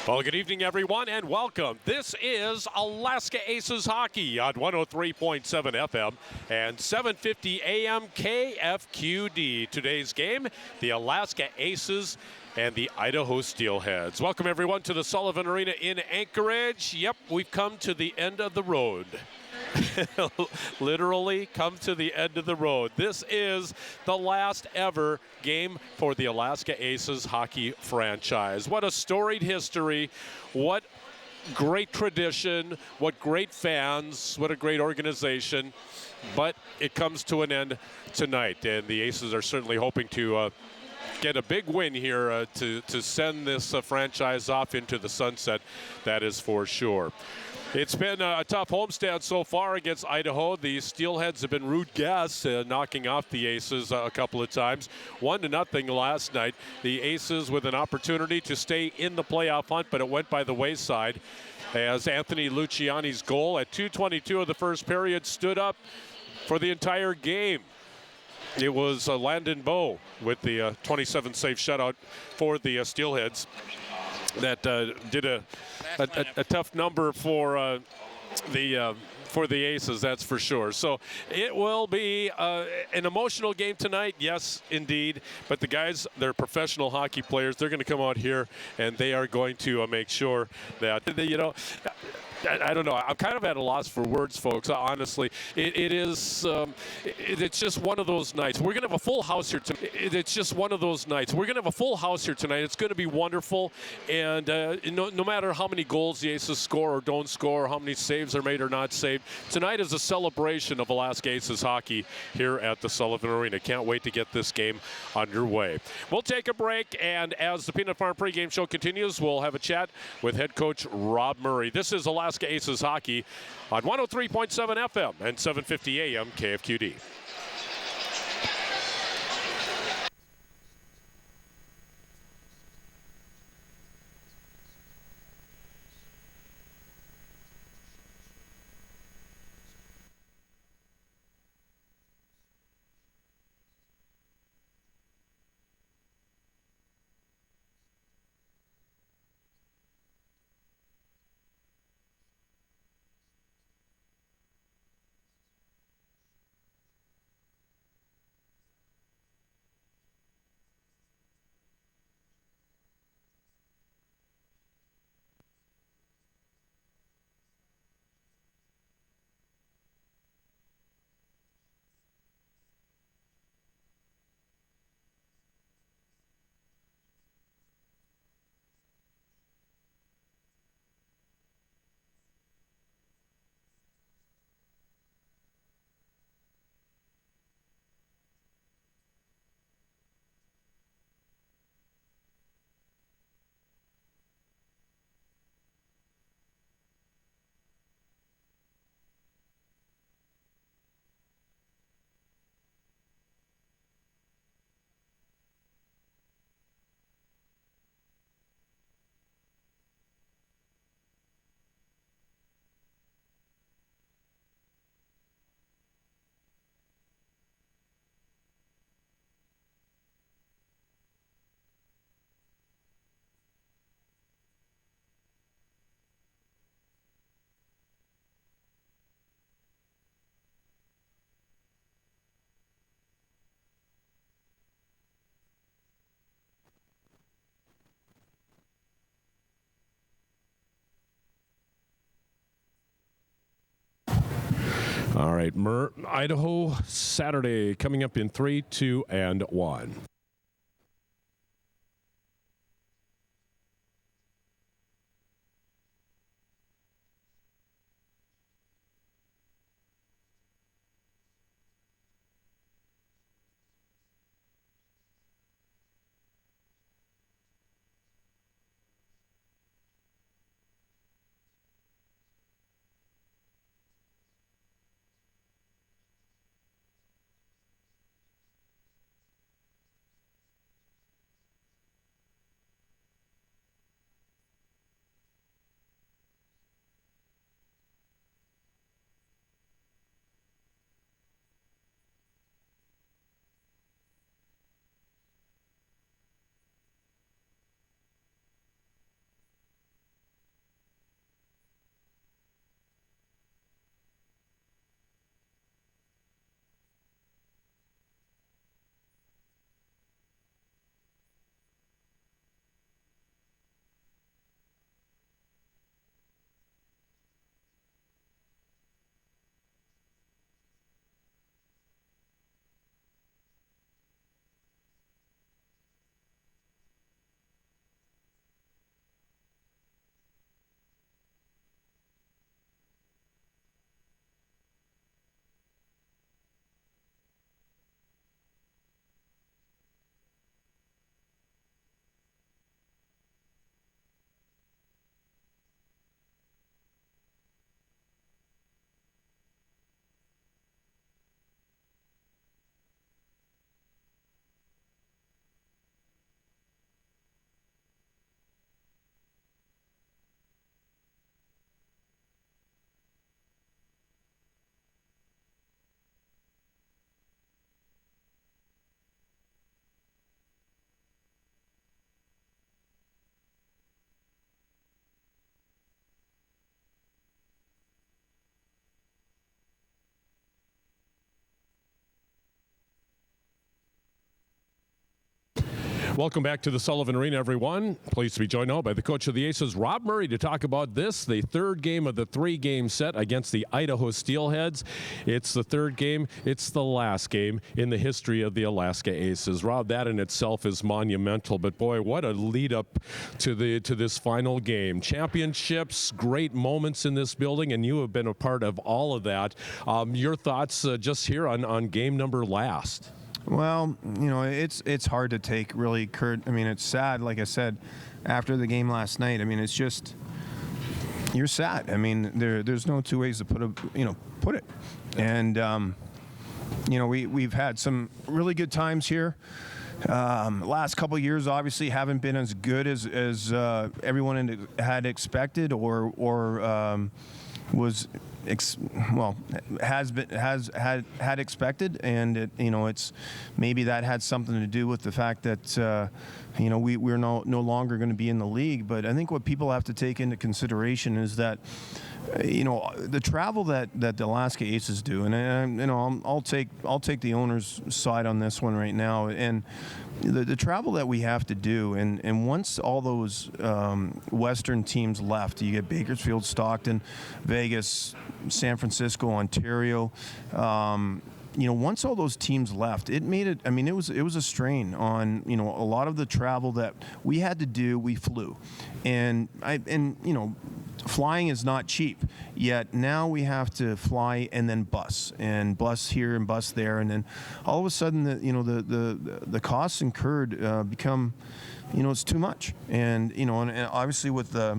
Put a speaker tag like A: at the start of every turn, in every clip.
A: Well, good evening, everyone, and welcome. This is Alaska Aces Hockey on 103.7 FM and 750 AM KFQD. Today's game, the Alaska Aces and the Idaho Steelheads. Welcome, everyone, to the Sullivan Arena in Anchorage. Yep, we've come to the end of the road. Literally come to the end of the road. This is the last ever game for the Alaska Aces hockey franchise. What a storied history. What great tradition. What great fans. What a great organization. But it comes to an end tonight, and the Aces are certainly hoping to get a big win here to send this franchise off into the sunset. That is for sure. It's been a tough homestand so far against Idaho. The Steelheads have been rude guests, knocking off the Aces a couple of times. 1-0 last night. The Aces with an opportunity to stay in the playoff hunt, but it went by the wayside as Anthony Luciani's goal at 2:22 of the first period stood up for the entire game. It was Landon Bowe with the 27-save shutout for the Steelheads that did a tough number for the Aces, that's for sure. So it will be an emotional game tonight, yes, indeed. But the guys, they're professional hockey players. They're going to come out here and they are going to make sure that I don't know. I'm kind of at a loss for words, folks. Honestly, it's just one of those nights. We're gonna have a full house here tonight. It's just one of those nights. We're gonna have a full house here tonight. It's gonna be wonderful. And no matter how many goals the Aces score or don't score, or how many saves are made or not saved, tonight is a celebration of Alaska Aces hockey here at the Sullivan Arena. Can't wait to get this game underway. We'll take a break, and as the Peanut Farm pregame show continues, we'll have a chat with head coach Rob Murray. This is Alaska Aces hockey on 103.7 FM and 750 AM KFQD. All right, Idaho, Saturday, coming up in 3, 2, and 1. Welcome back to the Sullivan Arena, everyone. Pleased to be joined now by the coach of the Aces, Rob Murray, to talk about this, the third game of the three-game set against the Idaho Steelheads. It's the third game. It's the last game in the history of the Alaska Aces. Rob, that in itself is monumental, but boy, what a lead up to this final game. Championships, great moments in this building, and you have been a part of all of that. Your thoughts just here on game number last?
B: Well, it's hard to take, really, Kurt. I mean, it's sad, like I said, after the game last night. I mean, it's just, you're sad. I mean, there's no two ways to put it. And, we've had some really good times here. Last couple of years, obviously, haven't been as good as everyone had expected or was had expected, and it's maybe that had something to do with the fact that we're no longer going to be in the league. But I think what people have to take into consideration is that the travel that the Alaska Aces do, and I'll take the owner's side on this one right now, and the travel that we have to do, and once all those Western teams left, you get Bakersfield, Stockton, Vegas, San Francisco, Ontario. Once all those teams left, it made it. I mean, it was a strain on a lot of the travel that we had to do. We flew, and flying is not cheap. Yet now we have to fly and then bus here and bus there, and then all of a sudden the costs incurred become it's too much, and obviously with the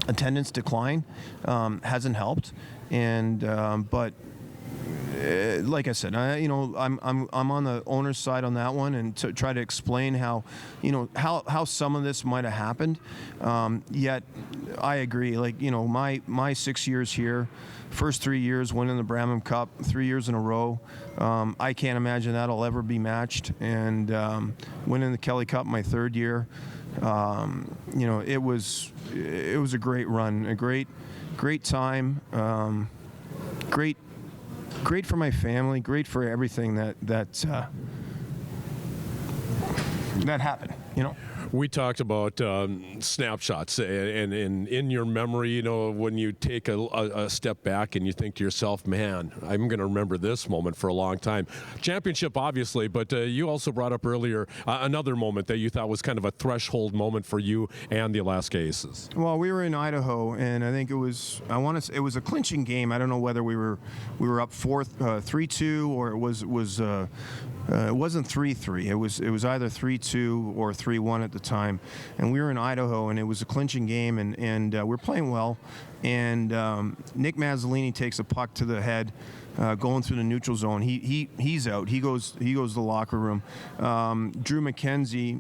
B: attendance decline hasn't helped, and but. Like I said, I'm on the owner's side on that one, and to try to explain how some of this might have happened. Yet, I agree. Like my 6 years here, first 3 years winning the Bramham Cup, 3 years in a row. I can't imagine that'll ever be matched. And winning the Kelly Cup my third year, it was a great run, a great time, great for my family, great for everything that happened,
A: We talked about snapshots, and in your memory, when you take a step back and you think to yourself, man, I'm going to remember this moment for a long time. Championship, obviously, but you also brought up earlier another moment that you thought was kind of a threshold moment for you and the Alaska Aces.
B: Well, we were in Idaho, and I think it was a clinching game. I don't know whether we were up 3-2, or it wasn't 3-3. It was either 3-2 or 3-1 at the time, and we were in Idaho, and it was a clinching game, and we're playing well, and Nick Mazzolini takes a puck to the head, going through the neutral zone. He's out. He goes to the locker room. Drew McKenzie,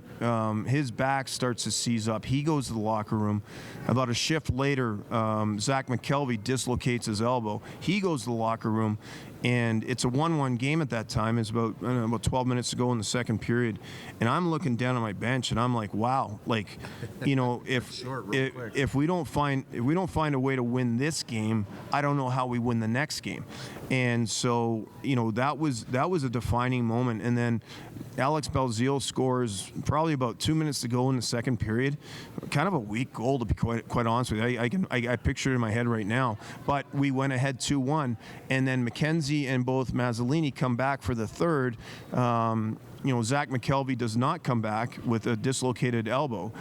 B: his back starts to seize up. He goes to the locker room. About a shift later, Zach McKelvey dislocates his elbow. He goes to the locker room. And it's a 1-1 game at that time. It's about 12 minutes to go in the second period, and I'm looking down on my bench, and I'm like, wow, if we don't find a way to win this game, I don't know how we win the next game. And so that was a defining moment. And then Alex Belzile scores probably about 2 minutes to go in the second period. Kind of a weak goal, to be quite honest with you. I picture it in my head right now. But we went ahead 2-1, and then McKenzie and both Mazzolini come back for the third. Zach McKelvey does not come back with a dislocated elbow,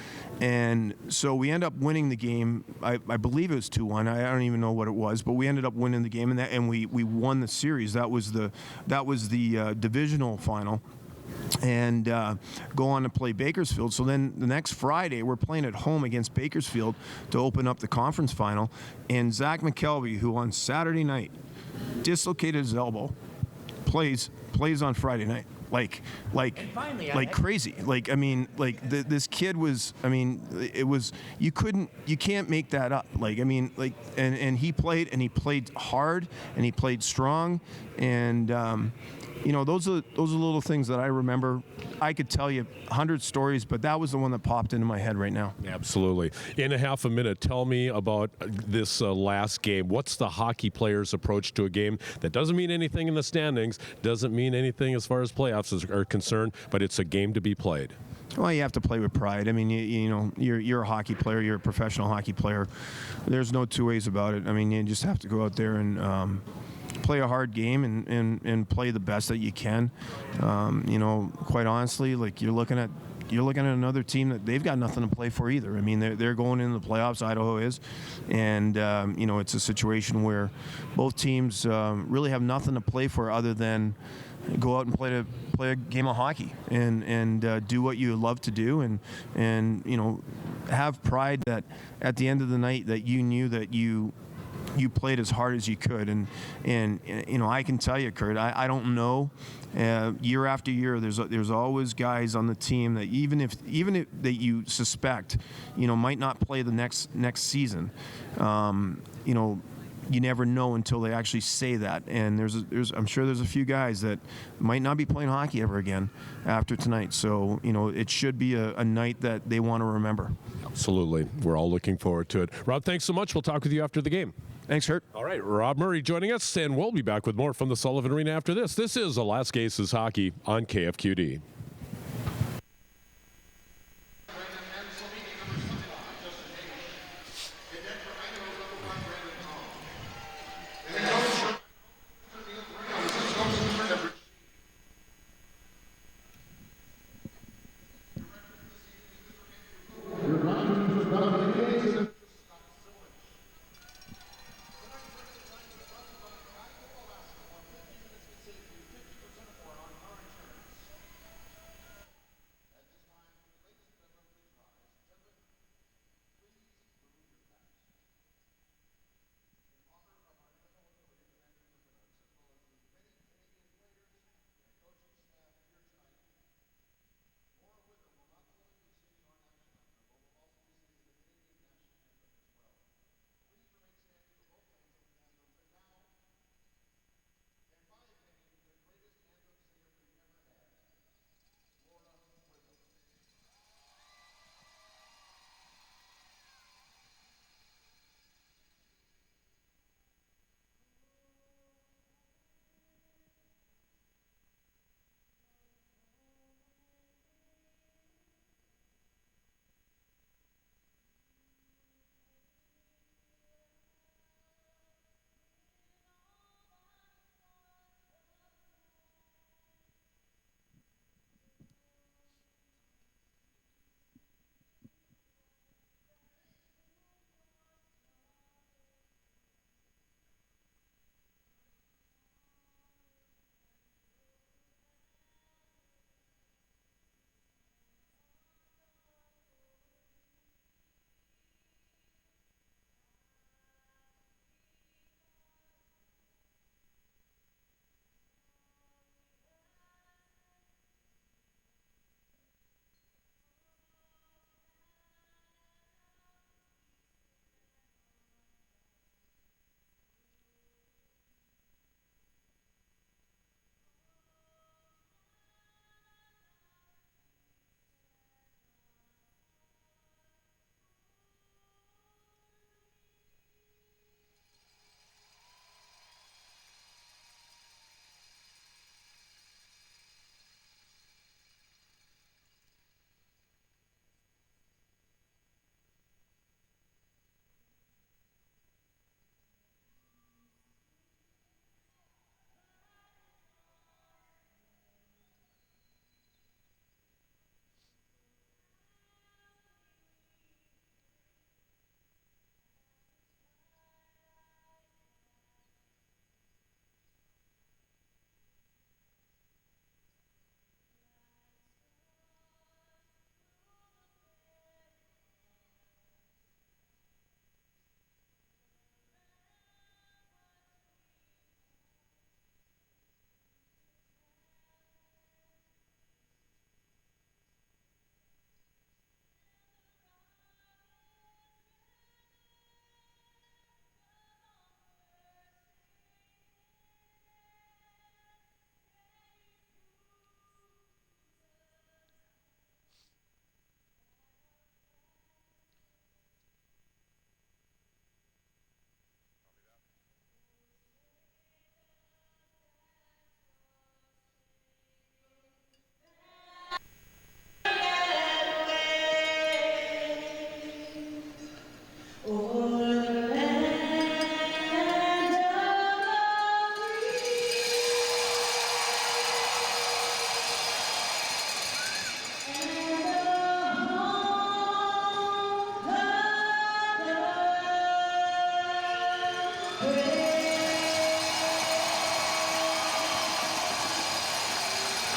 B: and so we end up winning the game. I believe it was 2-1. I don't even know what it was, but we ended up winning the game, and we won the series. That was the divisional final. And go on to play Bakersfield. So then the next Friday, we're playing at home against Bakersfield to open up the conference final. And Zach McKelvey, who on Saturday night dislocated his elbow, plays on Friday night. Like crazy. This kid was, you can't make that up. And he played hard, and he played strong, And those are little things that I remember. I could tell you 100 stories, but that was the one that popped into my head right now.
A: Absolutely. In a half a minute, tell me about this last game. What's the hockey player's approach to a game that doesn't mean anything in the standings, doesn't mean anything as far as playoffs are concerned, but it's a game to be played?
B: Well, you have to play with pride. I mean, you're a hockey player. You're a professional hockey player. There's no two ways about it. I mean, you just have to go out there and play a hard game and play the best that you can. Quite honestly, like you're looking at another team that they've got nothing to play for either. I mean, they're going into the playoffs. Idaho is, and it's a situation where both teams really have nothing to play for other than go out and play a game of hockey and do what you love to do and have pride that at the end of the night that you knew that you played as hard as you could. And I can tell you, Kurt, I don't know. Year after year, there's always guys on the team that even if that you suspect, might not play the next season. You never know until they actually say that. And I'm sure there's a few guys that might not be playing hockey ever again after tonight. So, it should be a night that they want to remember.
A: Absolutely. We're all looking forward to it. Rob, thanks so much. We'll talk with you after the game.
B: Thanks, Kurt.
A: All right, Rob Murray joining us, and we'll be back with more from the Sullivan Arena after this. This is Alaska Aces Hockey on KFQD.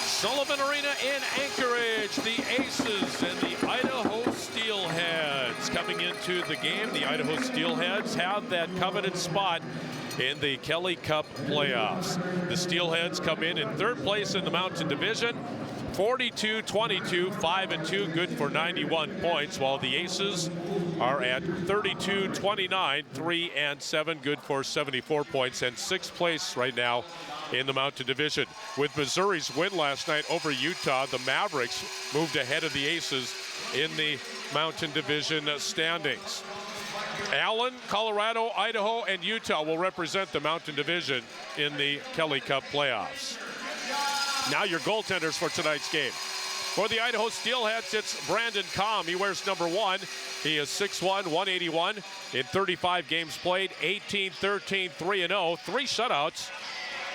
A: Sullivan Arena in Anchorage, the Aces and the Idaho Steelheads coming into the game. The Idaho Steelheads have that coveted spot in the Kelly Cup playoffs. The Steelheads come in third place in the Mountain Division, 42-22, 5-2, good for 91 points, while the Aces are at 32-29, 3-7, good for 74 points, and sixth place right now in the Mountain Division. With Missouri's win last night over Utah, the Mavericks moved ahead of the Aces in the Mountain Division standings. Allen, Colorado, Idaho, and Utah will represent the Mountain Division in the Kelly Cup playoffs. Now your goaltenders for tonight's game. For the Idaho Steelheads, it's Brandon Kahm. He wears number 1. He is 6'1", 181 in 35 games played, 18-13, 3-0, 3 shutouts,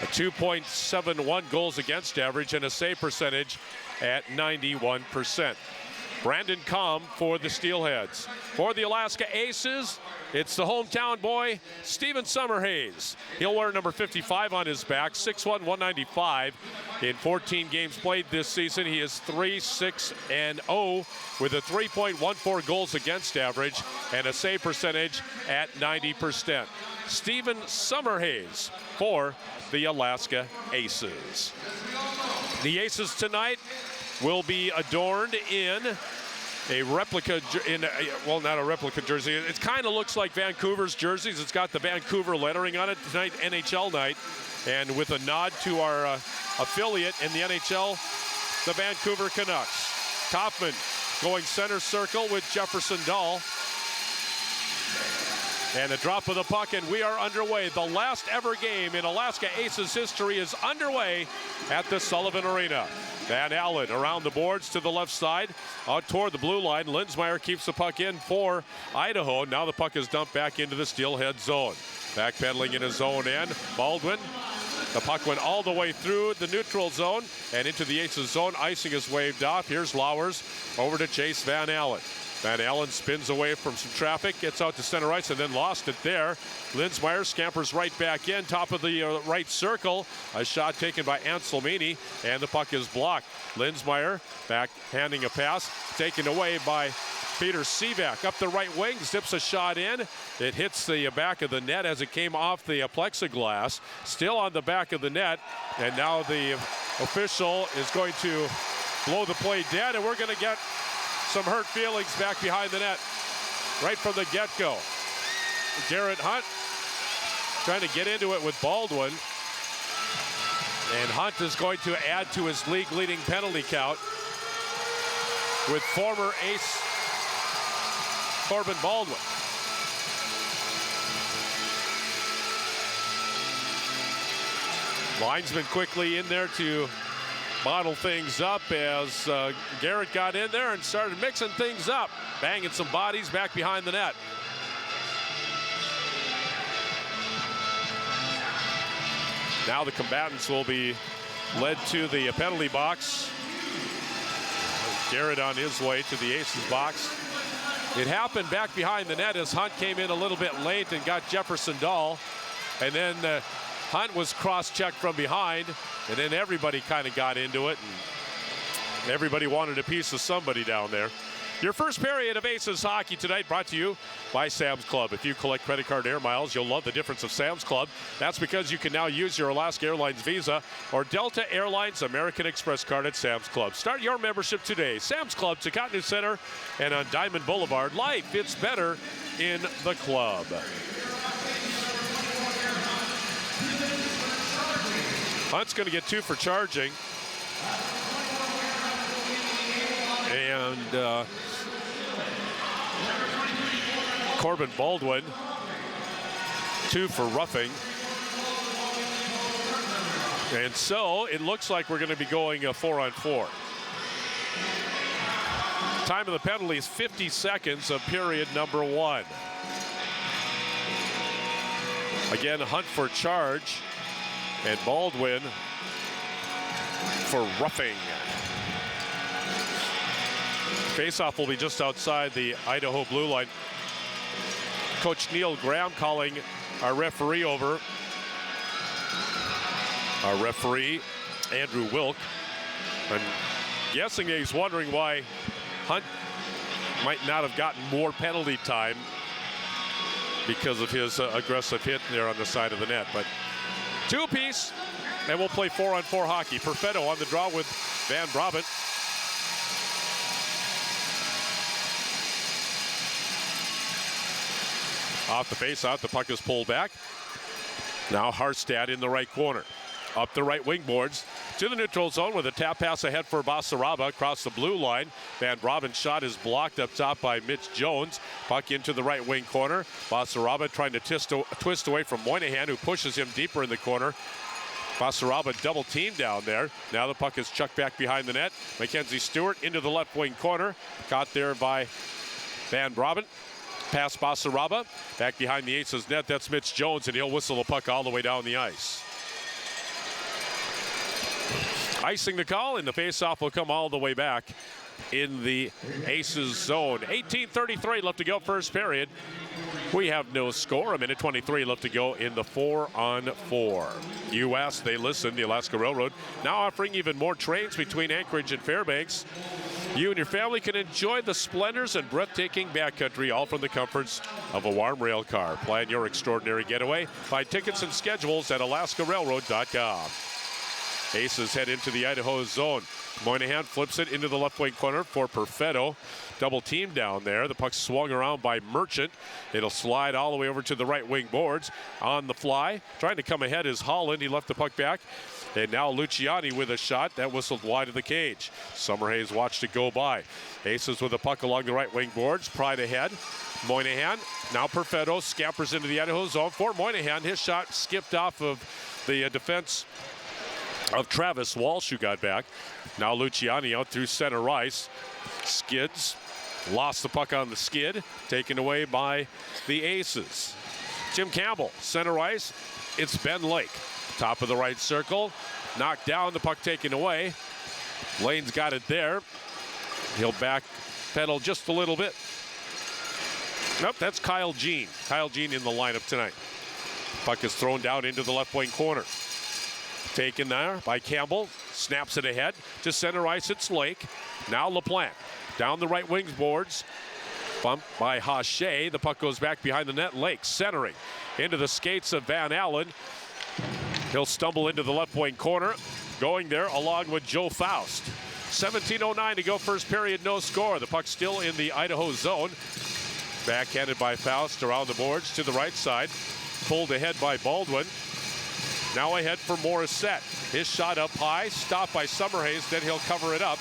A: a 2.71 goals against average, and a save percentage at 91%. Brandon Kahm for the Steelheads. For the Alaska Aces, it's the hometown boy, Steven Summerhays. He'll wear number 55 on his back, 6'1", 195. In 14 games played this season, he is 3-6-0 with a 3.14 goals against average and a save percentage at 90%. Steven Summerhays for the Alaska Aces. The Aces tonight will be adorned in a replica, well, not a replica jersey. It kind of looks like Vancouver's jerseys. It's got the Vancouver lettering on it tonight, NHL night. And with a nod to our affiliate in the NHL, the Vancouver Canucks. Kaufman going center circle with Jefferson Dahl. And a drop of the puck, and we are underway. The last ever game in Alaska Aces history is underway at the Sullivan Arena. Van Allen around the boards to the left side, out toward the blue line. Linsmeyer keeps the puck in for Idaho. Now the puck is dumped back into the Steelhead zone. Backpedaling in his zone end, Baldwin. The puck went all the way through the neutral zone and into the Aces zone. Icing is waved off. Here's Lowers over to Chase Van Allen. Van Allen spins away from some traffic, gets out to center ice, and then lost it there. Linsmeyer scampers right back in, top of the right circle. A shot taken by Anselmini, and the puck is blocked. Linsmeyer back handing a pass, taken away by Peter Sivak. Up the right wing, zips a shot in. It hits the back of the net as it came off the plexiglass. Still on the back of the net, and now the official is going to blow the play dead, and we're going to get some hurt feelings back behind the net right from the get-go. Garrett Hunt trying to get into it with Baldwin. And Hunt is going to add to his league-leading penalty count with former ace Corbin Baldwin. Linesman quickly in there to bottle things up as Garrett got in there and started mixing things up, banging some bodies back behind the net. Now the combatants will be led to the penalty box. Garrett on his way to the Aces box. It happened back behind the net as Hunt came in a little bit late and got Jefferson Dahl. And then Hunt was cross-checked from behind, and then everybody kind of got into it, and everybody wanted a piece of somebody down there. Your first period of Aces hockey tonight brought to you by Sam's Club. If you collect credit card air miles, you'll love the difference of Sam's Club. That's because you can now use your Alaska Airlines Visa or Delta Airlines American Express card at Sam's Club. Start your membership today. Sam's Club, Tecotney Center, and on Diamond Boulevard. Life, it's better in the club. Hunt's going to get 2 for charging. And Corbin Baldwin, 2 for roughing. And so it looks like we're going to be going 4-on-4. Time of the penalty is 50 seconds of period number 1. Again, Hunt for charge and Baldwin for roughing. Faceoff will be just outside the Idaho blue line. Coach Neil Graham calling our referee over. Our referee, Andrew Wilk. I'm guessing he's wondering why Hunt might not have gotten more penalty time because of his aggressive hit there on the side of the net. But 2 apiece, and we'll play 4-on-4 hockey. Perfetto on the draw with Van Brabant. Off the face-off, the puck is pulled back. Now Harstad in the right corner. Up the right wing boards to the neutral zone with a tap pass ahead for Basaraba across the blue line. Van Brabant's shot is blocked up top by Mitch Jones. Puck into the right wing corner. Basaraba trying to twist away from Moynihan, who pushes him deeper in the corner. Basaraba double team down there. Now the puck is chucked back behind the net. Mackenzie Stewart into the left wing corner. Caught there by Van Brabant. Pass Basaraba. Back behind the Aces net. That's Mitch Jones, and he'll whistle the puck all the way down the ice. Icing the call, and the faceoff will come all the way back in the Aces zone. 18:33 left to go first period. We have no score. 1:23 left to go in the 4-on-4. You asked, they listened. The Alaska Railroad now offering even more trains between Anchorage and Fairbanks. You and your family can enjoy the splendors and breathtaking backcountry, all from the comforts of a warm rail car. Plan your extraordinary getaway. Find tickets and schedules at alaskarailroad.com. Aces head into the Idaho zone. Moynihan flips it into the left wing corner for Perfetto. Double team down there. The puck swung around by Merchant. It'll slide all the way over to the right wing boards. On the fly, trying to come ahead is Holland. He left the puck back. And now Luciani with a shot that whistled wide of the cage. Summerhays watched it go by. Aces with the puck along the right wing boards. Pride ahead. Moynihan. Now Perfetto scampers into the Idaho zone for Moynihan. His shot skipped off of the defense of Travis Walsh, who got back. Now Luciani out through center ice. Skids. Lost the puck on the skid. Taken away by the Aces. Tim Campbell, center ice. It's Ben Lake. Top of the right circle. Knocked down, the puck taken away. Lane's got it there. He'll back pedal just a little bit. Nope, that's Kyle Jean. Kyle Jean in the lineup tonight. Puck is thrown down into the left wing corner. Taken there by Campbell. Snaps it ahead to center ice. It's Lake. Now LaPlante. Down the right wing boards. Bumped by Hache. The puck goes back behind the net. Lake centering into the skates of Van Allen. He'll stumble into the left wing corner. Going there along with Joe Faust. 17:09 to go first period, no score. The puck still in the Idaho zone. Backhanded by Faust around the boards to the right side. Pulled ahead by Baldwin. Now ahead for Morissette. His shot up high, stopped by Summerhays, then he'll cover it up.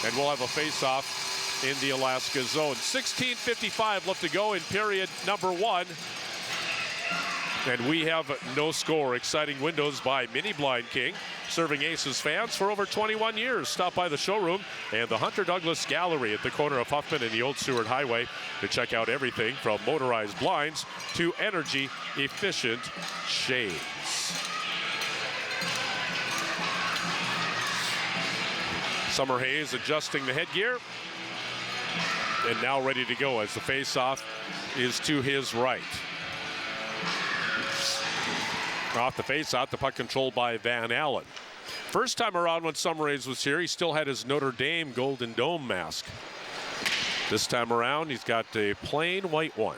A: And we'll have a face-off in the Alaska zone. 16:55 left to go in period number 1. And we have no score. Exciting windows by Mini Blind King, serving Aces fans for over 21 years. Stop by the showroom and the Hunter Douglas Gallery at the corner of Huffman and the Old Seward Highway to check out everything from motorized blinds to energy-efficient shades. Summerhays adjusting the headgear and now ready to go as the face-off is to his right. Off the face-off, the puck controlled by Van Allen. First time around when Summerhays was here, he still had his Notre Dame Golden Dome mask. This time around, he's got a plain white one.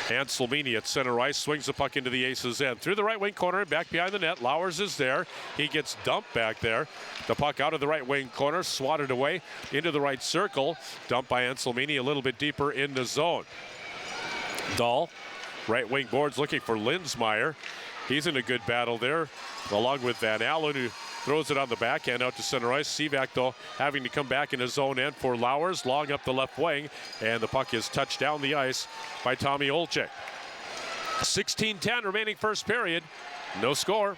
A: Anselmini at center ice swings the puck into the Aces' end. Through the right wing corner and back behind the net. Lowers is there. He gets dumped back there. The puck out of the right wing corner, swatted away into the right circle. Dumped by Anselmini a little bit deeper in the zone. Dahl, right wing boards looking for Linsmeyer. He's in a good battle there, along with Van Allen, who throws it on the backhand out to center ice. Sivak, though, having to come back in his zone end for Lowers, long up the left wing, and the puck is touched down the ice by Tommy Olczyk. 16:10 remaining first period. No score.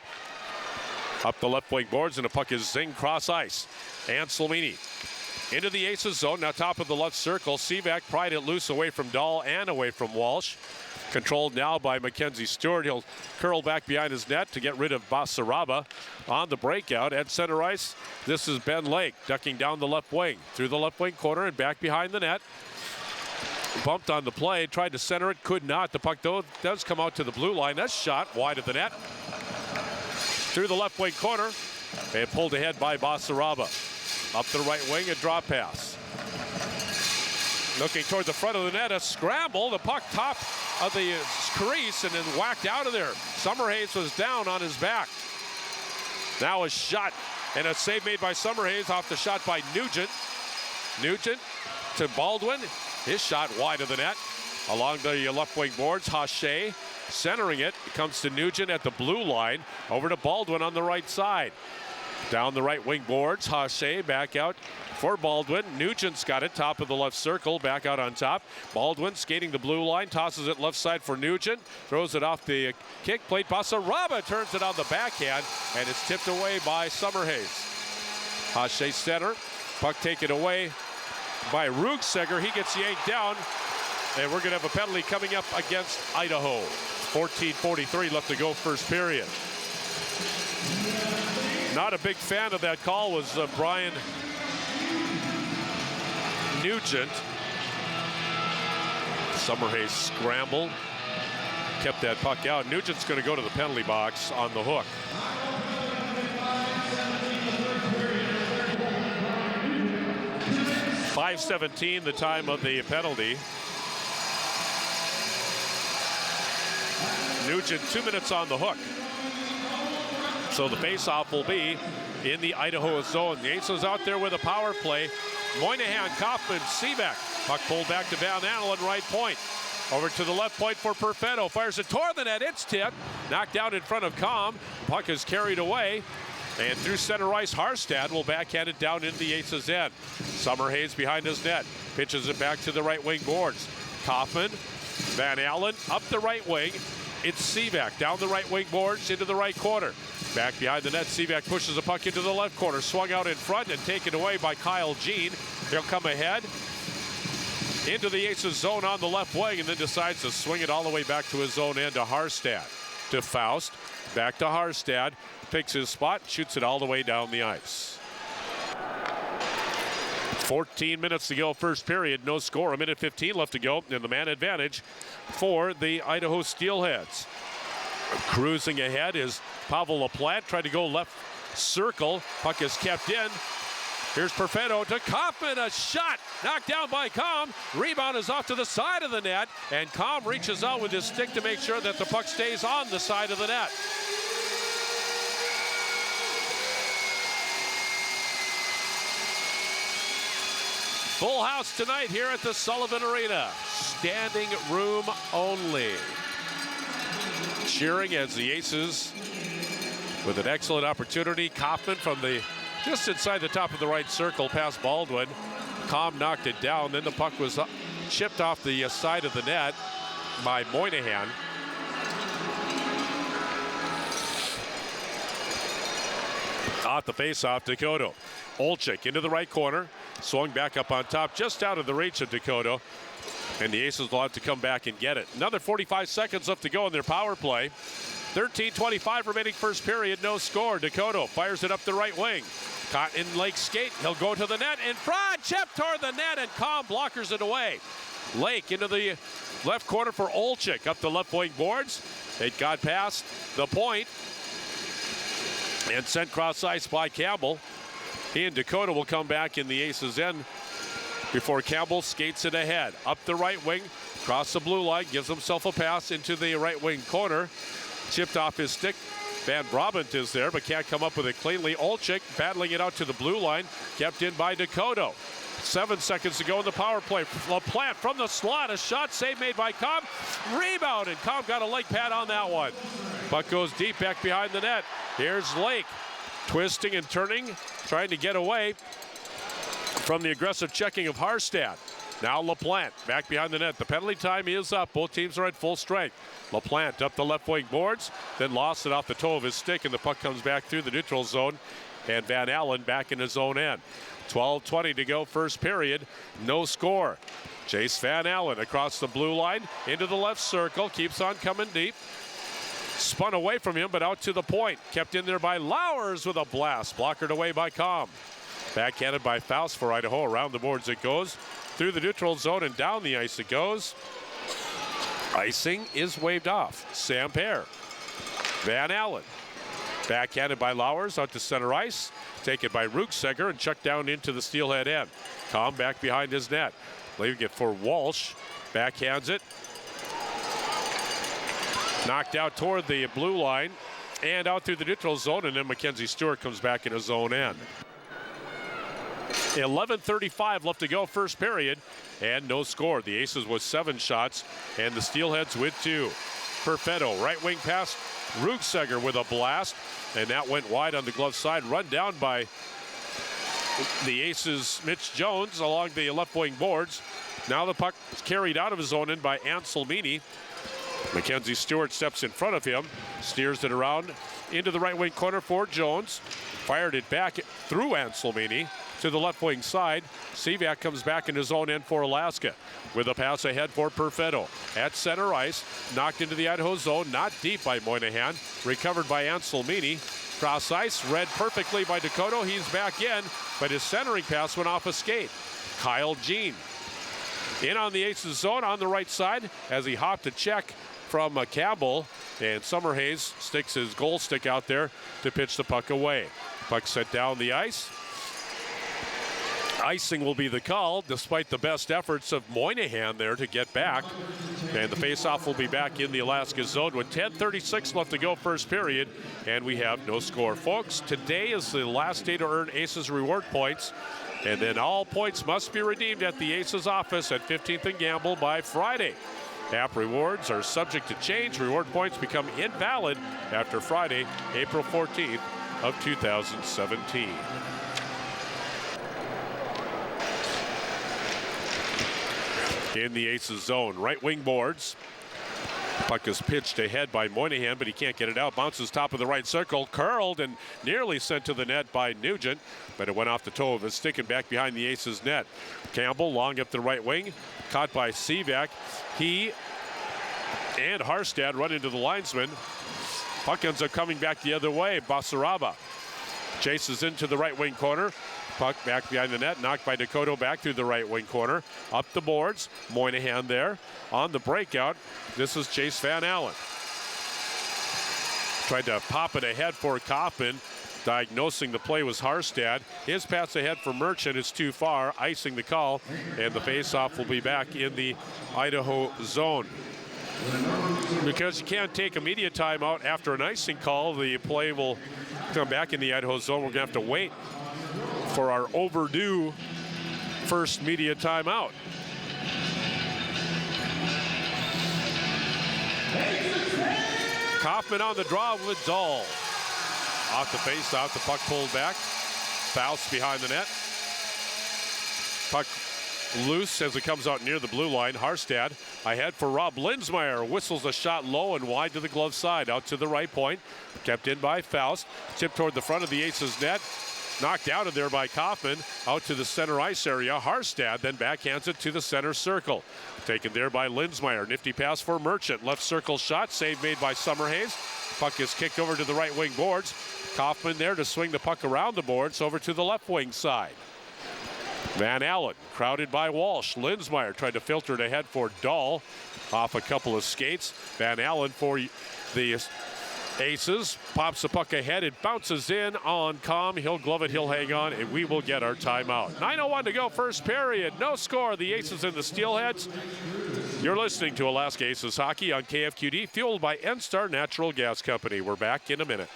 A: Up the left wing boards, and the puck is zinged cross ice. Anselmini into the Aces zone, now top of the left circle. Sivak pried it loose away from Dahl and away from Walsh. Controlled now by Mackenzie Stewart. He'll curl back behind his net to get rid of Basaraba on the breakout. At center ice, this is Ben Lake ducking down the left wing. Through the left wing corner and back behind the net. bumped on the play, tried to center it, could not. The puck does come out to the blue line. That's shot wide of the net. Through the left wing corner, and pulled ahead by Basaraba. Up the right wing, a drop pass. Looking toward the front of the net, a scramble. The puck top of the crease and then whacked out of there. Summerhays was down on his back. Now a shot and a save made by Summerhays off the shot by Nugent. Nugent to Baldwin. His shot wide of the net. Along the left wing boards, Hache centering it. It comes to Nugent at the blue line. Over to Baldwin on the right side. Down the right wing boards, Hache back out for Baldwin. Nugent's got it, top of the left circle, back out on top. Baldwin skating the blue line, tosses it left side for Nugent, throws it off the kick plate. Basaraba turns it on the backhand, and it's tipped away by Summerhays. Hache center, puck taken away by Rugseger. He gets yanked down, and we're going to have a penalty coming up against Idaho. 14:43 left to go first period. Not a big fan of that call was Brian Nugent. Summerhays scrambled, kept that puck out. Nugent's going to go to the penalty box on the hook. .517 the time of the penalty. Nugent 2 minutes on the hook. So the faceoff will be in the Idaho zone. The Aces out there with a power play. Moynihan, Kaufman, Seebeck. Puck pulled back to Van Allen, right point. Over to the left point for Perfetto. Fires it toward the net. It's tipped. Knocked out in front of Com. Puck is carried away. And through center ice, Harstad will backhand it down into the Aces' end. Summerhays behind his net. Pitches it back to the right wing boards. Kaufman, Van Allen up the right wing. It's Seebeck down the right wing boards into the right corner. Back behind the net, Seebeck pushes the puck into the left corner. Swung out in front and taken away by Kyle Jean. He'll come ahead into the Aces zone on the left wing and then decides to swing it all the way back to his own end to Harstad. To Faust, back to Harstad. Picks his spot, shoots it all the way down the ice. 14 minutes to go first period, no score. 1:15 left to go, and the man advantage for the Idaho Steelheads. Cruising ahead is Pavel LaPlante, tried to go left circle. Puck is kept in. Here's Perfetto to Kaufman, a shot knocked down by Com. Rebound is off to the side of the net, and Com reaches out with his stick to make sure that the puck stays on the side of the net. Full house tonight here at the Sullivan Arena. Standing room only. Cheering as the Aces with an excellent opportunity. Kaufman from the just inside the top of the right circle past Baldwin. Com knocked it down. Then the puck was chipped off the side of the net by Moynihan. Off the faceoff, Dakota. Olczyk into the right corner. Swung back up on top, just out of the reach of Dakota. And the Aces will have to come back and get it. Another 45 seconds left to go in their power play. 13:25 remaining first period, no score. Dakota fires it up the right wing. Caught in Lake skate, he'll go to the net in front, chip toward the net, and Com blockers it away. Lake into the left corner for Olczyk, up the left wing boards. It got past the point and sent cross ice by Campbell. He and Dakota will come back in the Aces' end before Campbell skates it ahead. Up the right wing, across the blue line, gives himself a pass into the right wing corner. Chipped off his stick. Van Brabant is there, but can't come up with it cleanly. Olczyk battling it out to the blue line, kept in by Dakota. 7 seconds to go in the power play. LaPlante from the slot, a shot save made by Com. Rebound, and Com got a leg pad on that one. Puck goes deep back behind the net. Here's Lake, twisting and turning, trying to get away from the aggressive checking of Harstad. Now LaPlante back behind the net. The penalty time is up. Both teams are at full strength. LaPlante up the left wing boards, then lost it off the toe of his stick, and the puck comes back through the neutral zone, and Van Allen back in his own end. 12:20 to go first period. No score. Chase Van Allen across the blue line into the left circle. Keeps on coming deep. Spun away from him, but out to the point. Kept in there by Lowers with a blast. Blockered away by Com. Backhanded by Faust for Idaho. Around the boards it goes. through the neutral zone and down the ice it goes. Icing is waved off. Samper. Van Allen. Backhanded by Lowers out to center ice. Taken by Rukseger and chucked down into the steelhead end. Calm back behind his net. Leaving it for Walsh. Backhands it. Knocked out toward the blue line and out through the neutral zone, and then Mackenzie Stewart comes back in his zone end. 11:35 left to go first period, and no score. The Aces with 7 shots, and the Steelheads with 2. Perfetto, right wing pass. Rukseger with a blast, and that went wide on the glove side. Run down by the Aces' Mitch Jones along the left wing boards. Now the puck is carried out of his zone end by Anselmini. Mackenzie Stewart steps in front of him, steers it around into the right wing corner for Jones. Fired it back through Anselmini to the left wing side. Sivak comes back in his own end for Alaska with a pass ahead for Perfetto. At center ice, knocked into the Idaho zone, not deep by Moynihan. Recovered by Anselmini. Cross ice, read perfectly by Dakota. He's back in, but his centering pass went off a skate. Kyle Jean in on the Aces zone on the right side as he hopped a check from Campbell, and Summerhays sticks his goal stick out there to pitch the puck away. Puck set down the ice. Icing will be the call, despite the best efforts of Moynihan there to get back. And the faceoff will be back in the Alaska zone with 10:36 left to go first period, and we have no score. Folks, today is the last day to earn Aces reward points, and then all points must be redeemed at the Aces office at 15th and Gamble by Friday. App rewards are subject to change. Reward points become invalid after Friday, April 14th of 2017. In the Aces zone, right wing boards. Puck is pitched ahead by Moynihan, but he can't get it out. Bounces top of the right circle, curled and nearly sent to the net by Nugent, but it went off the toe of his stick and back behind the Aces net. Campbell long up the right wing, caught by Sivak. He and Harstad run into the linesman. Puck ends up coming back the other way. Basaraba chases into the right wing corner. Puck back behind the net, knocked by Dakota back through the right wing corner. Up the boards, Moynihan there. On the breakout, this is Chase Van Allen. Tried to pop it ahead for Kaufman. Diagnosing the play was Harstad. His pass ahead for Merchant is too far, icing the call, and the faceoff will be back in the Idaho zone. Because you can't take a media timeout after an icing call, the play will come back in the Idaho zone. We're going to have to wait for our overdue first media timeout. Kaufman on the draw with Dahl. Off the face-off, the puck pulled back. Faust behind the net. Puck loose as it comes out near the blue line. Harstad ahead for Rob Linsmeyer. Whistles a shot low and wide to the glove side. Out to the right point. Kept in by Faust. Tipped toward the front of the Aces net. Knocked out of there by Kaufman. Out to the center ice area. Harstad then backhands it to the center circle. Taken there by Linsmeyer. Nifty pass for Merchant. Left circle shot. Save made by Summerhays. Puck is kicked over to the right wing boards. Kaufman there to swing the puck around the boards over to the left wing side. Van Allen crowded by Walsh. Linsmeyer tried to filter it ahead for Dahl. Off a couple of skates. Van Allen for the Aces pops the puck ahead. It bounces in on Calm. He'll glove it. He'll hang on, and we will get our timeout. 9:01 to go first period. No score. The Aces and the Steelheads. You're listening to Alaska Aces Hockey on KFQD, fueled by NStar Natural Gas Company. We're back in a minute.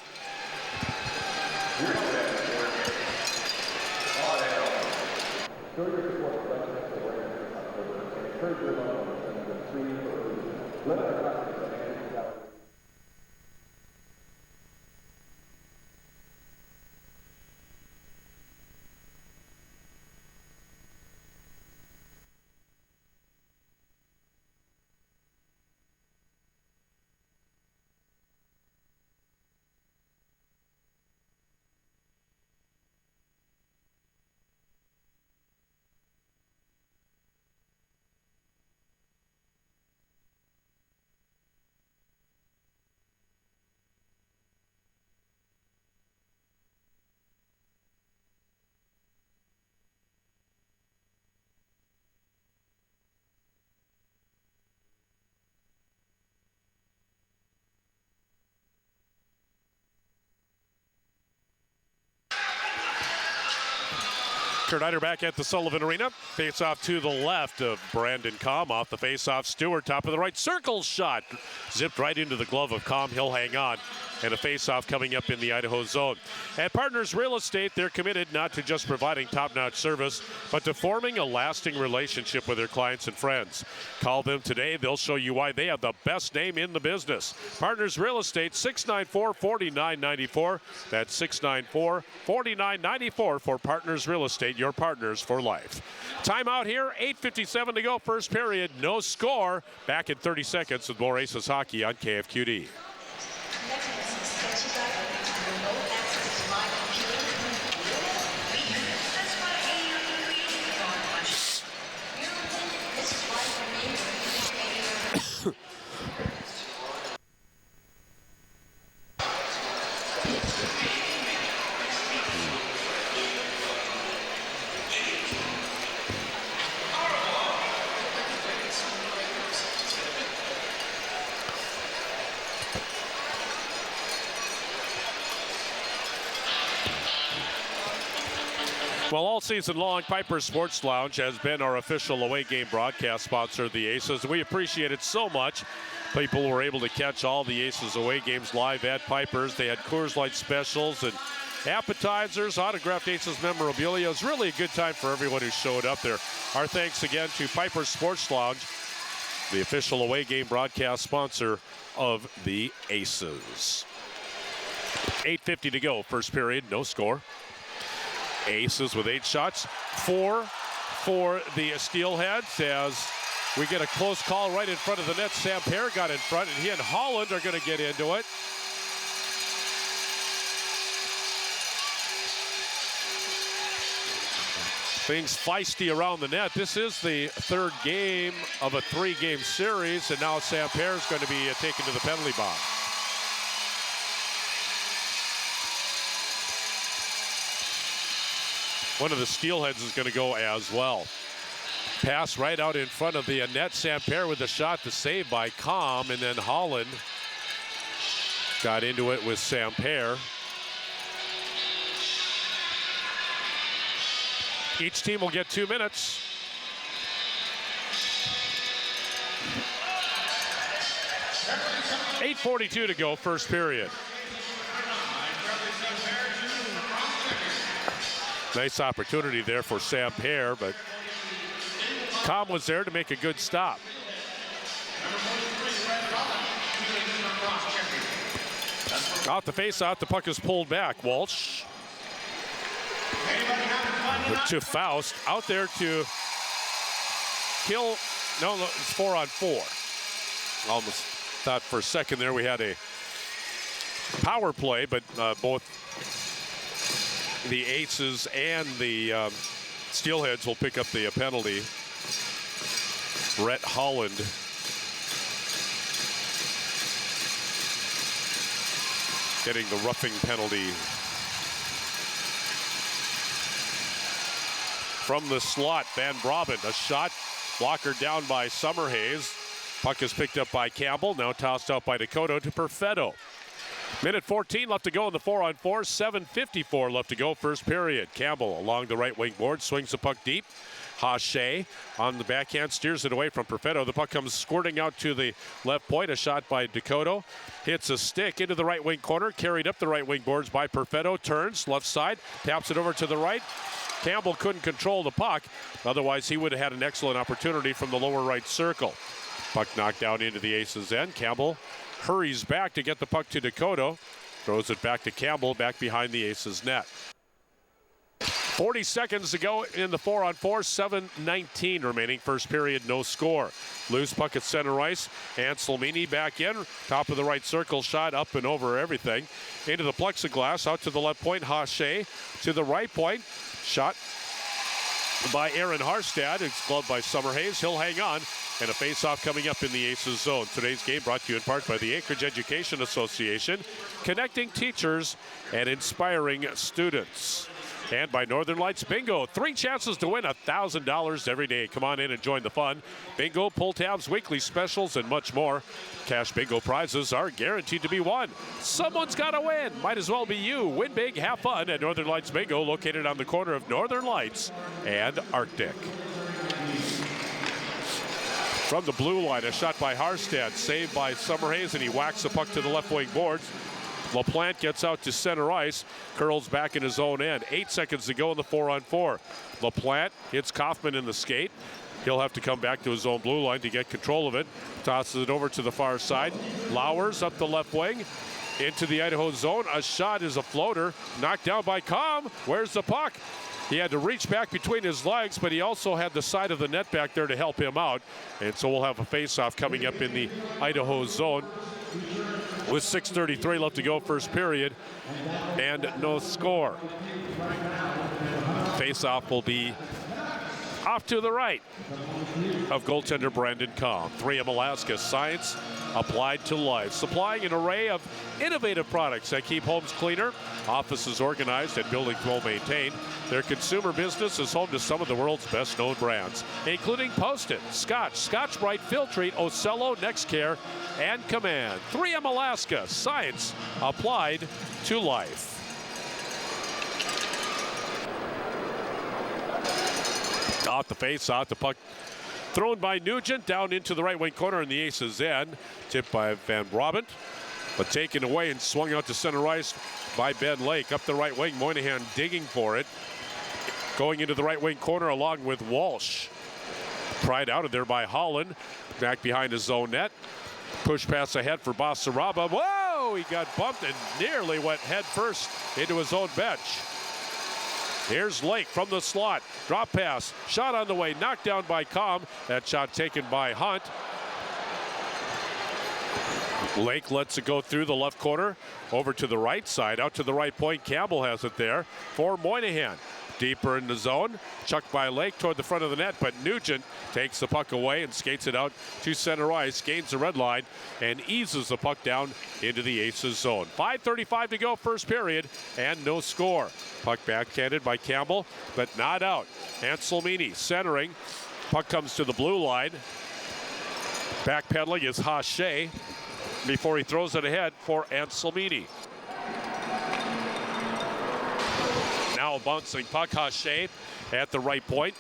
A: Schneider back at the Sullivan Arena. Face off to the left of Brandon Kalm. Off the face-off, Stewart, top of the right circle shot. Zipped right into the glove of Kalm. He'll hang on. And a face-off coming up in the Idaho zone. At Partners Real Estate, they're committed not to just providing top-notch service, but to forming a lasting relationship with their clients and friends. Call them today. They'll show you why they have the best name in the business. Partners Real Estate, 694-4994. That's 694-4994 for Partners Real Estate, your partners for life. Timeout here, 8:57 to go, first period, no score. Back in 30 seconds with more Aces hockey on KFQD. Well, all season long, Piper's Sports Lounge has been our official away game broadcast sponsor of the Aces. We appreciate it so much. People were able to catch all the Aces away games live at Piper's. They had Coors Light specials and appetizers, autographed Aces memorabilia. It was really a good time for everyone who showed up there. Our thanks again to Piper's Sports Lounge, the official away game broadcast sponsor of the Aces. 8:50 to go, first period, no score. Aces with 8 shots, 4 for the Steelheads as we get a close call right in front of the net. Sam Perr got in front, and he and Holland are going to get into it. Things feisty around the net. This is the third game of a 3-game series, and now Sam Perr is going to be taken to the penalty box. One of the Steelheads is going to go as well. Pass right out in front of the net. Sam Perr with the shot, the save by Kalm, and then Holland got into it with Sam Perr. Each team will get 2 minutes. $8:42 to go, first period. Nice opportunity there for Sam Perr, but Kalm was there to make a good stop. Out the face-off, the puck is pulled back. Walsh to Faust, out there to kill. No, it's 4-on-4. Almost thought for a second there we had a power play, but both the Aces and the Steelheads will pick up the penalty. Brett Holland getting the roughing penalty. From the slot, Van Braben, a shot, blocker down by Summerhays. Puck is picked up by Campbell, now tossed out by Dakota to Perfetto. Minute 14 left to go in the 4-on-4, 7:54 left to go, first period. Campbell along the right wing board, swings the puck deep. Hache on the backhand, steers it away from Perfetto. The puck comes squirting out to the left point, a shot by Dakota. Hits a stick into the right wing corner, carried up the right wing boards by Perfetto, turns left side, taps it over to the right. Campbell couldn't control the puck, otherwise he would have had an excellent opportunity from the lower right circle. Puck knocked down into the Aces' end. Campbell hurries back to get the puck to Dakota. Throws it back to Campbell, back behind the Aces' net. 40 seconds to go in the 4-on-4, 7:19 remaining. First period, no score. Loose puck at center ice. Anselmini back in. Top of the right circle, shot up and over everything. Into the plexiglass, out to the left point. Hache to the right point. Shot by Aaron Harstad. It's gloved by Summerhays. He'll hang on. And a face-off coming up in the Aces zone. Today's game brought to you in part by the Anchorage Education Association, connecting teachers and inspiring students. and by Northern Lights Bingo. 3 chances to win $1,000 every day. Come on in and join the fun. Bingo, pull tabs, weekly specials, and much more. Cash bingo prizes are guaranteed to be won. Someone's got to win. Might as well be you. Win big, have fun at Northern Lights Bingo, located on the corner of Northern Lights and Arctic. From the blue line, a shot by Harstad, saved by Summerhays, and he whacks the puck to the left wing boards. LaPlante gets out to center ice, curls back in his own end. 8 seconds to go in the 4-on-4. LaPlante hits Kaufman in the skate. He'll have to come back to his own blue line to get control of it. Tosses it over to the far side. Lowers up the left wing into the Idaho zone. A shot is a floater, knocked down by Com. Where's the puck? He had to reach back between his legs, but he also had the side of the net back there to help him out. And so we'll have a face-off coming up in the Idaho zone with 6:33 left to go first period and no score. Face-off will be off to the right of goaltender Brandon Com. 3M Alaska, science applied to life, supplying an array of innovative products that keep homes cleaner, offices organized, and buildings well maintained. Their consumer business is home to some of the world's best known brands, including Post-it, Scotch, Scotch-Brite, Filtrete, Ocello, NextCare, and Command. 3M Alaska, science applied to life. Off the face-off, the puck thrown by Nugent down into the right wing corner in the Aces' end. Tipped by Van Brabant, but taken away and swung out to center ice by Ben Lake. Up the right wing, Moynihan digging for it. Going into the right wing corner along with Walsh. Pried out of there by Holland. Back behind his own net. Push pass ahead for Basaraba. Whoa! He got bumped and nearly went head first into his own bench. Here's Lake from the slot. Drop pass. Shot on the way. Knocked down by Com. That shot taken by Hunt. Lake lets it go through the left corner. Over to the right side. Out to the right point. Campbell has it there for Moynihan. Deeper in the zone. Chucked by Lake toward the front of the net. But Nugent takes the puck away and skates it out to center ice. Gains the red line and eases the puck down into the Aces zone. 5:35 to go first period and no score. Puck backhanded by Campbell, but not out. Anselmini centering. Puck comes to the blue line. Backpedaling is Hache before he throws it ahead for Anselmini. Now bouncing puck, Hache at the right point.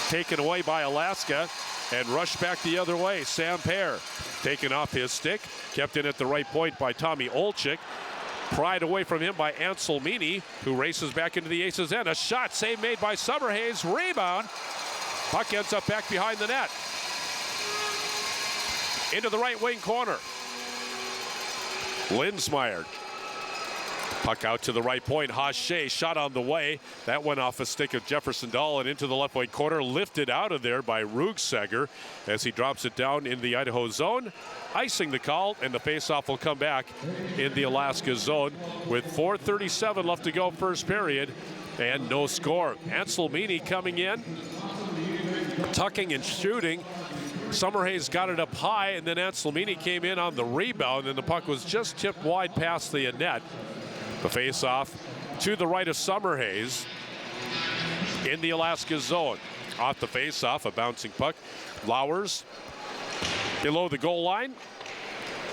A: Taken away by Alaska and rushed back the other way. Sam Pear taken off his stick. Kept in at the right point by Tommy Olczyk. Pried away from him by Anselmini, who races back into the Aces' end. A shot, save made by Summerhays. Rebound. Puck ends up back behind the net. Into the right wing corner. Linsmeyer. Puck out to the right point. Hache shot on the way. That went off a stick of Jefferson Dahl and into the left wing corner. Lifted out of there by Rugseger as he drops it down in the Idaho zone. Icing the call, and the faceoff will come back in the Alaska zone with 4:37 left to go first period and no score. Anselmini coming in, tucking and shooting. Summerhays got it up high, and then Anselmini came in on the rebound, and the puck was just tipped wide past the net. The face-off to the right of Summerhays in the Alaska zone. Off the face-off, a bouncing puck. Lowers below the goal line.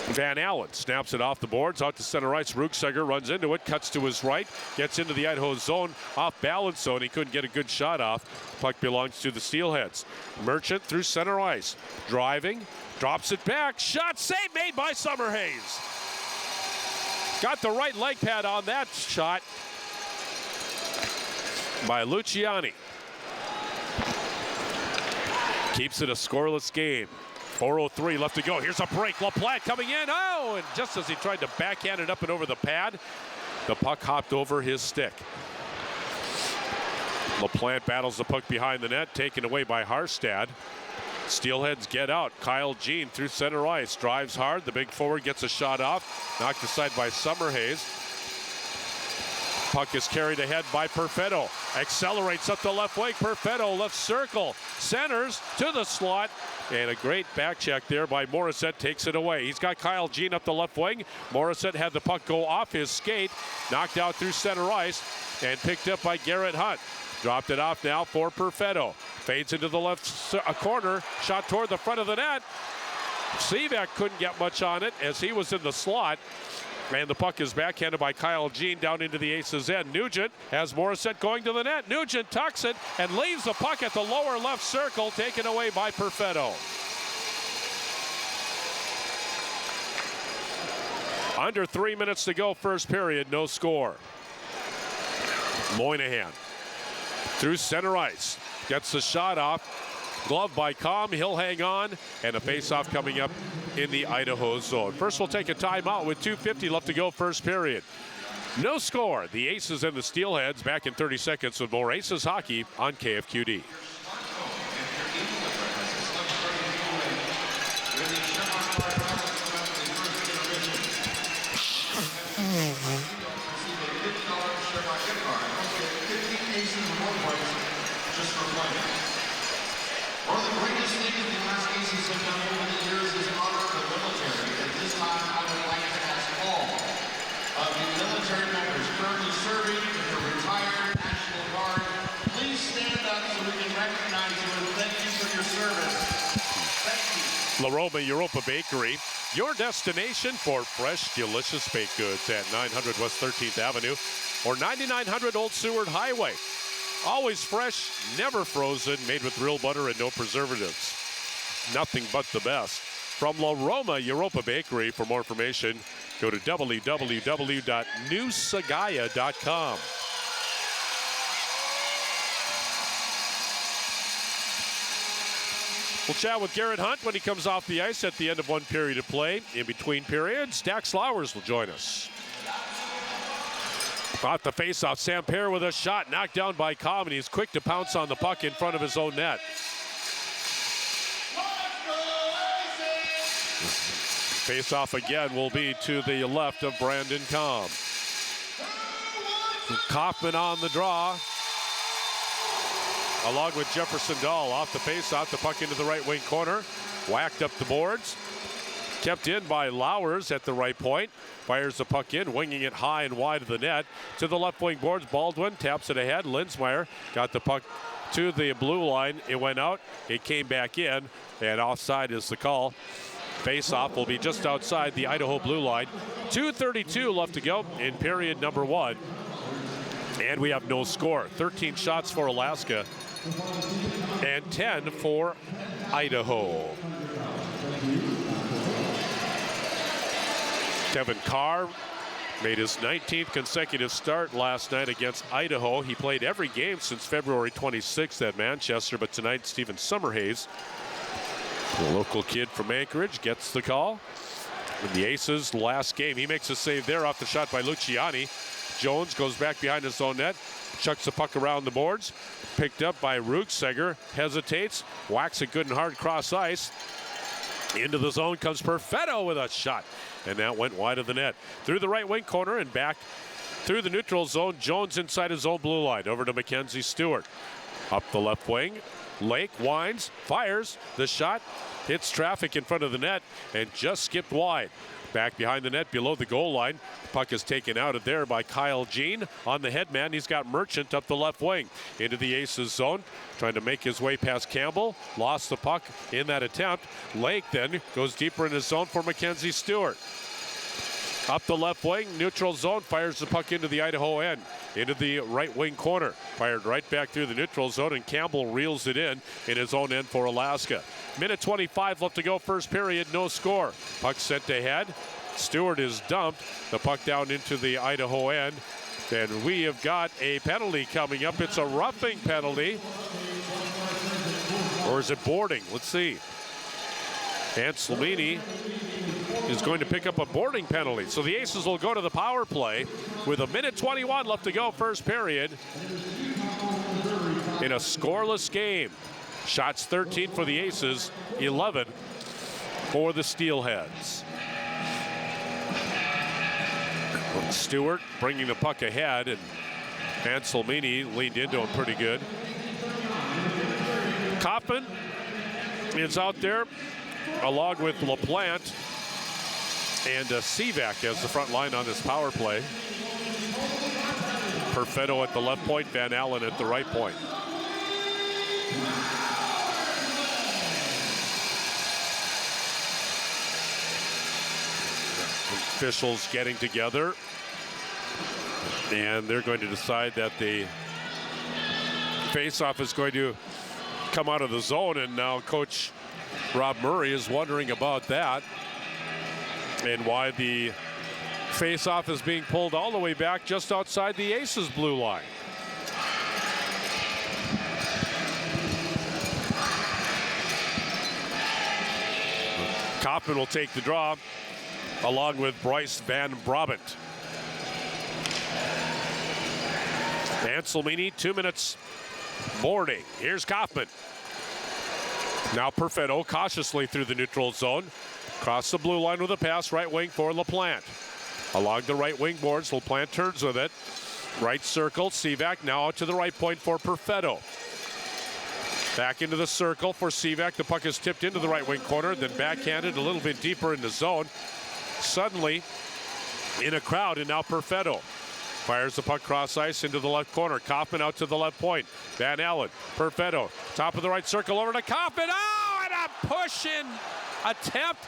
A: Van Allen snaps it off the boards, out to center ice. Rugseger runs into it, cuts to his right, gets into the Idaho zone, off balance zone. He couldn't get a good shot off. Puck belongs to the Steelheads. Merchant through center ice. Driving, drops it back. Shot save made by Summerhays. Got the right leg pad on that shot by Luciani. Keeps it a scoreless game. 4:03 left to go. Here's a break. LaPlante coming in. Oh, and just as he tried to backhand it up and over the pad, the puck hopped over his stick. LaPlante battles the puck behind the net, taken away by Harstad. Steelheads get out. Kyle Jean through center ice. Drives hard. The big forward gets a shot off. Knocked aside by Summerhays. Puck is carried ahead by Perfetto. Accelerates up the left wing. Perfetto left circle. Centers to the slot. And a great back check there by Morissette takes it away. He's got Kyle Jean up the left wing. Morissette had the puck go off his skate. Knocked out through center ice and picked up by Garrett Hunt. Dropped it off now for Perfetto. Fades into the left corner. Shot toward the front of the net. Sivak couldn't get much on it as he was in the slot. And the puck is backhanded by Kyle Jean down into the Aces' end. Nugent has Morissette going to the net. Nugent tucks it and leaves the puck at the lower left circle, taken away by Perfetto. Under 3 minutes to go, first period, no score. Moynihan through center ice. Gets the shot off. Glove by Com. He'll hang on. And a face-off coming up in the Idaho zone. First, we'll take a timeout with 2:50 left to go, first period. No score. The Aces and the Steelheads back in 30 seconds with more Aces hockey on KFQD.
C: One of the greatest things the Alaska Aces have done over the years is honor the military. At this time, I would like to ask all of the military members currently serving in the retired National Guard, please stand up so we can recognize you and thank you for your service. Thank you.
A: La Roma Europa Bakery, your destination for fresh, delicious baked goods at 900 West 13th Avenue or 9900 Old Seward Highway. Always fresh, never frozen, made with real butter and no preservatives. Nothing but the best. From La Roma Europa Bakery, for more information, go to www.newsagaya.com. We'll chat with Garrett Hunt when he comes off the ice at the end of one period of play. In between periods, Dax Flowers will join us. Off the faceoff, Samper with a shot knocked down by Com, and he's quick to pounce on the puck in front of his own net. Faceoff again will be to the left of Brandon Com. Kaufman on the draw, along with Jefferson Dahl. Off the faceoff, the puck into the right wing corner, whacked up the boards. Kept in by Lowers at the right point. Fires the puck in, winging it high and wide of the net. To the left wing boards, Baldwin taps it ahead. Linsmeyer got the puck to the blue line. It went out, it came back in, and offside is the call. Face-off will be just outside the Idaho blue line. 2:32 left to go in period number one. And we have no score. 13 shots for Alaska and 10 for Idaho. Kevin Carr made his 19th consecutive start last night against Idaho. He played every game since February 26th at Manchester, but tonight Stephen Summerhays, the local kid from Anchorage, gets the call. In the Aces last game, he makes a save there off the shot by Luciani. Jones goes back behind his own net, chucks the puck around the boards, picked up by Rukseger, hesitates, whacks it good and hard cross ice. Into the zone comes Perfetto with a shot, and that went wide of the net. Through the right wing corner and back through the neutral zone. Jones inside his own blue line, over to Mackenzie Stewart. Up the left wing, Lake winds, fires, the shot hits traffic in front of the net and just skipped wide. Back behind the net below the goal line. Puck is taken out of there by Kyle Jean. On the headman, he's got Merchant up the left wing into the Aces zone, trying to make his way past Campbell. Lost the puck in that attempt. Lake then goes deeper in his zone for Mackenzie Stewart. Up the left wing, neutral zone, fires the puck into the Idaho end, into the right wing corner. Fired right back through the neutral zone, and Campbell reels it in his own end for Alaska. Minute 25 left to go, first period, no score. Puck sent ahead. Stewart is dumped. The puck down into the Idaho end. And we have got a penalty coming up. It's a roughing penalty. Or is it boarding? Let's see. And Slimini is going to pick up a boarding penalty. So the Aces will go to the power play with a minute 21 left to go, first period, in a scoreless game. Shots 13 for the Aces, 11 for the Steelheads. Stewart bringing the puck ahead, and Anselmini leaned into him pretty good. Kaufman is out there along with LaPlante and Sivak as the front line on this power play. Perfetto at the left point, Van Allen at the right point. Officials getting together, and they're going to decide that the face-off is going to come out of the zone, and now Coach Rob Murray is wondering about that and why the face-off is being pulled all the way back just outside the Aces blue line. Kaufman will take the draw along with Bryce Van Brabant. Anselmini, 2 minutes boarding. Here's Kaufman. Now Perfetto cautiously through the neutral zone. Across the blue line with a pass, right wing for LaPlante. Along the right wing boards, LaPlante turns with it. Right circle, Sivak now out to the right point for Perfetto. Back into the circle for Sivak. The puck is tipped into the right wing corner, then backhanded a little bit deeper in the zone. Suddenly in a crowd, and now Perfetto fires the puck cross ice into the left corner. Kaufman out to the left point. Van Allen, Perfetto, top of the right circle over to Kaufman. Oh, and a push-in attempt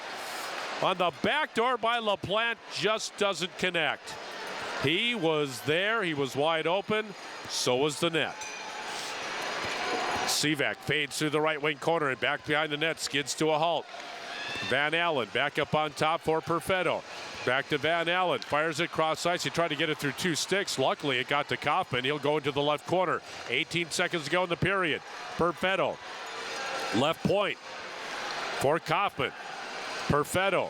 A: on the back door by LaPlante just doesn't connect. He was there, he was wide open, so was the net. Sivak fades through the right wing corner and back behind the net, skids to a halt. Van Allen back up on top for Perfetto. Back to Van Allen, fires it cross ice. He tried to get it through 2 sticks. Luckily, it got to Kaufman. He'll go into the left corner. 18 seconds to go in the period. Perfetto, left point for Kaufman. Perfetto.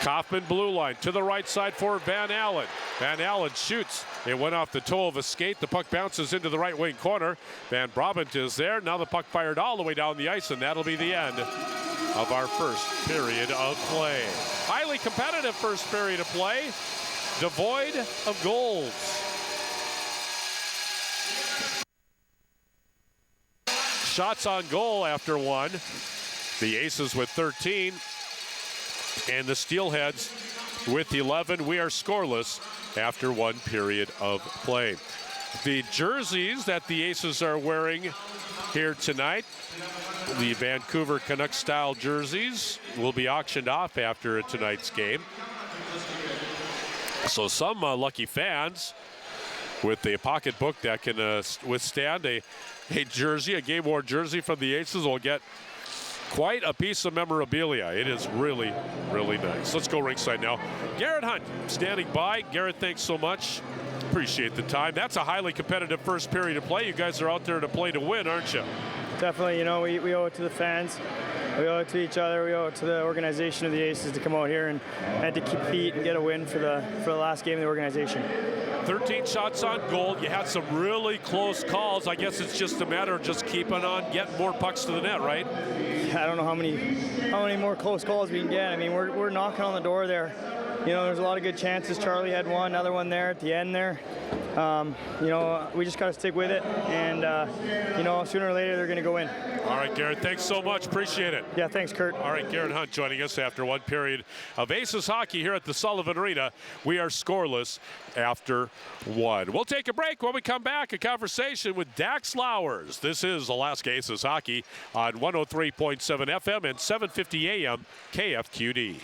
A: Kaufman blue line to the right side for Van Allen. Van Allen shoots. It went off the toe of a skate. The puck bounces into the right wing corner. Van Brabant is there. Now the puck fired all the way down the ice, and that'll be the end of our first period of play. Highly competitive first period of play, devoid of goals. Shots on goal after one. The Aces with 13 and the Steelheads with 11. We are scoreless after one period of play. The jerseys that the Aces are wearing here tonight, the Vancouver Canucks style jerseys, will be auctioned off after tonight's game. So some lucky fans with a pocketbook that can withstand a jersey, a game-worn jersey from the Aces, will get quite a piece of memorabilia. It is really, really nice. Let's go ringside now. Garrett Hunt standing by. Garrett, thanks so much. Appreciate the time. That's a highly competitive first period of play. You guys are out there to play to win, aren't you?
D: Definitely. You know, we owe it to the fans. We owe it to each other. We owe it to the organization of the Aces to come out here and to compete and get a win for the last game of the organization.
A: 13 shots on goal. You had some really close calls. I guess it's just a matter of just keeping on getting more pucks to the net, right?
D: I don't know how many more close calls we can get. I mean, we're knocking on the door there. You know, there's a lot of good chances. Charlie had one, another one there at the end there. You know, we just got to stick with it, and you know, sooner or later they're going to go in.
A: All right, Garrett, thanks so much. Appreciate it.
D: Yeah, thanks, Kurt.
A: All right, Garrett Hunt joining us after one period of Aces hockey here at the Sullivan Arena. We are scoreless after one. We'll take a break. When we come back, a conversation with Dax Lowers. This is Alaska Aces hockey on 103.7 FM and 750 AM KFQD.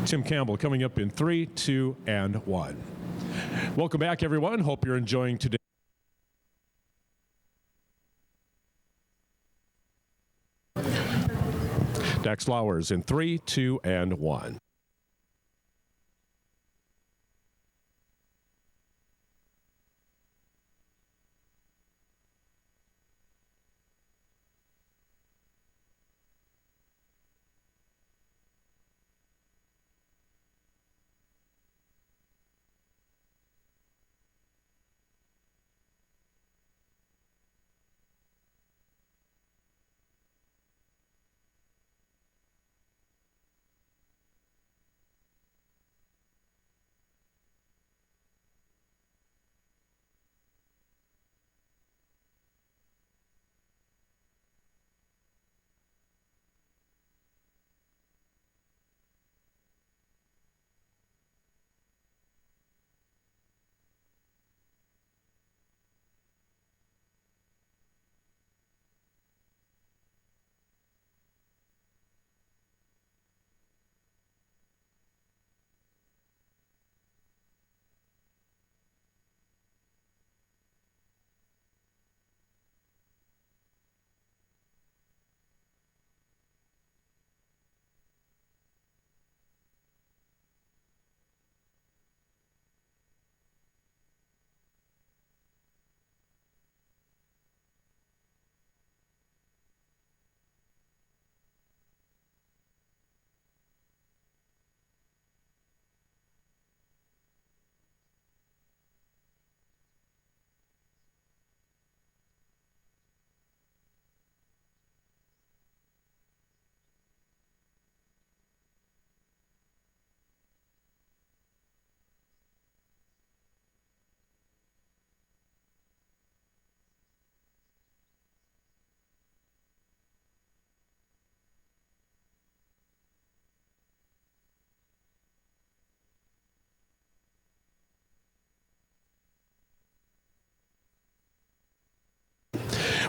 A: Tim Campbell coming up in 3, 2, and 1. Welcome back, everyone. Hope you're enjoying today. Dax Flowers in 3, 2, and 1.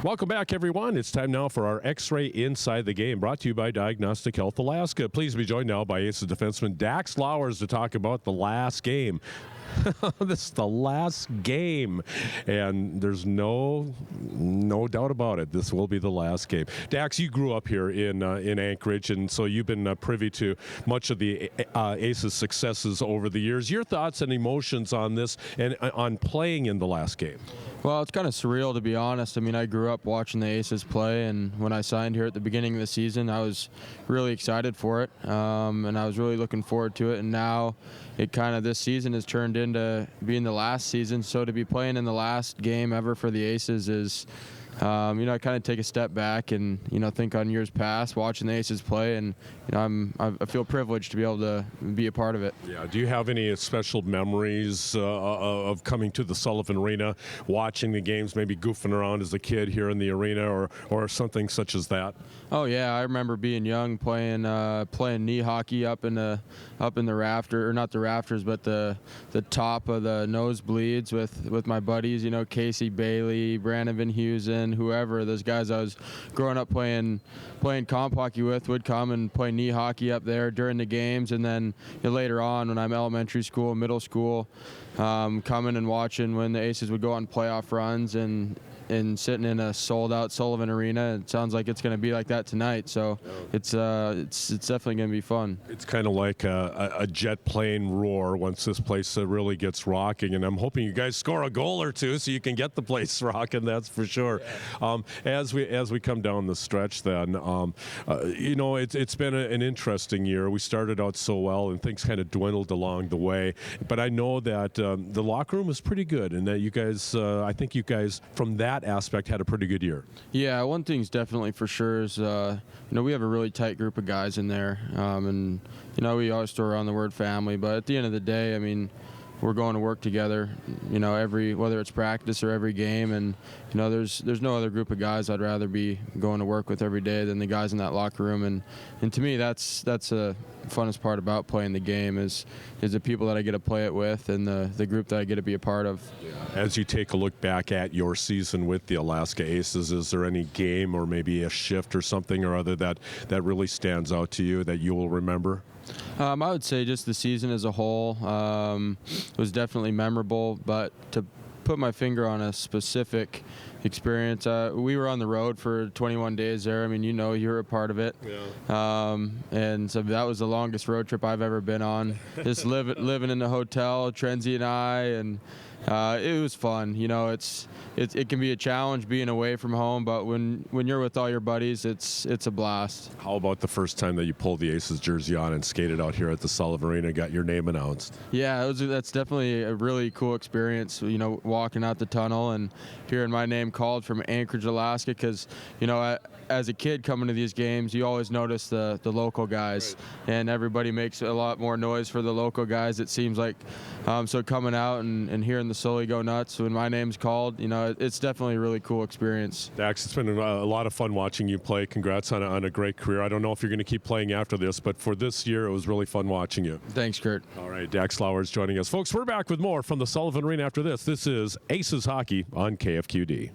A: Welcome back, everyone. It's time now for our X-Ray Inside the Game, brought to you by Diagnostic Health Alaska. Please be joined now by Aces defenseman Dax Flowers to talk about the last game. This is the last game, and there's no doubt about it. This will be the last game. Dax, you grew up here in Anchorage, and so you've been privy to much of the Aces' successes over the years. Your thoughts and emotions on this and on playing in the last game?
E: Well, it's kind of surreal, to be honest. I mean, I grew up watching the Aces play, and when I signed here at the beginning of the season, I was really excited for it, and I was really looking forward to it. And now it kind of, this season has turned into being the last season. So to be playing in the last game ever for the Aces is, I kind of take a step back and, think on years past watching the Aces play, and, I feel privileged to be able to be a part of it.
A: Yeah. Do you have any special memories of coming to the Sullivan Arena, watching the games, maybe goofing around as a kid here in the arena, or something such as that?
E: Oh yeah, I remember being young, playing knee hockey up in the rafter, or not the rafters, but the top of the nosebleeds with my buddies. Casey Bailey, Brandon Van Heusen, whoever. Those guys I was growing up playing comp hockey with would come and play knee hockey up there during the games, and then later on when I'm elementary school, middle school, coming and watching when the Aces would go on playoff runs and sitting in a sold-out Sullivan Arena. It sounds like it's going to be like that tonight. So it's definitely going to be fun.
A: It's kind of like a jet plane roar once this place really gets rocking, and I'm hoping you guys score a goal or two so you can get the place rocking. That's for sure. Yeah. As we come down the stretch, then it's been an interesting year. We started out so well, and things kind of dwindled along the way. But I know that the locker room is pretty good, and that you guys, I think you guys from that aspect had a pretty good year.
E: Yeah, one thing's definitely for sure is we have a really tight group of guys in there, and we always throw around the word family, but at the end of the day, I mean, we're going to work together, whether it's practice or every game, and there's no other group of guys I'd rather be going to work with every day than the guys in that locker room, and to me that's the funnest part about playing the game is the people that I get to play it with and the group that I get to be a part of.
A: As you take a look back at your season with the Alaska Aces, is there any game or maybe a shift or something or other that really stands out to you that you will remember?
E: I would say just the season as a whole was definitely memorable, but to put my finger on a specific experience, we were on the road for 21 days there. I mean, you were a part of it.
A: Yeah.
E: And so that was the longest road trip I've ever been on. Just living in the hotel, Trenzy and I, and it was fun. It can be a challenge being away from home, but when you're with all your buddies, it's a blast.
A: How about the first time that you pulled the Aces jersey on and skated out here at the Sullivan Arena and got your name announced?
E: Yeah, that's definitely a really cool experience, walking out the tunnel and hearing my name called from Anchorage, Alaska, because, as a kid coming to these games, you always notice the local guys, and everybody makes a lot more noise for the local guys, it seems like. So coming out and hearing the Sully go nuts when my name's called, it's definitely a really cool experience.
A: Dax, it's been a lot of fun watching you play. Congrats on a great career. I don't know if you're going to keep playing after this, but for this year, it was really fun watching you.
E: Thanks, Kurt.
A: All right, Dax Lauer's joining us. Folks, we're back with more from the Sullivan Arena after this. This is Aces Hockey on KFQD.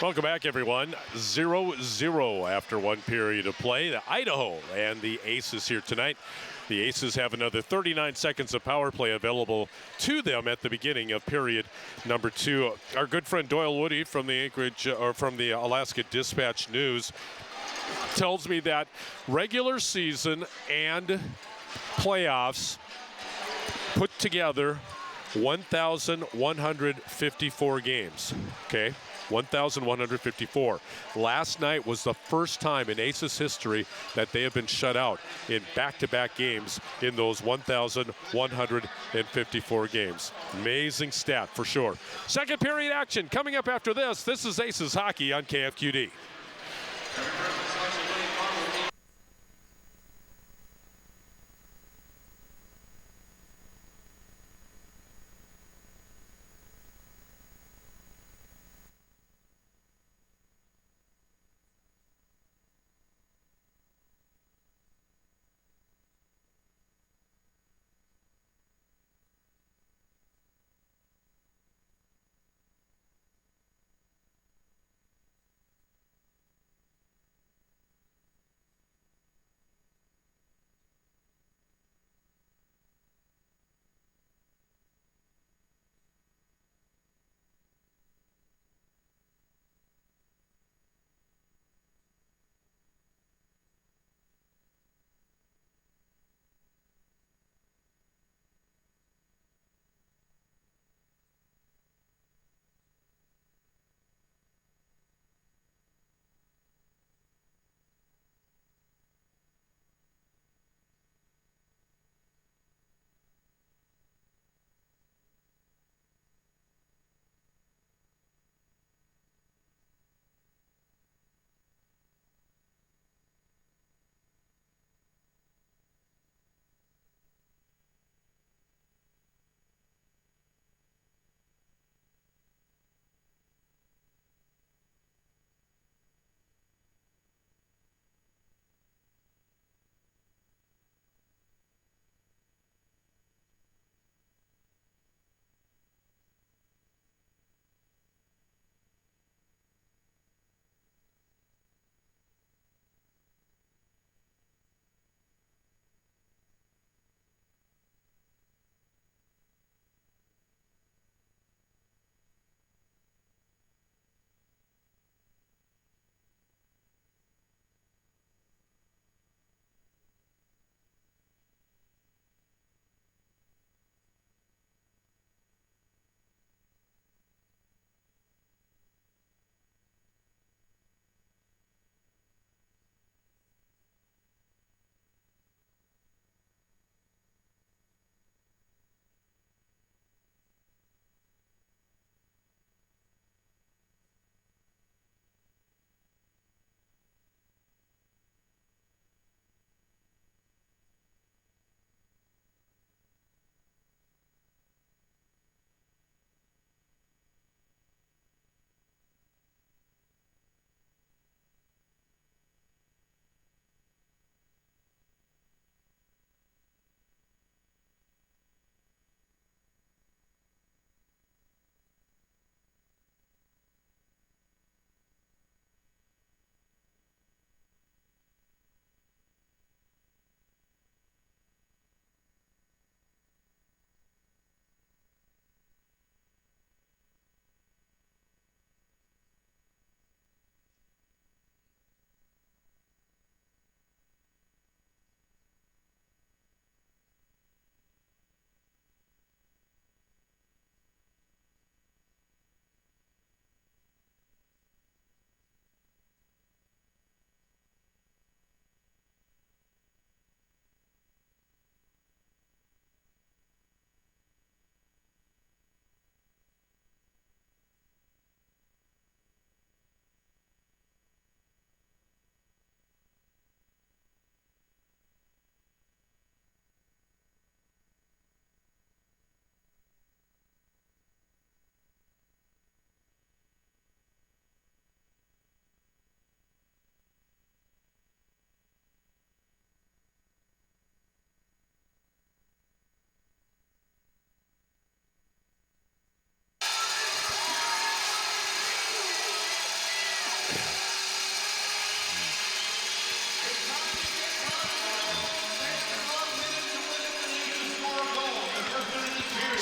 A: Welcome back, everyone. 0-0 after one period of play. The Idaho and the Aces here tonight. The Aces have another 39 seconds of power play available to them at the beginning of period number 2. Our good friend Doyle Woody from the Anchorage or from the Alaska Dispatch News tells me that regular season and playoffs put together 1,154 games. Okay. 1,154. Last night was the first time in Aces history that they have been shut out in back-to-back games in those 1,154 games. Amazing stat for sure. Second period action coming up after this. This is Aces Hockey on KFQD.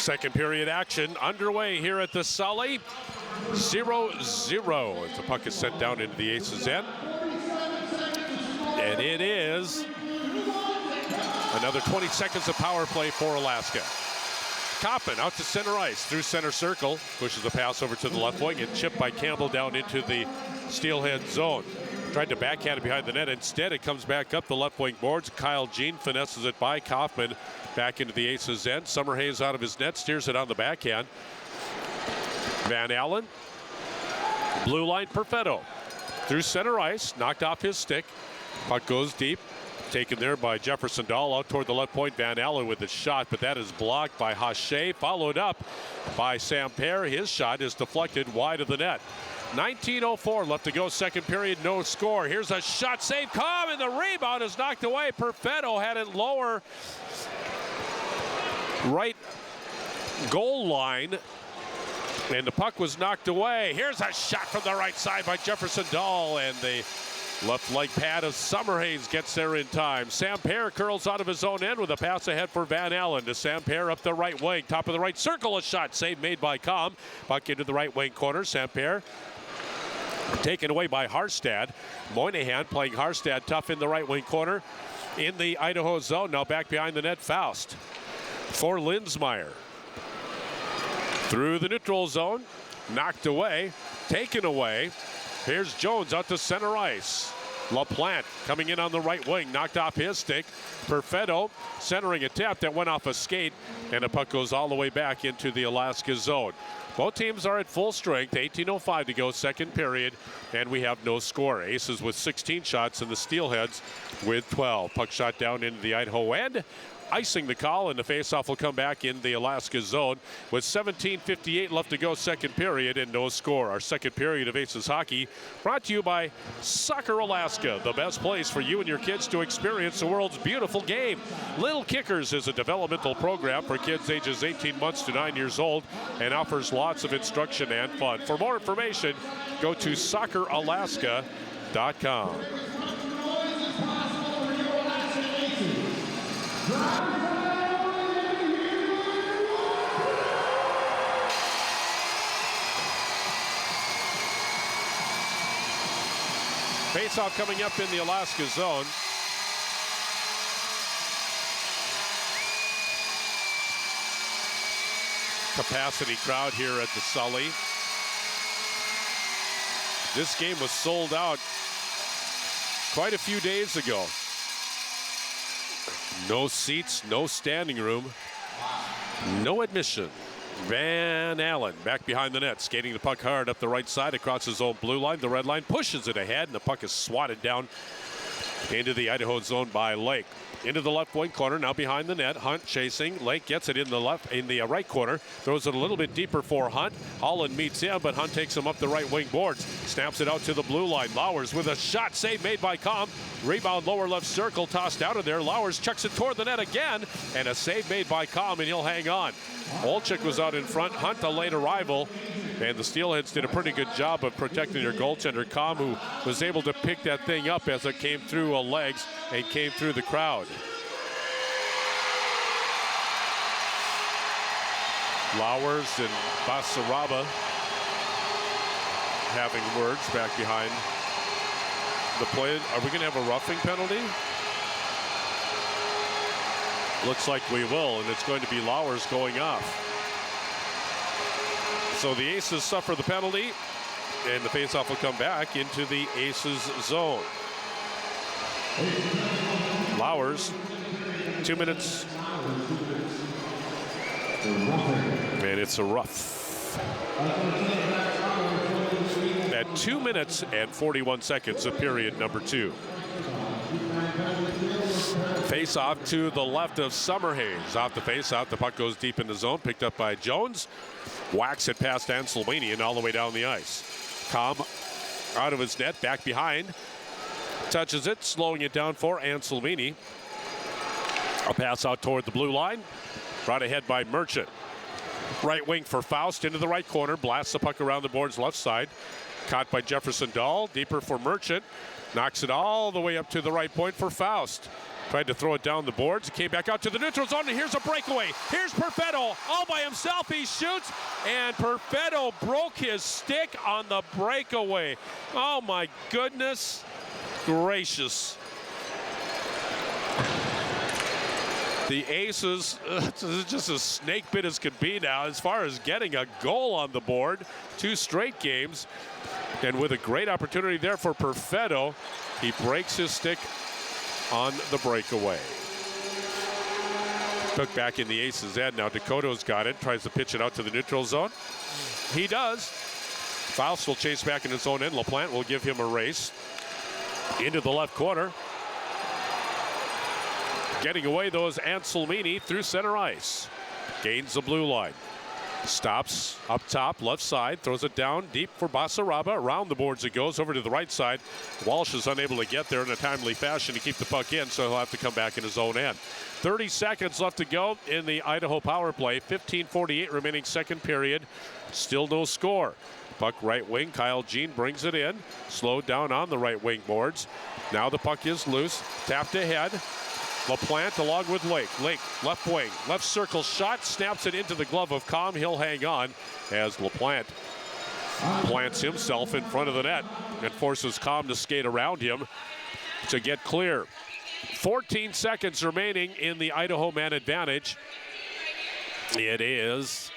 A: Second period action underway here at the Sully. 0-0 as the puck is sent down into the Aces' end. And it is another 20 seconds of power play for Alaska. Coppin out to center ice through center circle. Pushes the pass over to the left wing and chipped by Campbell down into the Steelhead zone. Tried to backhand it behind the net. Instead, it comes back up the left wing boards. Kyle Jean finesses it by Kaufman back into the Aces' end. Summerhays out of his net, steers it on the backhand. Van Allen, blue line Perfetto. Through center ice, knocked off his stick. Puck goes deep. Taken there by Jefferson Dahl out toward the left point. Van Allen with his shot, but that is blocked by Hache. Followed up by Samper. His shot is deflected wide of the net. 19:04 left to go, second period, no score. Here's a shot, save, Cobb, and the rebound is knocked away. Perfetto had it lower right goal line, and the puck was knocked away. Here's a shot from the right side by Jefferson Dahl, and the left leg pad of Summerhays gets there in time. Samper curls out of his own end with a pass ahead for Van Allen to Samper up the right wing. Top of the right circle, a shot, save made by Cobb. Puck into the right wing corner. Samper taken away by Harstad. Moynihan playing Harstad tough in the right wing corner in the Idaho zone. Now back behind the net, Faust for Lindsmeyer. Through the neutral zone, knocked away, taken away. Here's Jones out to center ice. LaPlante coming in on the right wing, knocked off his stick. Perfetto centering attempt that went off a skate, and the puck goes all the way back into the Alaska zone. Both teams are at full strength, 18:05 to go, second period, and we have no score. Aces with 16 shots and the Steelheads with 12. Puck shot down into the Idaho end. Icing the call, and the faceoff will come back in the Alaska zone with 17:58 left to go, second period, and no score. Our second period of Aces hockey brought to you by Soccer Alaska, the best place for you and your kids to experience the world's beautiful game. Little Kickers is a developmental program for kids ages 18 months to 9 years old and offers lots of instruction and fun. For more information, go to socceralaska.com. Face-off coming up in the Alaska zone. Capacity crowd here at the Sully. This game was sold out quite a few days ago. No seats, no standing room, no admission. Van Allen back behind the net, skating the puck hard up the right side across his own blue line. The red line pushes it ahead, and the puck is swatted down into the Idaho zone by Lake. Into the left wing corner, now behind the net. Hunt chasing. Lake gets it in the right corner. Throws it a little bit deeper for Hunt. Holland meets him, but Hunt takes him up the right wing boards. Snaps it out to the blue line. Lowers with a shot, save made by Comm. Rebound lower left circle, tossed out of there. Lowers chucks it toward the net again, and a save made by Comm, and he'll hang on. Olczyk was out in front. Hunt, a late arrival. And the Steelheads did a pretty good job of protecting their goaltender, Comm, who was able to pick that thing up as it came through legs and came through the crowd. Lowers and Basaraba having words back behind the play. Are we going to have a roughing penalty? Looks like we will, and it's going to be Lowers going off. So the Aces suffer the penalty, and the faceoff will come back into the Aces zone. Lowers, 2 minutes. And it's a rough. At 2 minutes and 41 seconds of period number 2. Face off to the left of Summerhays. Off the face off, the puck goes deep in the zone, picked up by Jones. Whacks it past Anselmini and all the way down the ice. Comm out of his net, back behind. Touches it, slowing it down for Anselmini. A pass out toward the blue line. Brought ahead by Merchant. Right wing for Faust into the right corner. Blasts the puck around the boards left side. Caught by Jefferson Dahl. Deeper for Merchant. Knocks it all the way up to the right point for Faust. Tried to throw it down the boards. Came back out to the neutral zone, and here's a breakaway. Here's Perfetto all by himself. He shoots, and Perfetto broke his stick on the breakaway. Oh, my goodness gracious. The Aces, this is just as snake bit as could be now as far as getting a goal on the board. 2 straight games. And with a great opportunity there for Perfetto, he breaks his stick on the breakaway. Took back in the Aces' end. Now Dakota's got it, tries to pitch it out to the neutral zone. He does. Faust will chase back in his own end. LaPlante will give him a race into the left corner. Getting away, though, is Anselmini through center ice. Gains the blue line. Stops up top, left side, throws it down deep for Basaraba. Around the boards it goes, over to the right side. Walsh is unable to get there in a timely fashion to keep the puck in, so he'll have to come back in his own end. 30 seconds left to go in the Idaho power play. 15:48 remaining second period. Still no score. Puck right wing, Kyle Jean brings it in. Slowed down on the right wing boards. Now the puck is loose, tapped ahead. LaPlante along with Lake. Lake, left wing, left circle shot, snaps it into the glove of Comm. He'll hang on as LaPlante plants himself in front of the net and forces Comm to skate around him to get clear. 14 seconds remaining in the Idaho man advantage. It is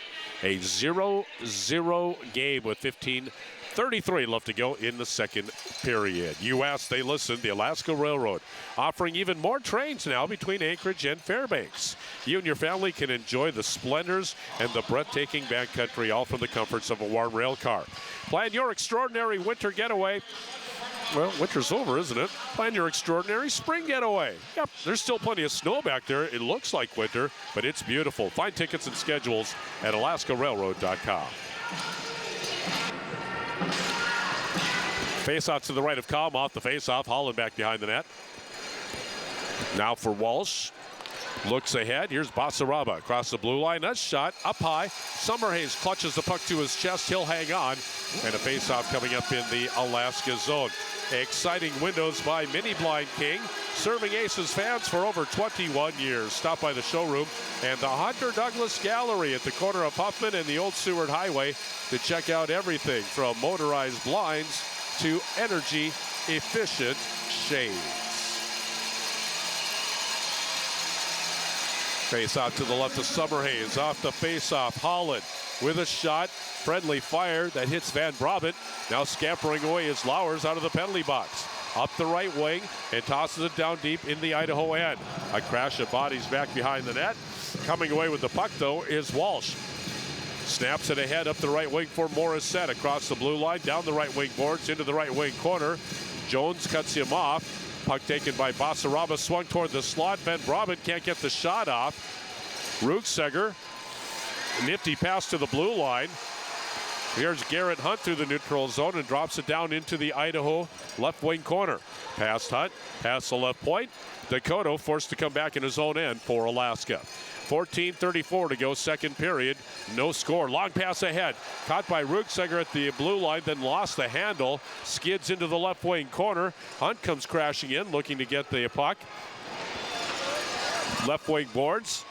A: a 0-0 game with 15:33 left to go in the second period. You asked, they listened. The Alaska Railroad offering even more trains now between Anchorage and Fairbanks. You and your family can enjoy the splendors and the breathtaking backcountry, all from the comforts of a warm rail car. Plan your extraordinary winter getaway. Well, winter's over, isn't it? Plan your extraordinary spring getaway. Yep, there's still plenty of snow back there. It looks like winter, but it's beautiful. Find tickets and schedules at alaskarailroad.com. Face-off to the right of Comm, off the face-off. Holland back behind the net. Now for Walsh. Looks ahead. Here's Basaraba across the blue line. That shot up high. Summerhays clutches the puck to his chest. He'll hang on. And a face-off coming up in the Alaska zone. Exciting windows by Mini Blind King, serving Aces fans for over 21 years. Stop by the showroom and the Hunter Douglas Gallery at the corner of Huffman and the Old Seward Highway to check out everything from motorized blinds to energy-efficient shades. Face-off to the left of Summerhays. Off the face-off, Holland with a shot. Friendly fire that hits Van Brabant. Now scampering away is Lowers out of the penalty box. Up the right wing and tosses it down deep in the Idaho end. A crash of bodies back behind the net. Coming away with the puck, though, is Walsh. Snaps it ahead up the right wing for Morissette. Across the blue line, down the right wing boards, into the right wing corner. Jones cuts him off. Puck taken by Basaraba, swung toward the slot. Van Brabant can't get the shot off. Rukseger, nifty pass to the blue line. Here's Garrett Hunt through the neutral zone and drops it down into the Idaho left wing corner. Past Hunt, past the left point. Dakota forced to come back in his own end for Alaska. 14:34 to go, second period. No score. Long pass ahead. Caught by Rukseger at the blue line, then lost the handle. Skids into the left wing corner. Hunt comes crashing in, looking to get the puck. Left wing boards.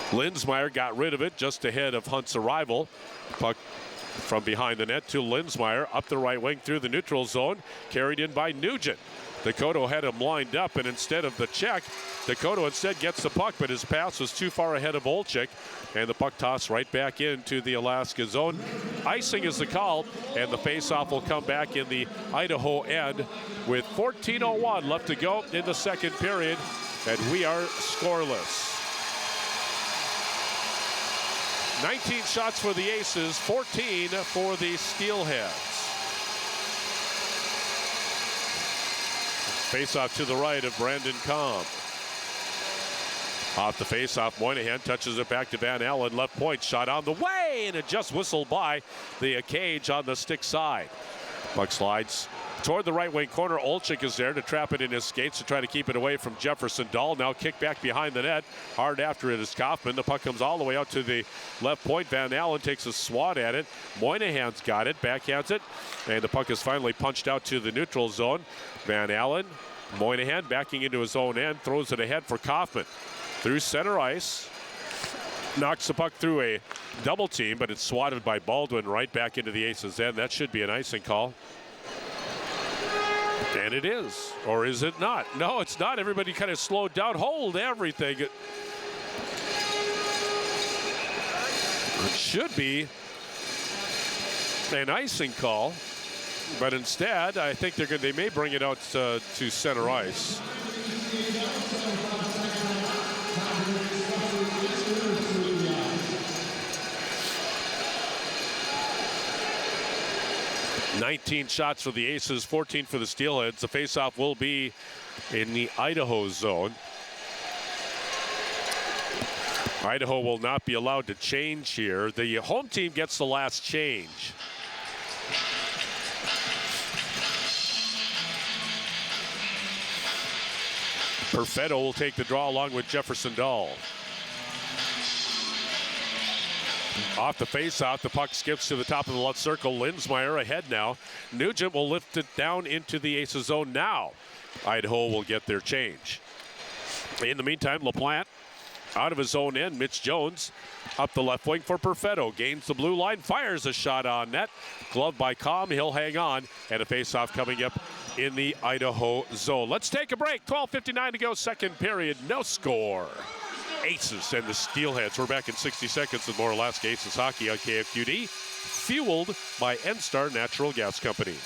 A: Linsmeyer got rid of it just ahead of Hunt's arrival. Puck from behind the net to Linsmeyer. Up the right wing through the neutral zone. Carried in by Nugent. Dakota had him lined up, and instead of the check, Dakota instead gets the puck, but his pass was too far ahead of Olczyk, and the puck tossed right back into the Alaska zone. Icing is the call, and the faceoff will come back in the Idaho end with 14:01 left to go in the second period, and we are scoreless. 19 shots for the Aces, 14 for the Steelheads. Face-off to the right of Brandon Comm. Off the face-off, Moynihan touches it back to Van Allen. Left point, shot on the way, and it just whistled by the cage on the stick side. Puck slides toward the right wing corner. Olczyk is there to trap it in his skates to try to keep it away from Jefferson Dahl. Now kicked back behind the net. Hard after it is Kaufman. The puck comes all the way out to the left point. Van Allen takes a swat at it. Moynihan's got it, backhands it, and the puck is finally punched out to the neutral zone. Van Allen Moynihan backing into his own end, throws it ahead for Kaufman. Through center ice. Knocks the puck through a double team, but it's swatted by Baldwin right back into the Aces' end. That should be an icing call. And it is. Or is it not? No, it's not. Everybody kind of slowed down. Hold everything. It should be an icing call, but instead, I think they may bring it out to center ice. "19 shots for the Aces, 14 for the Steelheads. The faceoff will be in the Idaho zone. Idaho will not be allowed to change here. The home team gets the last change. Perfetto will take the draw along with Jefferson Dahl. Off the faceoff, the puck skips to the top of the left circle. Linsmeyer ahead now. Nugent will lift it down into the Aces zone now. Idaho will get their change. In the meantime, LaPlante out of his own end. Mitch Jones up the left wing for Perfetto. Gains the blue line, fires a shot on net. Gloved by Comm, he'll hang on. And a faceoff coming up in the Idaho zone. Let's take a break. 12:59 to go, second period, no score. Aces and the Steelheads. We're back in 60 seconds with more Alaska Aces hockey on KFQD, fueled by NStar Natural Gas Company.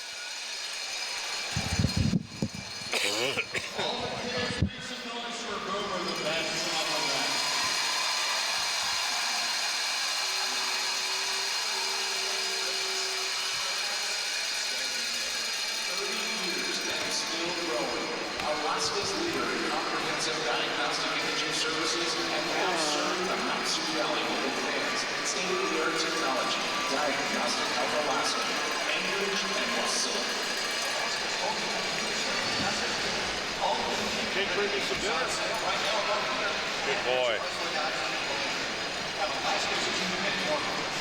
C: Alaska's leader in comprehensive diagnostic imaging services and now serving the Mt. Valley with advanced state-of-the-art technology. Diagnostic Health Alaska, Anchorage, and Wasilla.
A: Can't bring me some dinner. Good boy.
C: Alaska's team headquarters.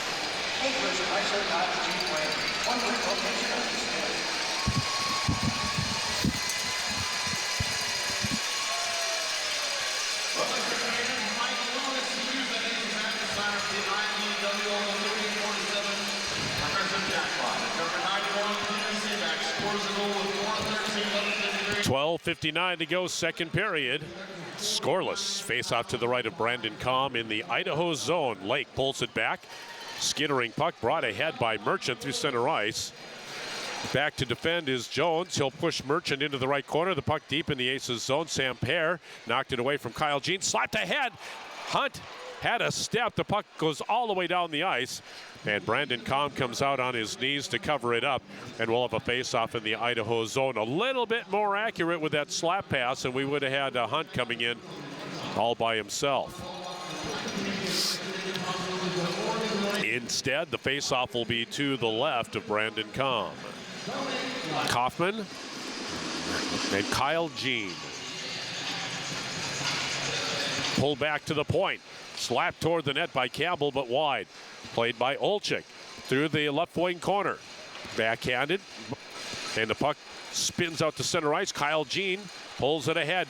C: Anchorage and ISO Team Plan. One great location on this day.
A: .59 to go, second period. Scoreless. Face off to the right of Brandon Comm in the Idaho zone. Lake pulls it back. Skittering puck brought ahead by Merchant through center ice. Back to defend is Jones. He'll push Merchant into the right corner. The puck deep in the Aces zone. Sam Pear knocked it away from Kyle Jean. Slapped ahead. Hunt had a step. The puck goes all the way down the ice. And Brandon Comm comes out on his knees to cover it up. And we'll have a face-off in the Idaho zone. A little bit more accurate with that slap pass, and we would have had Hunt coming in all by himself. Instead, the face-off will be to the left of Brandon Comm. Kaufman and Kyle Jean. Pull back to the point. Slapped toward the net by Campbell, but wide. Played by Olczyk through the left wing corner. Backhanded, and the puck spins out to center ice. Kyle Jean pulls it ahead.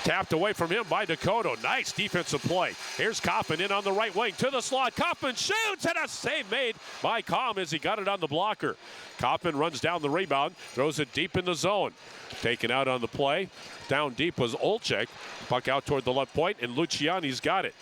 A: Tapped away from him by Dakota. Nice defensive play. Here's Kaufman in on the right wing to the slot. Kaufman shoots, and a save made by Comm as he got it on the blocker. Kaufman runs down the rebound, throws it deep in the zone. Taken out on the play. Down deep was Olczyk. Puck out toward the left point, and Luciani's got it.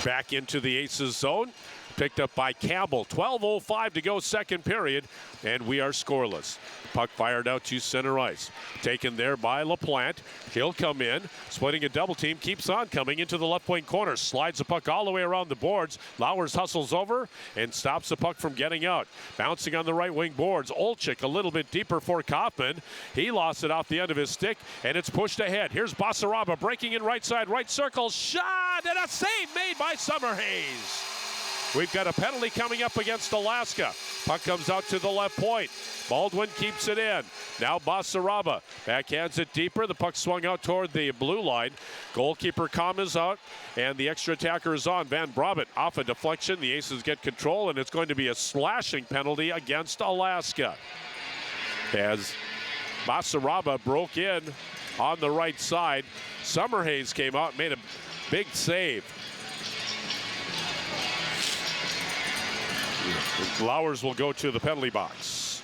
A: Back into the Aces zone. Picked up by Campbell. 12:05 to go, second period, and we are scoreless. Puck fired out to center ice. Taken there by LaPlante. He'll come in, splitting a double team, keeps on coming into the left wing corner. Slides the puck all the way around the boards. Lowers hustles over and stops the puck from getting out. Bouncing on the right wing boards. Olczyk a little bit deeper for Kaufman. He lost it off the end of his stick, and it's pushed ahead. Here's Basaraba breaking in right side, right circle. Shot, and a save made by Summerhays. We've got a penalty coming up against Alaska. Puck comes out to the left point. Baldwin keeps it in. Now Basaraba backhands it deeper. The puck swung out toward the blue line. Goalkeeper Comm is out, and the extra attacker is on. Van Brabant off a deflection. The Aces get control, and it's going to be a slashing penalty against Alaska. As Basaraba broke in on the right side. Summerhays came out and made a big save. Lowers will go to the penalty box.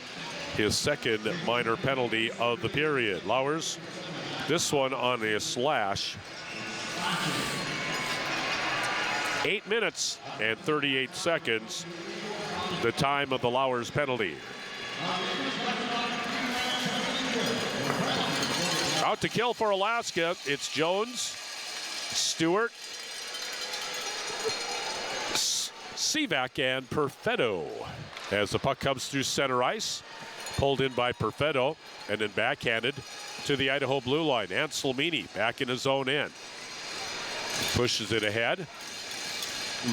A: His second minor penalty of the period. Lowers, this one on a slash. 8 minutes and 38 seconds, the time of the Lowers penalty. Out to kill for Alaska, it's Jones, Stewart, Sivak, and Perfetto. As the puck comes through center ice, pulled in by Perfetto, and then backhanded to the Idaho blue line. Anselmini back in his own end. Pushes it ahead.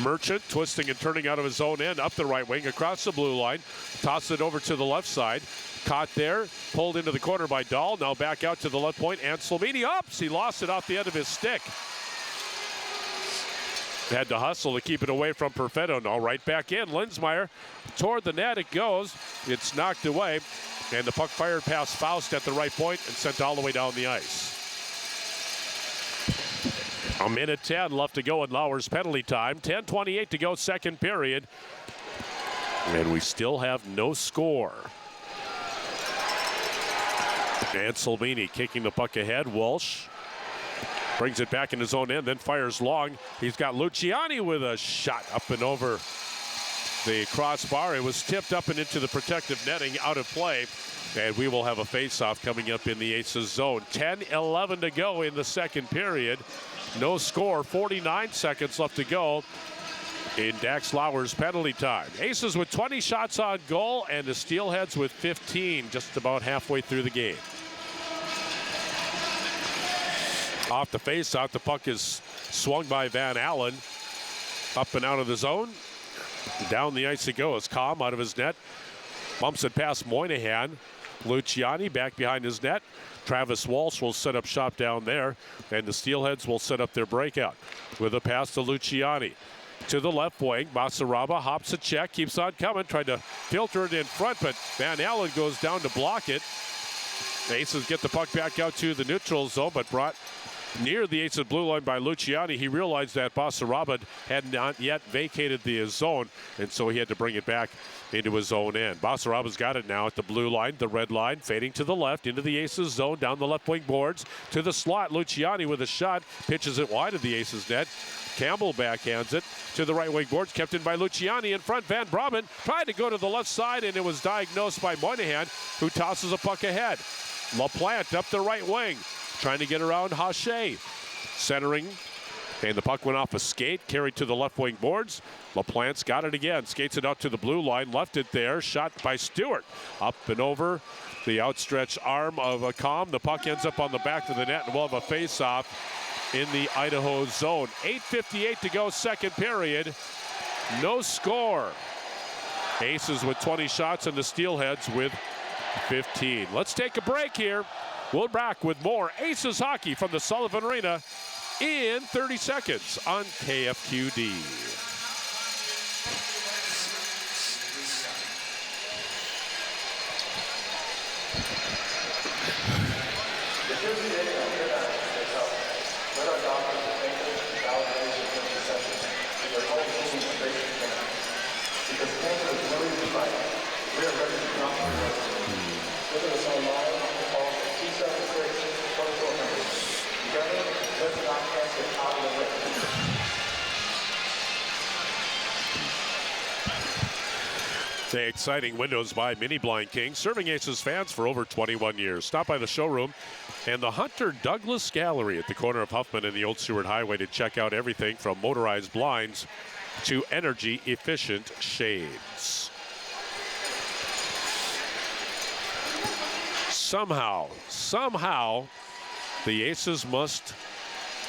A: Merchant twisting and turning out of his own end up the right wing across the blue line. Tosses it over to the left side. Caught there, pulled into the corner by Dahl. Now back out to the left point. Anselmini ups. He lost it off the end of his stick. Had to hustle to keep it away from Perfetto. Now right back in. Linsmeyer toward the net. It goes. It's knocked away. And the puck fired past Faust at the right point and sent all the way down the ice. A minute 10 left to go in Lowers penalty time. 10:28 to go, second period. And we still have no score. Anselmini kicking the puck ahead. Walsh brings it back in his own end, then fires long. He's got Luciani with a shot up and over the crossbar. It was tipped up and into the protective netting, out of play. And we will have a face-off coming up in the Aces zone. 10:11 to go in the second period. No score, 49 seconds left to go in Dax Lowers penalty time. Aces with 20 shots on goal and the Steelheads with 15 just about halfway through the game. Off the face-off, the puck is swung by Van Allen. Up and out of the zone. Down the ice it goes. Calm out of his net. Bumps it past Moynihan. Luciani back behind his net. Travis Walsh will set up shop down there, and the Steelheads will set up their breakout with a pass to Luciani. To the left wing, Basaraba hops a check, keeps on coming, tried to filter it in front, but Van Allen goes down to block it. The Aces get the puck back out to the neutral zone, but brought near the Aces blue line by Luciani. He realized that Basaraba had not yet vacated the zone, and so he had to bring it back into his own end. Basaraba's got it now at the blue line, the red line, fading to the left, into the Aces zone, down the left wing boards, to the slot. Luciani with a shot, pitches it wide of the Aces net. Campbell backhands it to the right wing boards, kept in by Luciani in front. Van Brabant tried to go to the left side, and it was diagnosed by Moynihan, who tosses a puck ahead. LaPlante up the right wing, trying to get around Hache. Centering, and the puck went off a skate, carried to the left wing boards. LaPlante's got it again, skates it out to the blue line, left it there, shot by Stewart. Up and over the outstretched arm of Acom. The puck ends up on the back of the net, and we'll have a face-off in the Idaho zone. 8:58 to go, second period. No score. Aces with 20 shots and the Steelheads with 15. Let's take a break here. We'll be back with more Aces hockey from the Sullivan Arena in 30 seconds on KFQD. The exciting windows by Mini Blind King, serving Aces fans for over 21 years. Stop by the showroom and the Hunter Douglas Gallery at the corner of Huffman and the Old Seward Highway to check out everything from motorized blinds to energy efficient shades. Somehow, the Aces must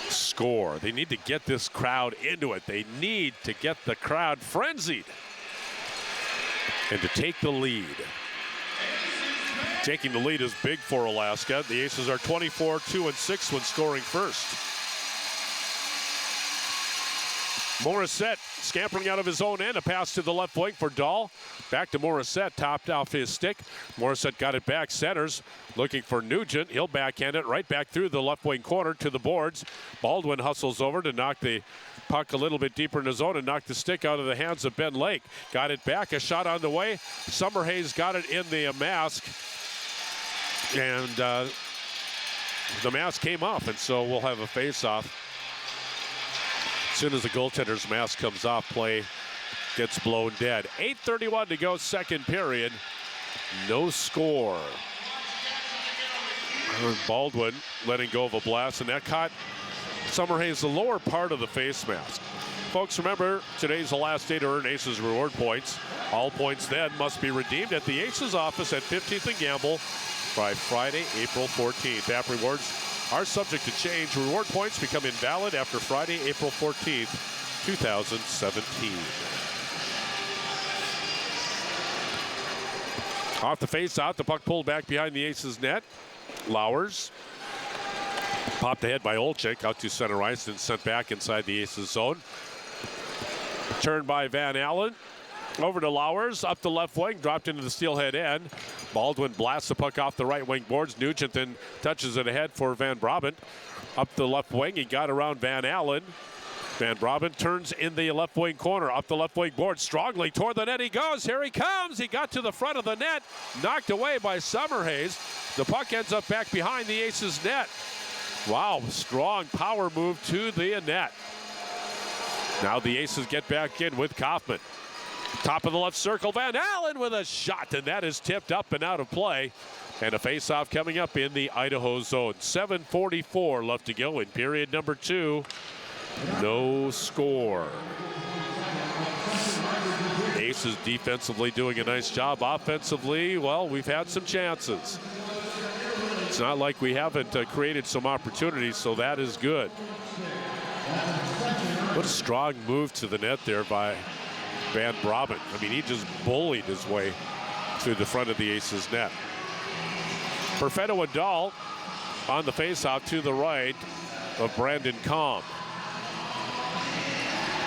A: score. They need to get this crowd into it. They need to get the crowd frenzied and to take the lead. Taking the lead is big for Alaska. The Aces are 24-2-6 when scoring first. Morissette scampering out of his own end. A pass to the left wing for Dahl. Back to Morissette, topped off his stick. Morissette got it back, centers, looking for Nugent. He'll backhand it right back through the left wing corner to the boards. Baldwin hustles over to knock the puck a little bit deeper in his zone and knock the stick out of the hands of Ben Lake. Got it back, a shot on the way. Summerhays got it in the mask. And the mask came off, and so we'll have a face-off. As soon as the goaltender's mask comes off, play gets blown dead. 8:31 to go, second period. No score. Baldwin letting go of a blast, and that caught Summerhays the lower part of the face mask. Folks, remember, today's the last day to earn Aces reward points. All points then must be redeemed at the Aces office at 15th and Gamble by Friday, April 14th. App rewards are subject to change. Reward points become invalid after Friday, April 14th, 2017. Off the face-off, the puck pulled back behind the Aces net. Lowers popped ahead by Olczyk out to center ice and sent back inside the Aces zone. Turned by Van Allen. Over to Lowers, up the left wing, dropped into the steelhead end. Baldwin blasts the puck off the right wing boards. Nugent then touches it ahead for Van Brabant. Up the left wing, he got around Van Allen. Van Brabant turns in the left wing corner, up the left wing board, strongly toward the net he goes. Here he comes. He got to the front of the net, knocked away by Summerhays. The puck ends up back behind the Aces net. Wow, strong power move to the net. Now the Aces get back in with Kaufman. Top of the left circle, Van Allen with a shot, and that is tipped up and out of play. And a face-off coming up in the Idaho zone. 7:44 left to go in period number 2. No score. Aces defensively doing a nice job. Offensively, well, we've had some chances. It's not like we haven't created some opportunities, so that is good. What a strong move to the net there by Van Brabant. I mean, he just bullied his way through the front of the Aces net. Perfetto and Dahl on the faceoff to the right of Brandon Kalm.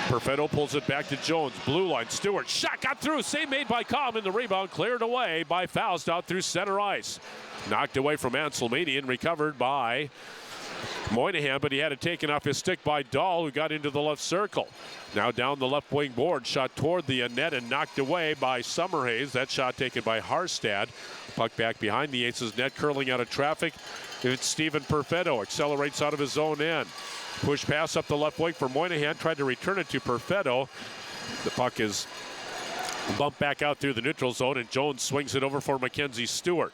A: Perfetto pulls it back to Jones. Blue line, Stewart, shot got through. Save made by Kalm, and the rebound cleared away by Faust out through center ice. Knocked away from Anselmini and recovered by Moynihan, but he had it taken off his stick by Dahl, who got into the left circle. Now down the left wing board, shot toward the net and knocked away by Summerhays. That shot taken by Harstad. Puck back behind the Aces net, curling out of traffic. It's Stephen Perfetto, accelerates out of his own end. Push pass up the left wing for Moynihan, tried to return it to Perfetto. The puck is bumped back out through the neutral zone, and Jones swings it over for Mackenzie Stewart.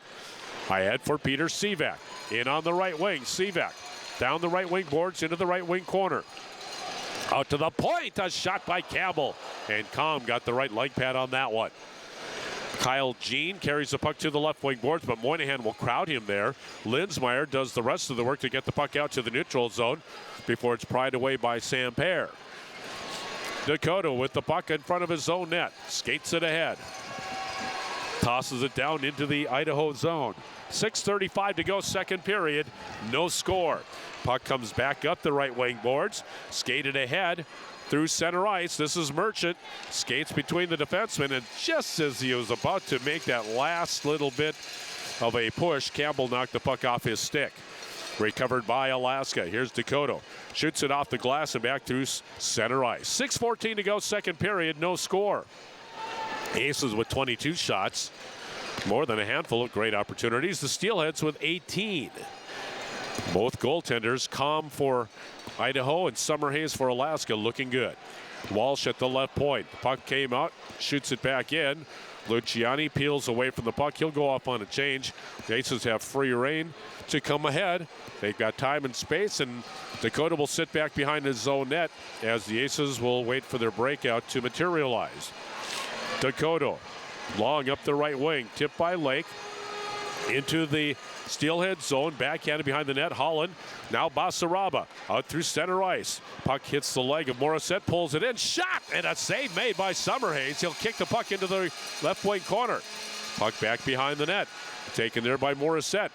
A: Ahead for Peter Sivak. In on the right wing, Sivak. Down the right wing boards into the right wing corner. Out to the point, a shot by Campbell. And Kalm got the right leg pad on that one. Kyle Jean carries the puck to the left wing boards, but Moynihan will crowd him there. Linsmeyer does the rest of the work to get the puck out to the neutral zone before it's pried away by Sam Pear. Dakota with the puck in front of his own net. Skates it ahead. Tosses it down into the Idaho zone. 6:35 to go, second period. No score. Puck comes back up the right wing boards. Skated ahead through center ice. This is Merchant. Skates between the defensemen, and just as he was about to make that last little bit of a push, Campbell knocked the puck off his stick. Recovered by Alaska. Here's Dakota. Shoots it off the glass and back through center ice. 6:14 to go, second period. No score. Aces with 22 shots. More than a handful of great opportunities. The Steelheads with 18. Both goaltenders, Kalm for Idaho and Summerhays for Alaska, looking good. Walsh at the left point. The puck came out, shoots it back in. Luciani peels away from the puck. He'll go off on a change. The Aces have free reign to come ahead. They've got time and space, and Dakota will sit back behind his own net as the Aces will wait for their breakout to materialize. Dakota, long up the right wing, tipped by Lake. Into the Steelhead zone, backhanded behind the net, Holland. Now Basaraba out through center ice. Puck hits the leg of Morissette, pulls it in, shot, and a save made by Summerhays. He'll kick the puck into the left wing corner. Puck back behind the net, taken there by Morissette.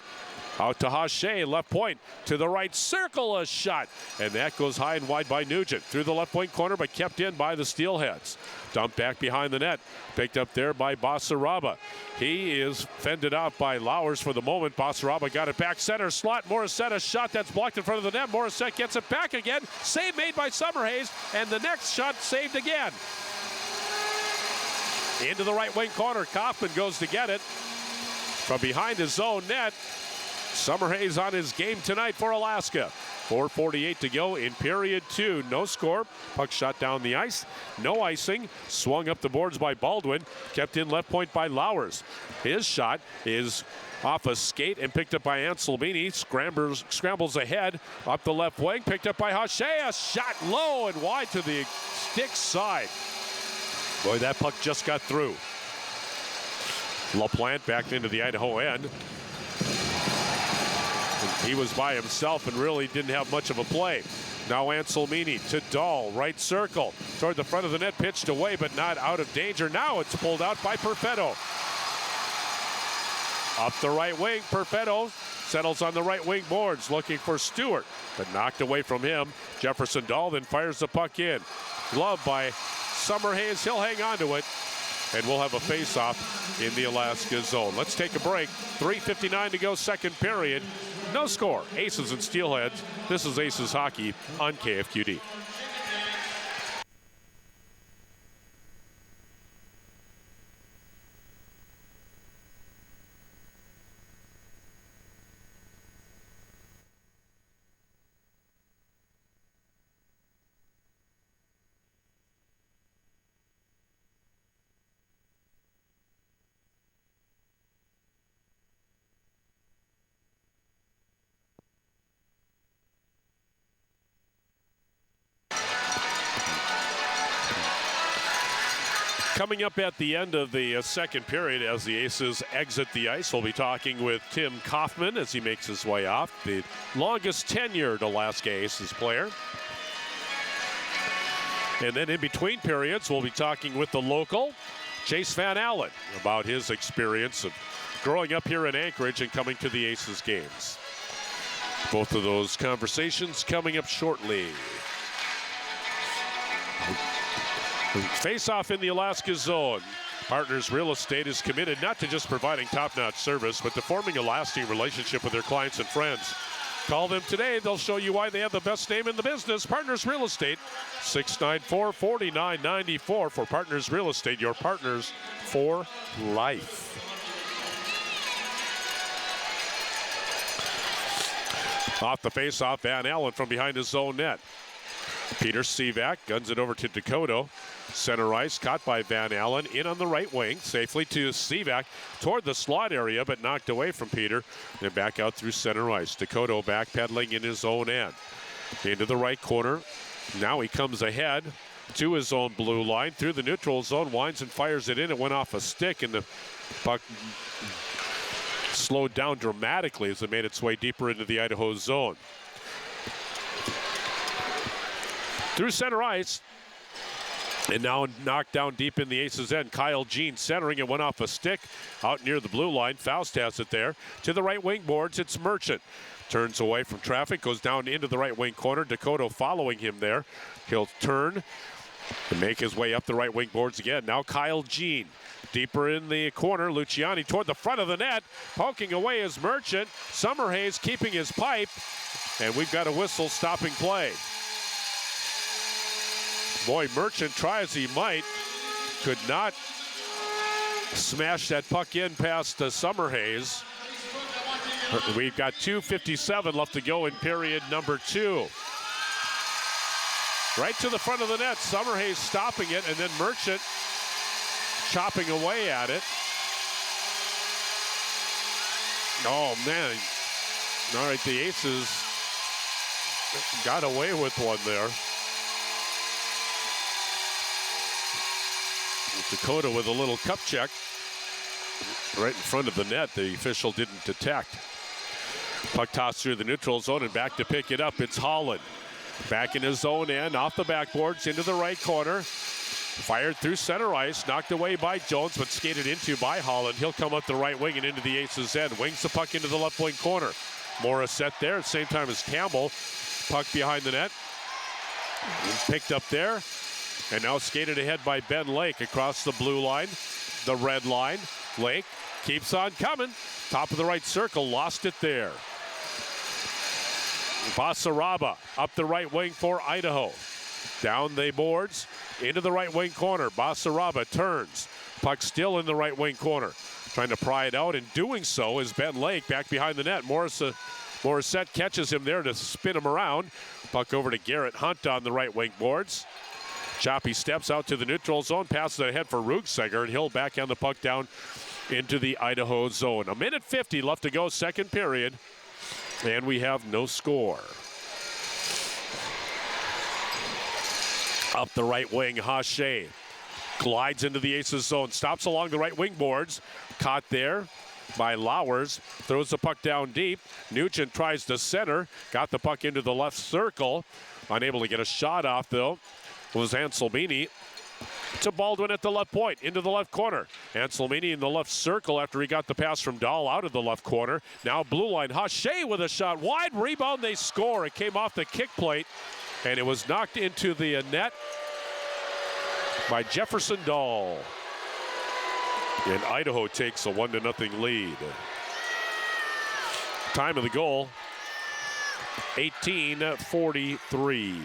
A: Out to Hache, left point, to the right circle, a shot. And that goes high and wide by Nugent. Through the left point corner, but kept in by the Steelheads. Dumped back behind the net. Picked up there by Basaraba. He is fended out by Lowers for the moment. Basaraba got it back center slot. Morissette, a shot that's blocked in front of the net. Morissette gets it back again. Save made by Summerhays, and the next shot saved again. Into the right wing corner. Kaufman goes to get it from behind his own net. Summerhays on his game tonight for Alaska. 4:48 to go in period 2. No score. Puck shot down the ice. No icing. Swung up the boards by Baldwin. Kept in left point by Lowers. His shot is off a skate and picked up by Anselmini. Scrambles ahead up the left wing. Picked up by Hache. A shot low and wide to the stick side. Boy, that puck just got through. LaPlante back into the Idaho end. He was by himself and really didn't have much of a play. Now Anselmini to Dahl, right circle. Toward the front of the net, pitched away, but not out of danger. Now it's pulled out by Perfetto. Up the right wing, Perfetto settles on the right wing boards, looking for Stewart, but knocked away from him. Jefferson Dahl then fires the puck in. Glove by Summerhays, he'll hang on to it. And we'll have a face-off in the Alaska zone. Let's take a break. 3:59 to go, second period. No score. Aces and Steelheads. This is Aces Hockey on KFQD. Coming up at the end of the second period as the Aces exit the ice, we'll be talking with Tim Kaufman as he makes his way off, the longest tenured Alaska Aces player. And then in between periods, we'll be talking with the local, Chase Van Allen, about his experience of growing up here in Anchorage and coming to the Aces games. Both of those conversations coming up shortly. Face-off in the Alaska zone. Partners Real Estate is committed not to just providing top-notch service, but to forming a lasting relationship with their clients and friends. Call them today. They'll show you why they have the best name in the business. Partners Real Estate, 694-4994 for Partners Real Estate, your partners for life. Off the face-off, Van Allen from behind his own net. Peter Sivak guns it over to Dakota. Center ice, caught by Van Allen, in on the right wing, safely to Sivak, toward the slot area, but knocked away from Peter. Then back out through center ice. Dakota backpedaling in his own end. Into the right corner. Now he comes ahead to his own blue line, through the neutral zone, winds and fires it in. It went off a stick, and the puck slowed down dramatically as it made its way deeper into the Idaho zone. Through center ice, and now knocked down deep in the Aces' end. Kyle Jean centering. It went off a stick out near the blue line. Faust has it there. To the right wing boards, it's Merchant. Turns away from traffic, goes down into the right wing corner. Dakota following him there. He'll turn and make his way up the right wing boards again. Now Kyle Jean. Deeper in the corner, Luciani toward the front of the net. Poking away is Merchant. Summerhays keeping his pipe. And we've got a whistle stopping play. Boy, Merchant, try as he might, could not smash that puck in past Summerhays. We've got 2:57 left to go in period number 2. Right to the front of the net, Summerhays stopping it, and then Merchant chopping away at it. Oh, man. All right, the Aces got away with one there. Dakota with a little cup check right in front of the net. The official didn't detect. Puck tossed through the neutral zone and back to pick it up. It's Holland. Back in his own end, off the backboards, into the right corner. Fired through center ice, knocked away by Jones, but skated into by Holland. He'll come up the right wing and into the Aces' end. Wings the puck into the left wing corner. Morris set there at the same time as Campbell. Puck behind the net. Picked up there. And now skated ahead by Ben Lake across the blue line, the red line. Lake keeps on coming. Top of the right circle, lost it there. Basaraba up the right wing for Idaho. Down the boards, into the right wing corner. Basaraba turns. Puck still in the right wing corner. Trying to pry it out, and doing so is Ben Lake back behind the net. Morissette catches him there to spin him around. Puck over to Garrett Hunt on the right wing boards. Choppy steps out to the neutral zone, passes it ahead for Rugseger, and he'll backhand the puck down into the Idaho zone. 1:50 left to go, second period, and we have no score. Up the right wing, Hache glides into the Aces zone, stops along the right wing boards, caught there by Lowers, throws the puck down deep. Nugent tries to center, got the puck into the left circle, unable to get a shot off though. Was Anselmini to Baldwin at the left point, into the left corner. Anselmini in the left circle after he got the pass from Dahl out of the left corner. Now blue line, Hache with a shot, wide rebound, they score. It came off the kick plate, and it was knocked into the net by Jefferson Dahl. And Idaho takes a 1-0 lead. Time of the goal, 18:43.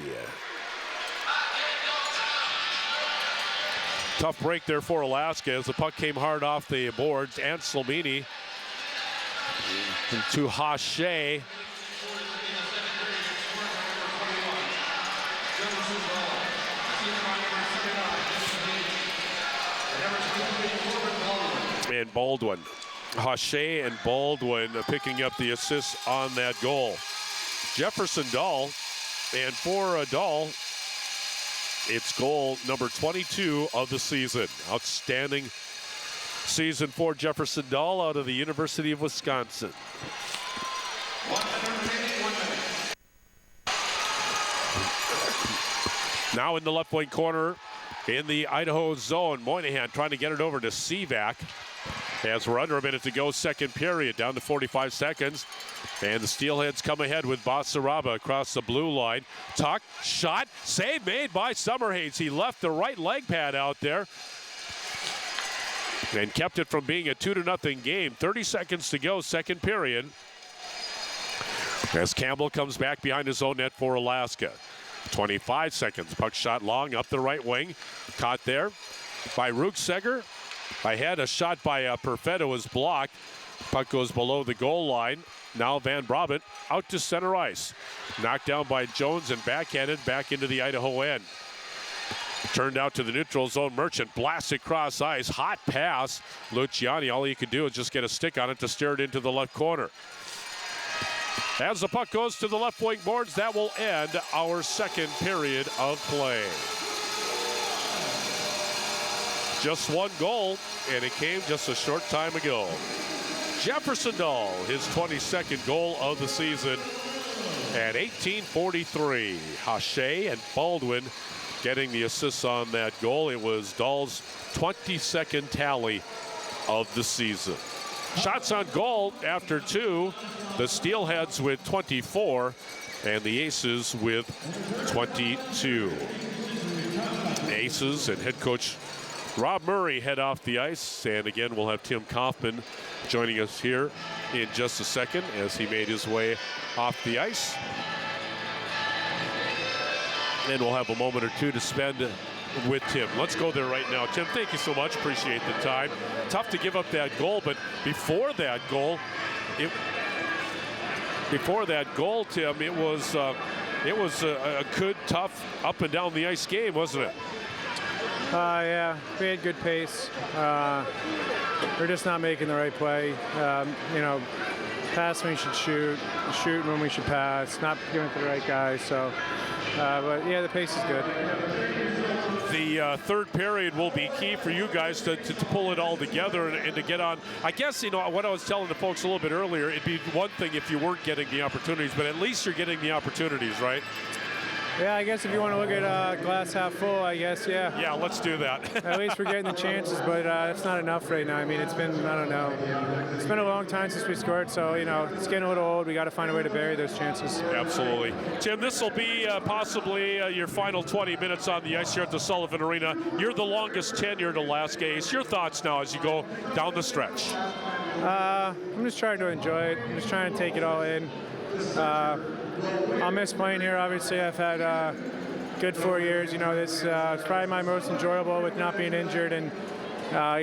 A: Tough break there for Alaska as the puck came hard off the boards. Anselmini to Hache. And Baldwin. Hache and Baldwin picking up the assist on that goal. Jefferson Dahl, and for Dahl, it's goal number 22 of the season. Outstanding season for Jefferson Dahl out of the University of Wisconsin. Now in the left wing corner in the Idaho zone, Moynihan trying to get it over to Sivak. As we're under a minute to go, second period, down to 45 seconds. And the Steelheads come ahead with Basaraba across the blue line. Tuck, shot, save made by Summerhays. He left the right leg pad out there and kept it from being a 2-0 game. 30 seconds to go, second period. As Campbell comes back behind his own net for Alaska. 25 seconds, puck shot long up the right wing. Caught there by Rugseger. Ahead, a shot by Perfetto was blocked. Puck goes below the goal line. Now Van Brabant out to center ice. Knocked down by Jones and backhanded back into the Idaho end. Turned out to the neutral zone. Merchant blasts across ice. Hot pass. Luciani, all he could do is just get a stick on it to steer it into the left corner. As the puck goes to the left wing boards, that will end our second period of play. Just one goal, and it came just a short time ago. Jefferson Dahl, his 22nd goal of the season at 18:43. Hache and Baldwin getting the assists on that goal. It was Dahl's 22nd tally of the season. Shots on goal after two. The Steelheads with 24 and the Aces with 22. Aces and head coach Rob Murray head off the ice, and again we'll have Tim Kaufman joining us here in just a second as he made his way off the ice. And we'll have a moment or two to spend with Tim. Let's go there right now. Tim, thank you so much. Appreciate the time. Tough to give up that goal, but before that goal, Tim, it was a good, tough, up and down the ice game, wasn't it?
F: Yeah, we had good pace. We're just not making the right play. Pass when we should shoot when we should pass, not giving it to the right guy. So, but yeah, the pace is good.
A: The third period will be key for you guys to pull it all together and to get on. I guess, what I was telling the folks a little bit earlier, it'd be one thing if you weren't getting the opportunities, but at least you're getting the opportunities, right?
F: Yeah, I guess if you want to look at glass half full, I guess, yeah.
A: Yeah, let's do that.
F: At least we're getting the chances, but it's not enough right now. I mean, it's been, I don't know, it's been a long time since we scored, so, you know, it's getting a little old. We got to find a way to bury those chances.
A: Absolutely. Tim, this will be possibly your final 20 minutes on the ice here at the Sullivan Arena. You're the longest tenured Alaska Ace. Your thoughts now as you go down the stretch?
F: I'm just trying to enjoy it. I'm just trying to take it all in. I'll miss playing here, obviously. I've had good 4 years. You know, this it's probably my most enjoyable with not being injured and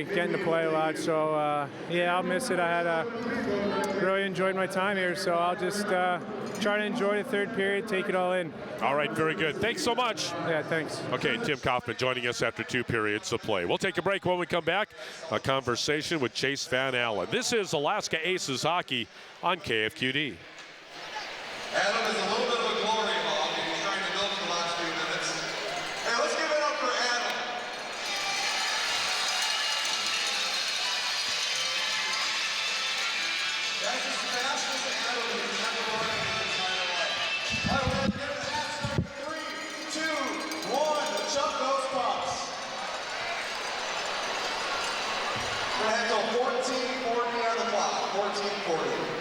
F: getting to play a lot. So, yeah, I'll miss it. I had really enjoyed my time here, so I'll just try to enjoy the third period, take it all in.
A: All right, very good. Thanks so much.
F: Yeah, thanks.
A: Okay, Tim Kaufman joining us after 2 periods of play. We'll take a break. When we come back, a conversation with Chase Van Allen. This is Alaska Aces hockey on KFQD.
C: Adam is a little bit of a glory hog, and he's trying to milk the last few minutes. Hey, let's give it up for Adam. That's as fast as Adam has ever run in his entire life. All right, we're going to give it at number 3, 2, 1. Chuck those pucks. We're going to head to 14:40 on the clock. 14:40.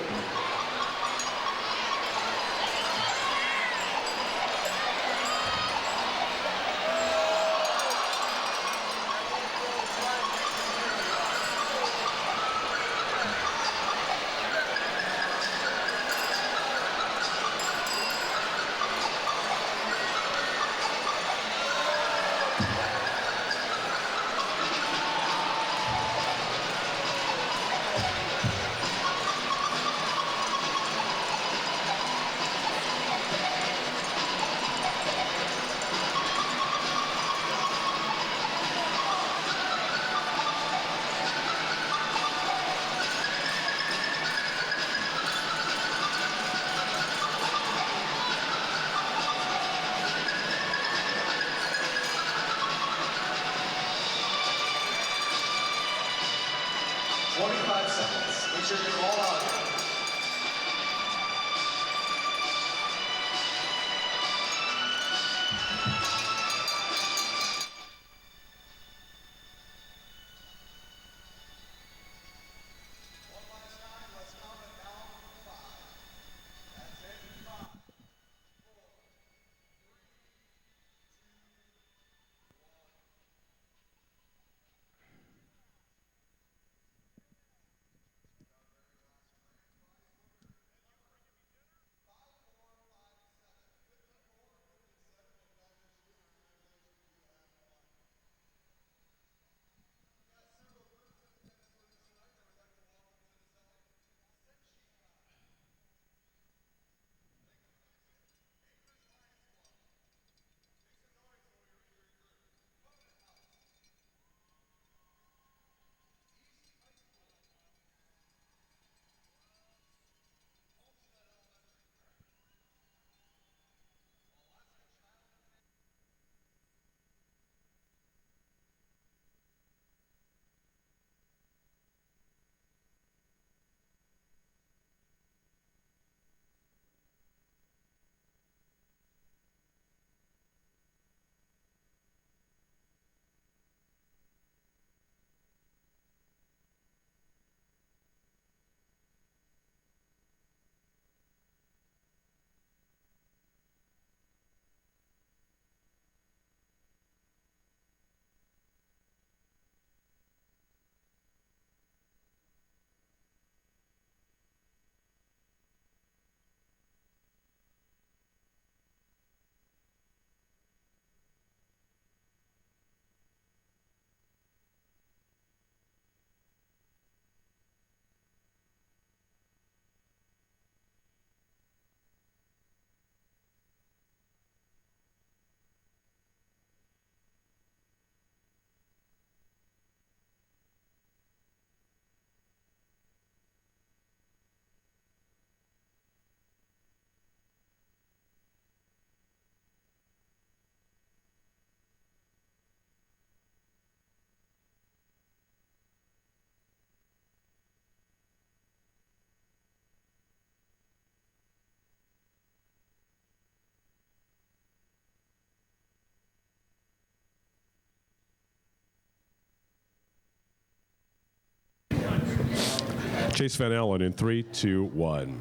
A: Chase Van Allen in 3, 2, 1.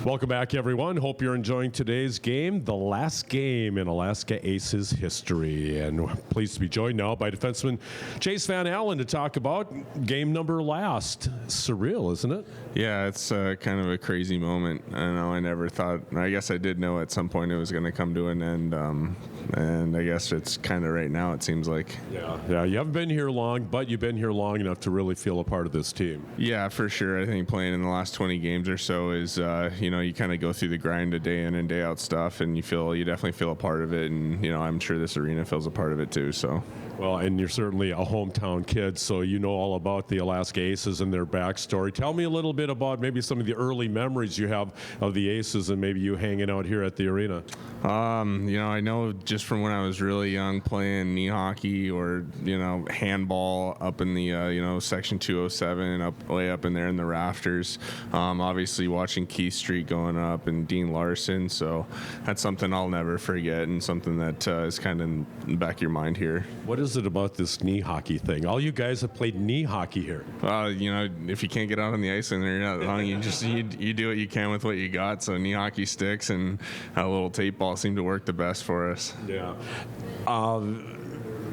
A: Welcome back, everyone. Hope you're enjoying today's game, the last game in Alaska Aces history. And we're pleased to be joined now by defenseman Chase Van Allen to talk about game number last. Surreal, isn't it?
G: Yeah, it's kind of a crazy moment. I know I never thought, I guess I did know at some point it was going to come to an end. And I guess it's kind of right now, it seems like.
A: Yeah, you haven't been here long, but you've been here long enough to really feel a part of this team.
G: Yeah, for sure. I think playing in the last 20 games or so is, you kind of go through the grind of day in and day out stuff, and you definitely feel a part of it. And, I'm sure this arena feels a part of it too, so.
A: Well, and you're certainly a hometown kid, so you know all about the Alaska Aces and their backstory. Tell me a little bit about maybe some of the early memories you have of the Aces and maybe you hanging out here at the arena.
G: I know just from when I was really young playing knee hockey or, handball up in the, section 207, way up in there in the rafters. Obviously watching Keith Street going up and Dean Larson. So that's something I'll never forget and something that is kind of in the back of your mind here.
A: What is it about this knee hockey thing? All you guys have played knee hockey here.
G: If you can't get out on the ice and you're not long, you do what you can with what you got. So knee hockey sticks and a little tape ball seem to work the best for us.
A: Yeah.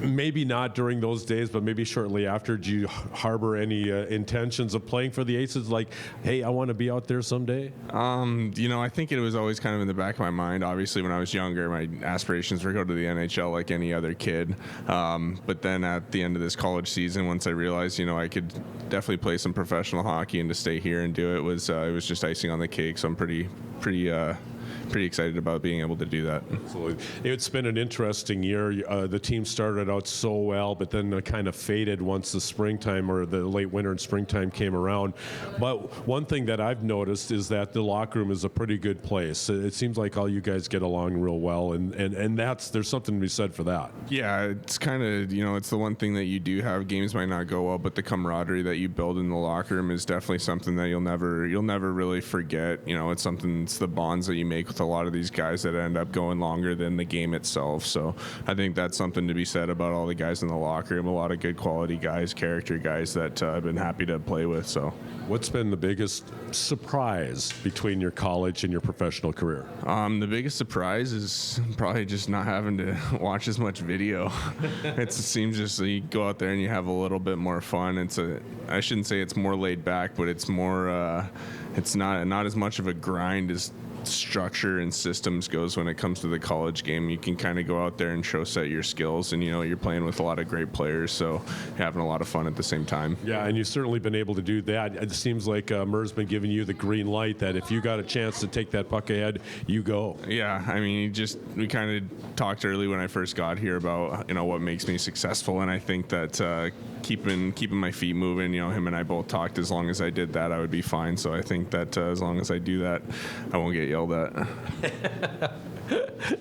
A: Maybe not during those days, but maybe shortly after. Do you harbor any intentions of playing for the Aces? Like, hey, I want to be out there someday?
G: I think it was always kind of in the back of my mind. Obviously, when I was younger, my aspirations were to go to the NHL like any other kid. But then at the end of this college season, once I realized, I could definitely play some professional hockey and to stay here and do it was just icing on the cake. So I'm pretty excited about being able to do that.
A: Absolutely. It's been an interesting year. The team started out so well, but then kind of faded once the springtime or the late winter and springtime came around. But one thing that I've noticed is that the locker room is a pretty good place. It seems like all you guys get along real well, and there's something to be said for that.
G: Yeah, it's kind of, it's the one thing that you do have. Games might not go well, but the camaraderie that you build in the locker room is definitely something that you'll never really forget. It's the bonds that you make with a lot of these guys that end up going longer than the game itself. So I think that's something to be said about all the guys in the locker room. A lot of good quality guys, character guys that I've been happy to play with. So
A: what's been the biggest surprise between your college and your professional career?
G: The biggest surprise is probably just not having to watch as much video. It seems just you go out there and you have a little bit more fun. I shouldn't say it's more laid back, but it's more it's not as much of a grind as structure and systems goes when it comes to the college game. You can kind of go out there and show set your skills, and you're playing with a lot of great players, so you're having a lot of fun at the same time.
A: Yeah, and you've certainly been able to do that. It seems like Murr's been giving you the green light that if you got a chance to take that puck ahead, you go.
G: Yeah, I mean, we kind of talked early when I first got here about what makes me successful, and I think that keeping my feet moving, him and I both talked, as long as I did that, I would be fine. So I think that as long as I do that, I won't get yelled at.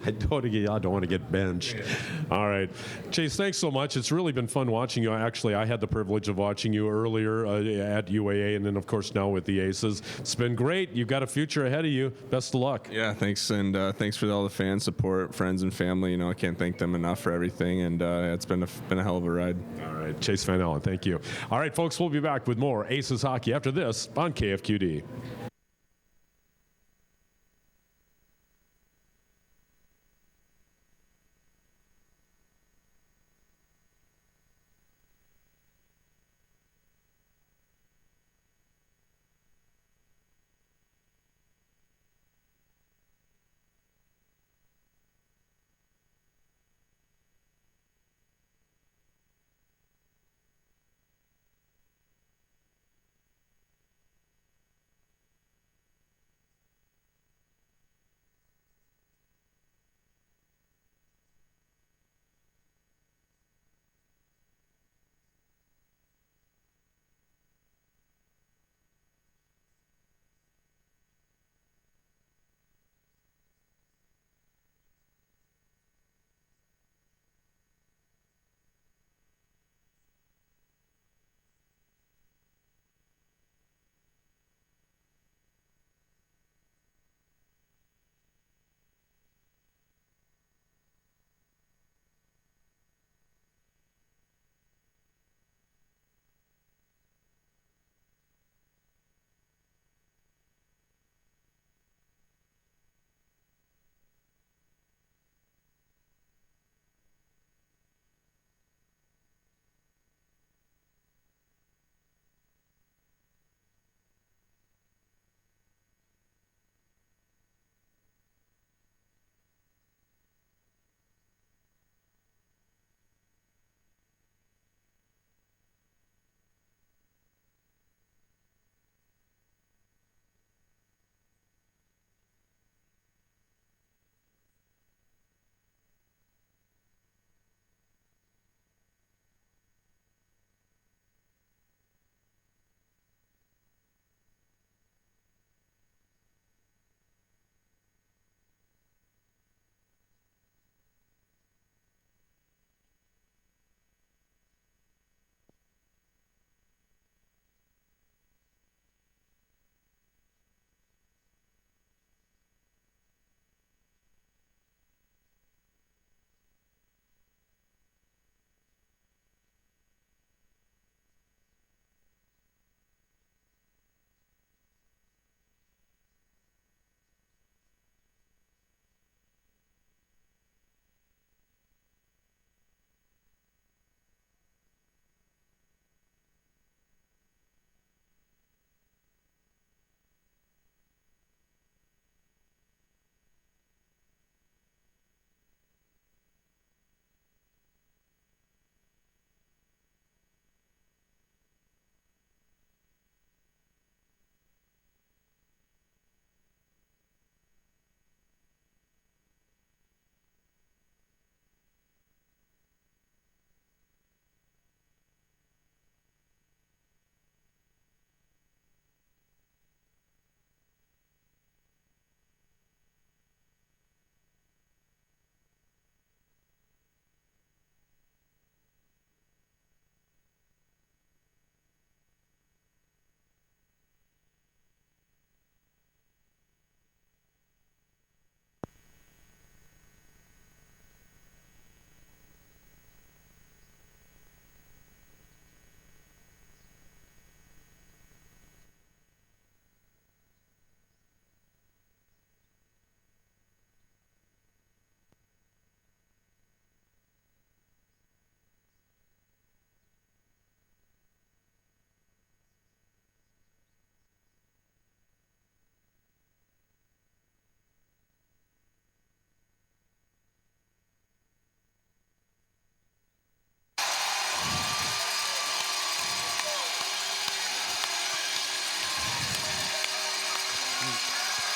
A: I don't want to get benched. All right. Chase, thanks so much. It's really been fun watching you. Actually, I had the privilege of watching you earlier at UAA and then, of course, now with the Aces. It's been great. You've got a future ahead of you. Best of luck.
G: Yeah, thanks. And thanks for all the fan support, friends and family. I can't thank them enough for everything. And it's been a hell of a ride.
A: All right. Chase Van Allen, thank you. All right, folks, we'll be back with more Aces hockey after this on KFQD.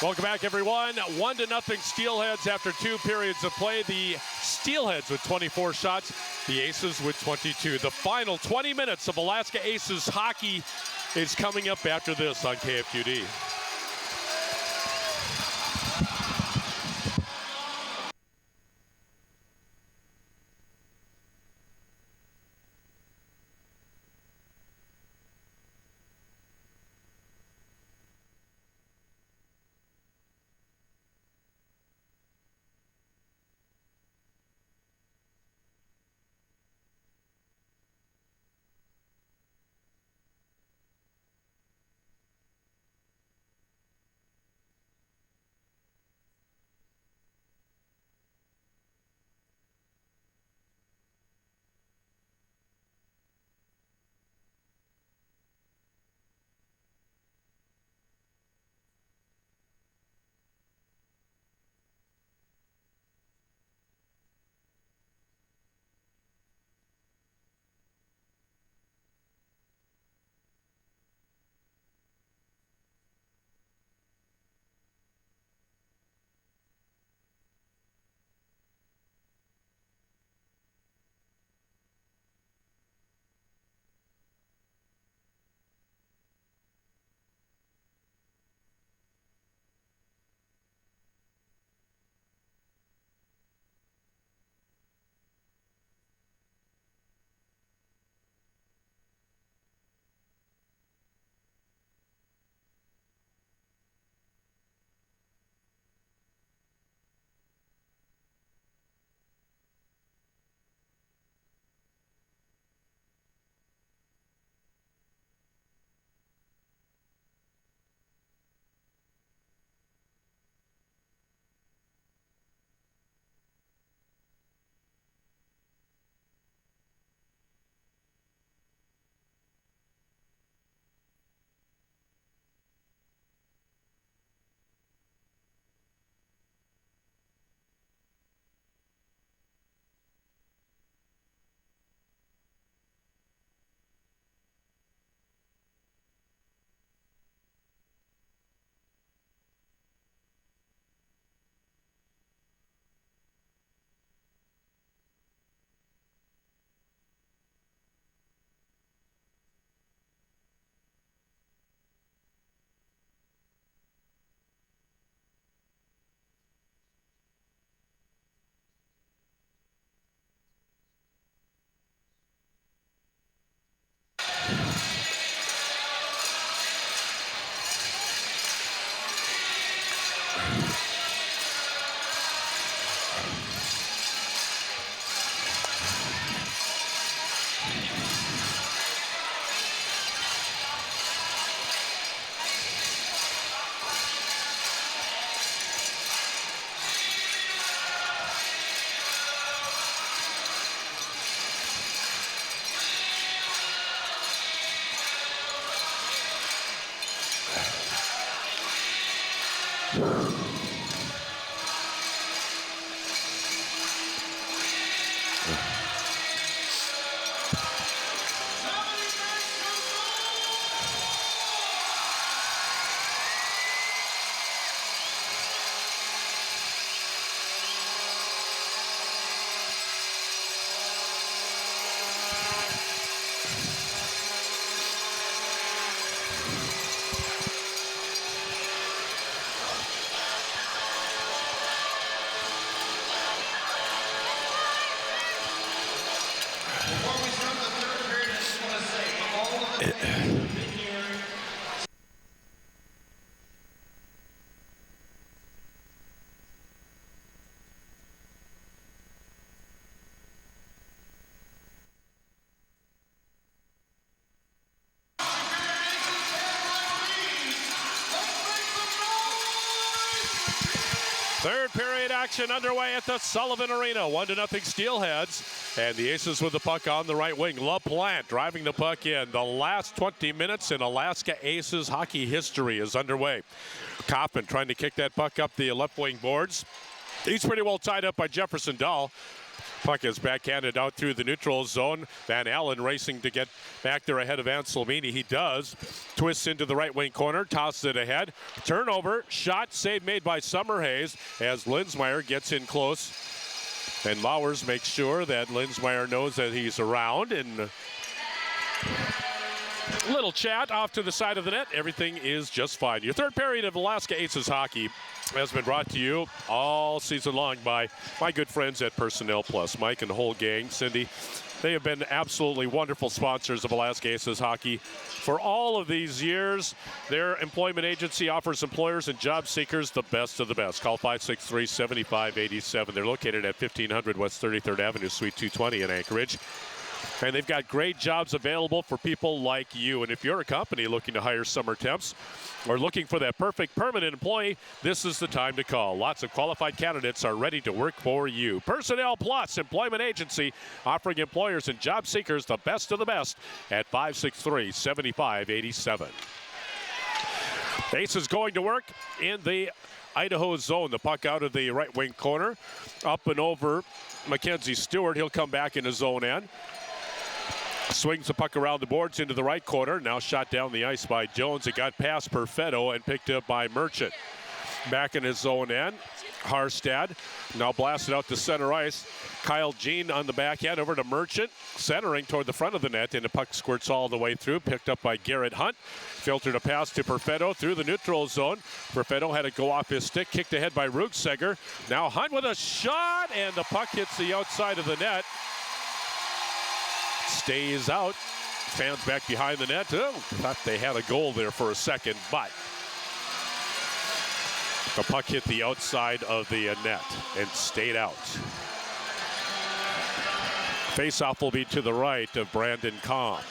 A: Welcome back, everyone. 1-0 Steelheads after 2 periods of play. The Steelheads with 24 shots, the Aces with 22. The final 20 minutes of Alaska Aces hockey is coming up after this on KFQD. Third period action underway at the Sullivan Arena. 1-0 Steelheads. And the Aces with the puck on the right wing. LaPlante driving the puck in. The last 20 minutes in Alaska Aces hockey history is underway. Kaufman trying to kick that puck up the left wing boards. He's pretty well tied up by Jefferson Dahl. Puck is backhanded out through the neutral zone. Van Allen racing to get back there ahead of Anselmini. He does. Twists into the right wing corner, tosses it ahead. Turnover, shot, save made by Summerhays as Linzmeyer gets in close. And Lauers makes sure that Linzmeyer knows that he's around. And little chat off to the side of the net. Everything is just fine. Your third period of Alaska Aces hockey has been brought to you all season long by my good friends at Personnel Plus. Mike and the whole gang, Cindy, they have been absolutely wonderful sponsors of Alaska Aces hockey for all of these years. Their employment agency offers employers and job seekers the best of the best. Call 563-7587. They're located at 1500 West 33rd Avenue, Suite 220 in Anchorage. And they've got great jobs available for people like you. And if you're a company looking to hire summer temps or looking for that perfect permanent employee, this is the time to call. Lots of qualified candidates are ready to work for you. Personnel Plus Employment Agency, offering employers and job seekers the best of the best at 563-7587. Ace is going to work in the Idaho zone. The puck out of the right wing corner, up and over Mackenzie Stewart. He'll come back in his zone end. Swings the puck around the boards into the right corner. Now shot down the ice by Jones. It got past Perfetto and picked up by Merchant. Back in his zone end. Harstad now blasted out to center ice. Kyle Jean on the backhand over to Merchant. Centering toward the front of the net, and the puck squirts all the way through. Picked up by Garrett Hunt. Filtered a pass to Perfetto through the neutral zone. Perfetto had to go off his stick. Kicked ahead by Rugseger. Now Hunt with a shot, and the puck hits the outside of the net. Stays out. Fans back behind the net. Oh, thought they had a goal there for a second, but the puck hit the outside of the net and stayed out. Face-off will be to the right of Brandon Kahn.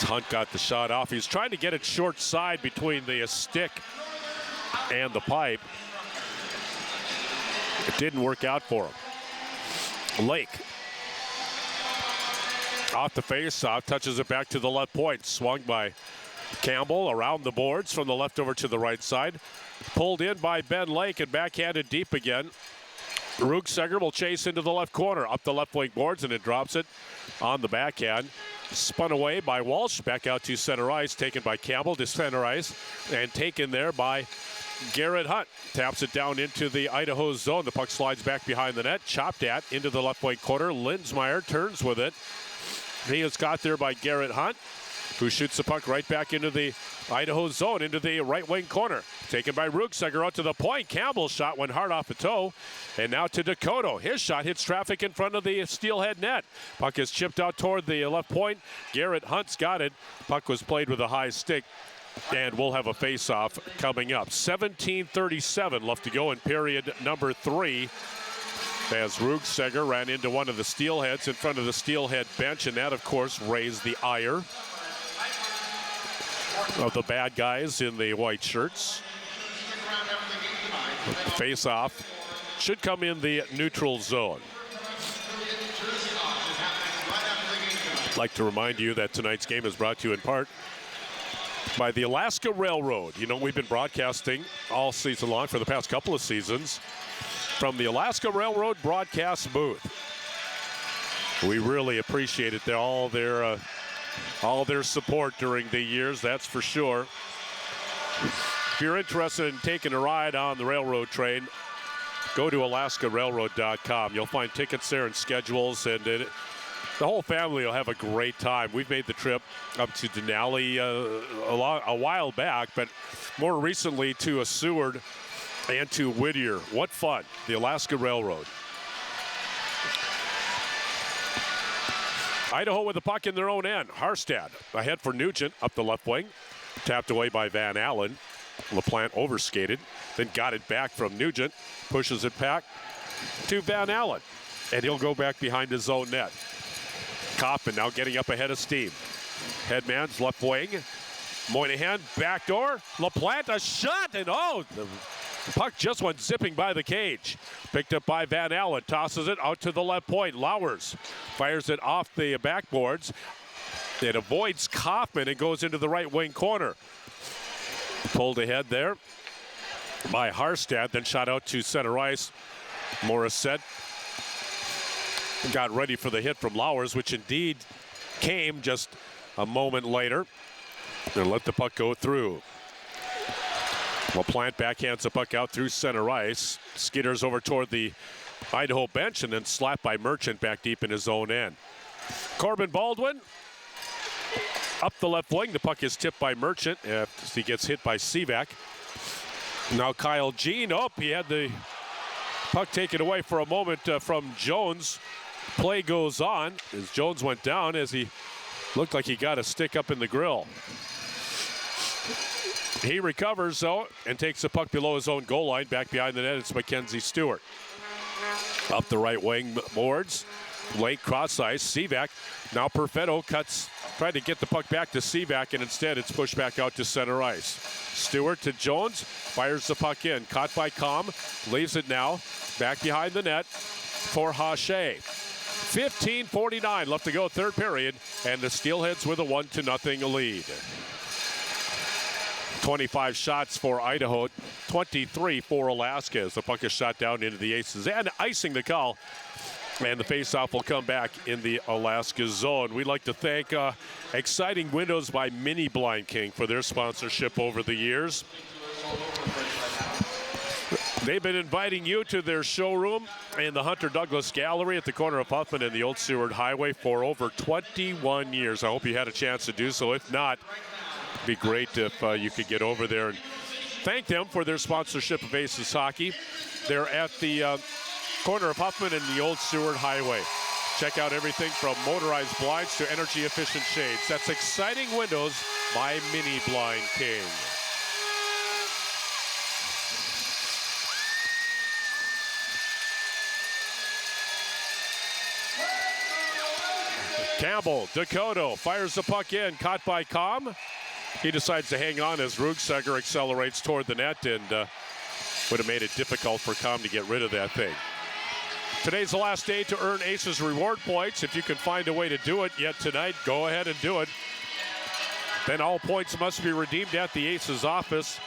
A: Hunt got the shot off. He's trying to get it short side between the stick and the pipe. It didn't work out for him. Lake off the face-off, touches it back to the left point. Swung by Campbell around the boards from the left over to the right side. Pulled in by Ben Lake and backhanded deep again. Rugseger will chase into the left corner, up the left wing boards, and it drops it on the backhand. Spun away by Walsh, back out to center ice, taken by Campbell to center ice, and taken there by Garrett Hunt. Taps it down into the Idaho zone. The puck slides back behind the net, chopped at into the left wing corner. Linzmeyer turns with it. He is caught there by Garrett Hunt, who shoots the puck right back into the Idaho zone, into the right wing corner. Taken by Rugseger out to the point. Campbell's shot went hard off the toe. And now to Dakota. His shot hits traffic in front of the steelhead net. Puck is chipped out toward the left point. Garrett Hunt's got it. Puck was played with a high stick. And we'll have a face-off coming up. 17:37 left to go in period number 3. As Rugseger ran into one of the steelheads in front of the steelhead bench, and that, of course, raised the ire of the bad guys in the white shirts. Face-off should come in the neutral zone. I'd like to remind you that tonight's game is brought to you in part by the Alaska Railroad. You know, we've been broadcasting all season long for the past couple of seasons from the Alaska Railroad broadcast booth. We really appreciate it. All their support during the years, that's for sure. If you're interested in taking a ride on the railroad train, go to alaskarailroad.com. You'll find tickets there and schedules, and the whole family will have a great time. We've made the trip up to Denali a while back, but more recently to Seward and to Whittier. What fun, the Alaska Railroad. Idaho with the puck in their own end. Harstad ahead for Nugent up the left wing. Tapped away by Van Allen. LaPlante overskated, then got it back from Nugent. Pushes it back to Van Allen. And he'll go back behind his own net. Kaufman now getting up ahead of steam. Headman's left wing. Moynihan, backdoor. LaPlante, a shot, and the puck just went zipping by the cage. Picked up by Van Allen. Tosses it out to the left point. Lauers fires it off the backboards. It avoids Kaufman and goes into the right wing corner. Pulled ahead there by Harstad, then shot out to center ice Morissette got ready for the hit from Lowers, which indeed came just a moment later, and let the puck go through. LaPlante backhands the puck out through center ice, skitters over toward the Idaho bench, and then slapped by Merchant back deep in his own end. Corbin Baldwin up the left wing. The puck is tipped by Merchant as he gets hit by Sivak. Now Kyle Jean, he had the puck taken away for a moment from Jones. Play goes on as Jones went down as he looked like he got a stick up in the grill. He recovers, though, and takes the puck below his own goal line. Back behind the net, it's Mackenzie Stewart. Up the right wing boards. Late cross ice. Sivak. Now Perfetto tried to get the puck back to Sivak, and instead it's pushed back out to center ice. Stewart to Jones. Fires the puck in. Caught by Com. Leaves it now. Back behind the net for Hache. 15:49 left to go, third period, and the Steelheads with a 1-0 lead. 25 shots for Idaho, 23 for Alaska as the puck is shot down into the Aces. And icing the call, and the faceoff will come back in the Alaska zone. We'd like to thank Exciting Windows by Mini Blind King for their sponsorship over the years. They've been inviting you to their showroom in the Hunter Douglas Gallery at the corner of Huffman and the Old Seward Highway for over 21 years. I hope you had a chance to do so. If not, it'd be great if you could get over there and thank them for their sponsorship of Aces Hockey. They're at the corner of Huffman and the Old Seward Highway. Check out everything from motorized blinds to energy-efficient shades. That's Exciting Windows by Mini Blind King. Campbell, Dakota fires the puck in, caught by Com. He decides to hang on as Rugseger accelerates toward the net, and would have made it difficult for Com to get rid of that thing. Today's the last day to earn Aces reward points. If you can find a way to do it yet tonight, go ahead and do it. Then all points must be redeemed at the Aces office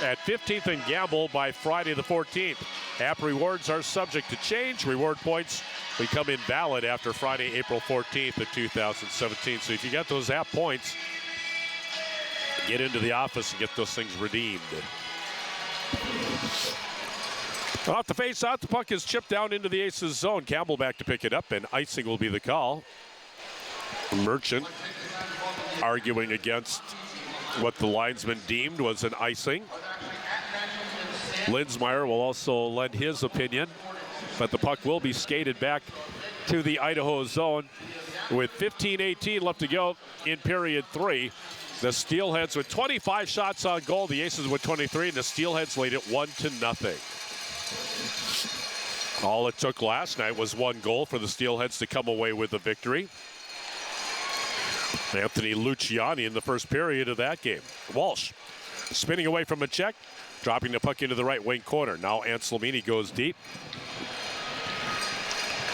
A: at 15th and Gamble by Friday the 14th. App rewards are subject to change. Reward points become invalid after Friday, April 14th of 2017. So if you got those app points, get into the office and get those things redeemed. Off the face-off, the puck is chipped down into the Aces zone. Campbell back to pick it up, and icing will be the call. Merchant arguing against what the linesman deemed was an icing. Linsmeyer will also lend his opinion, but the puck will be skated back to the Idaho zone with 15:18 left to go in period 3. The Steelheads with 25 shots on goal, the Aces with 23, and the Steelheads lead it 1-0. All it took last night was one goal for the Steelheads to come away with the victory. Anthony Luciani in the first period of that game. Walsh spinning away from a check, dropping the puck into the right wing corner. Now Anselmini goes deep.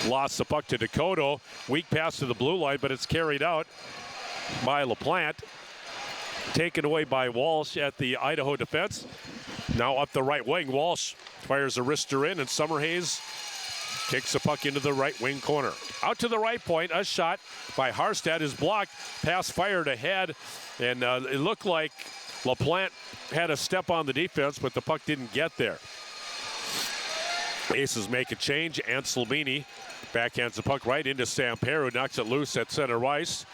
A: Lost the puck to Dakota. Weak pass to the blue line, but it's carried out by LaPlante. Taken away by Walsh at the Idaho defense. Now up the right wing, Walsh fires a wrister in, and Summerhays kicks the puck into the right wing corner. Out to the right point, a shot by Harstad is blocked. Pass fired ahead, and it looked like LaPlante had a step on the defense, but the puck didn't get there. Aces make a change. Anselmini backhands the puck right into Samper, who knocks it loose at center ice.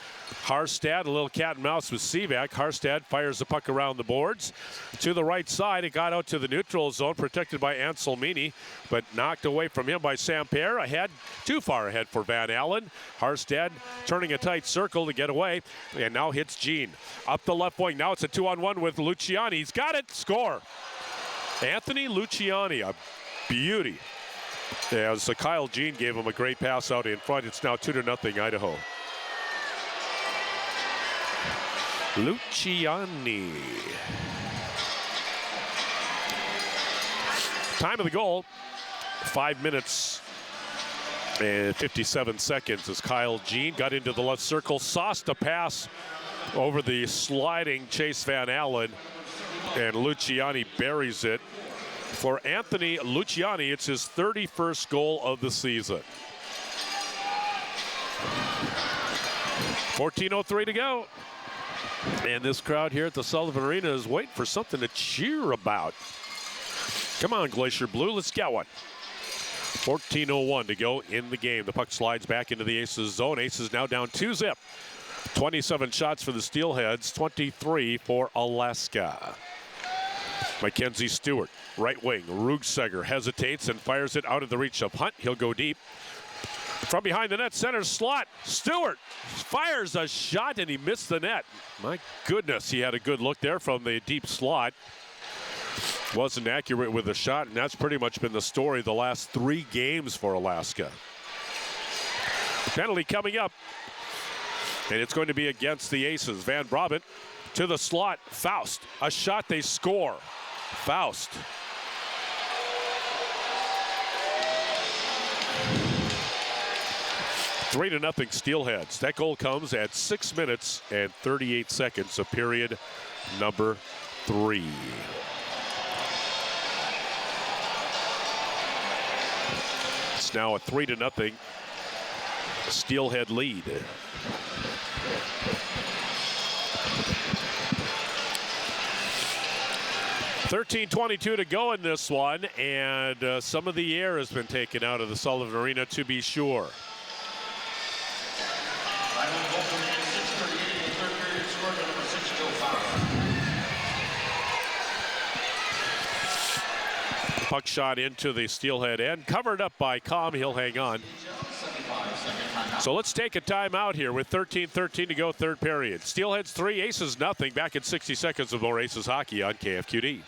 A: Harstad, a little cat and mouse with Sivak. Harstad fires the puck around the boards. To the right side, it got out to the neutral zone, protected by Anselmini, but knocked away from him by Samper. Ahead, too far ahead for Van Allen. Harstad turning a tight circle to get away, and now hits Jean. Up the left wing, now it's a 2-on-1 with Luciani. He's got it, score. Anthony Luciani, a beauty. As Kyle Jean gave him a great pass out in front. It's now 2-0 Idaho. Luciani. Time of the goal, 5 minutes and 57 seconds as Kyle Jean got into the left circle, sauced a pass over the sliding Chase Van Allen, and Luciani buries it For Anthony Luciani, it's his 31st goal of the season. 14:03 to go. And this crowd here at the Sullivan Arena is waiting for something to cheer about. Come on, Glacier Blue, let's get one. 14:01 to go in the game. The puck slides back into the Aces zone. Aces now down 2-zip. 27 shots for the Steelheads, 23 for Alaska. Mackenzie Stewart, right wing. Rugseger hesitates and fires it out of the reach of Hunt. He'll go deep. From behind the net, center slot. Stewart fires a shot and he missed the net. My goodness, he had a good look there from the deep slot. Wasn't accurate with the shot, and that's pretty much been the story the last 3 games for Alaska. Penalty coming up, and it's going to be against the Aces. Van Brabant to the slot. Faust, a shot, they score. Faust. Three to nothing Steelheads. That goal comes at 6 minutes and 38 seconds of period number 3. It's now a 3-0 Steelhead lead. $13:22 to go in this one, and some of the air has been taken out of the Sullivan Arena, to be sure. Puck shot into the Steelhead end, covered up by Com. He'll hang on. So let's take a timeout here with 13:13 to go, third period. Steelheads 3, Aces nothing. Back in 60 seconds of more Aces hockey on KFQD.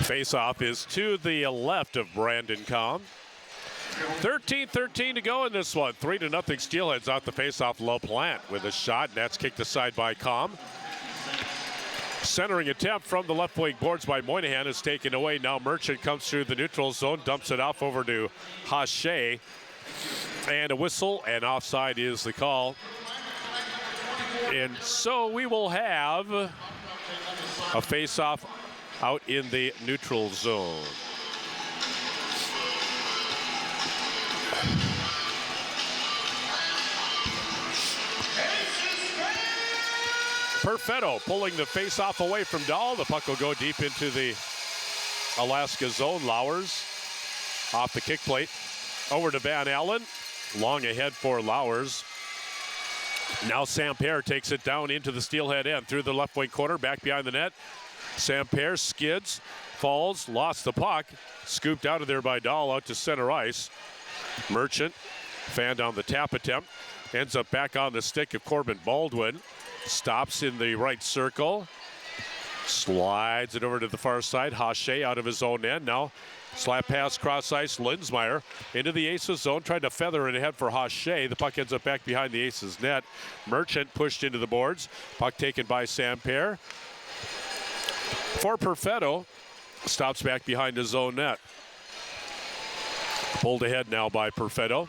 A: Face-off is to the left of Brandon Com. 13:13 to go in this one. 3-0 Steelheads out the face-off. LaPlante with a shot, and that's kicked aside by Com. Centering attempt from the left wing boards by Moynihan is taken away. Now Merchant comes through the neutral zone, dumps it off over to Hache. And a whistle, and offside is the call. And so we will have a face-off out in the neutral zone. Perfetto pulling the face-off away from Dahl. The puck will go deep into the Alaska zone. Lowers off the kick plate. Over to Van Allen. Long ahead for Lowers. Now Samper takes it down into the Steelhead end. Through the left wing corner, back behind the net. Samper skids, falls, lost the puck. Scooped out of there by Dahl out to center ice. Merchant fanned on the tap attempt. Ends up back on the stick of Corbin Baldwin. Stops in the right circle. Slides it over to the far side. Hache out of his own end. Now slap pass cross ice. Linsmeyer into the Aces zone. Tried to feather it ahead for Hache. The puck ends up back behind the Aces net. Merchant pushed into the boards. Puck taken by Samper. For Perfetto. Stops back behind his own net. Pulled ahead now by Perfetto.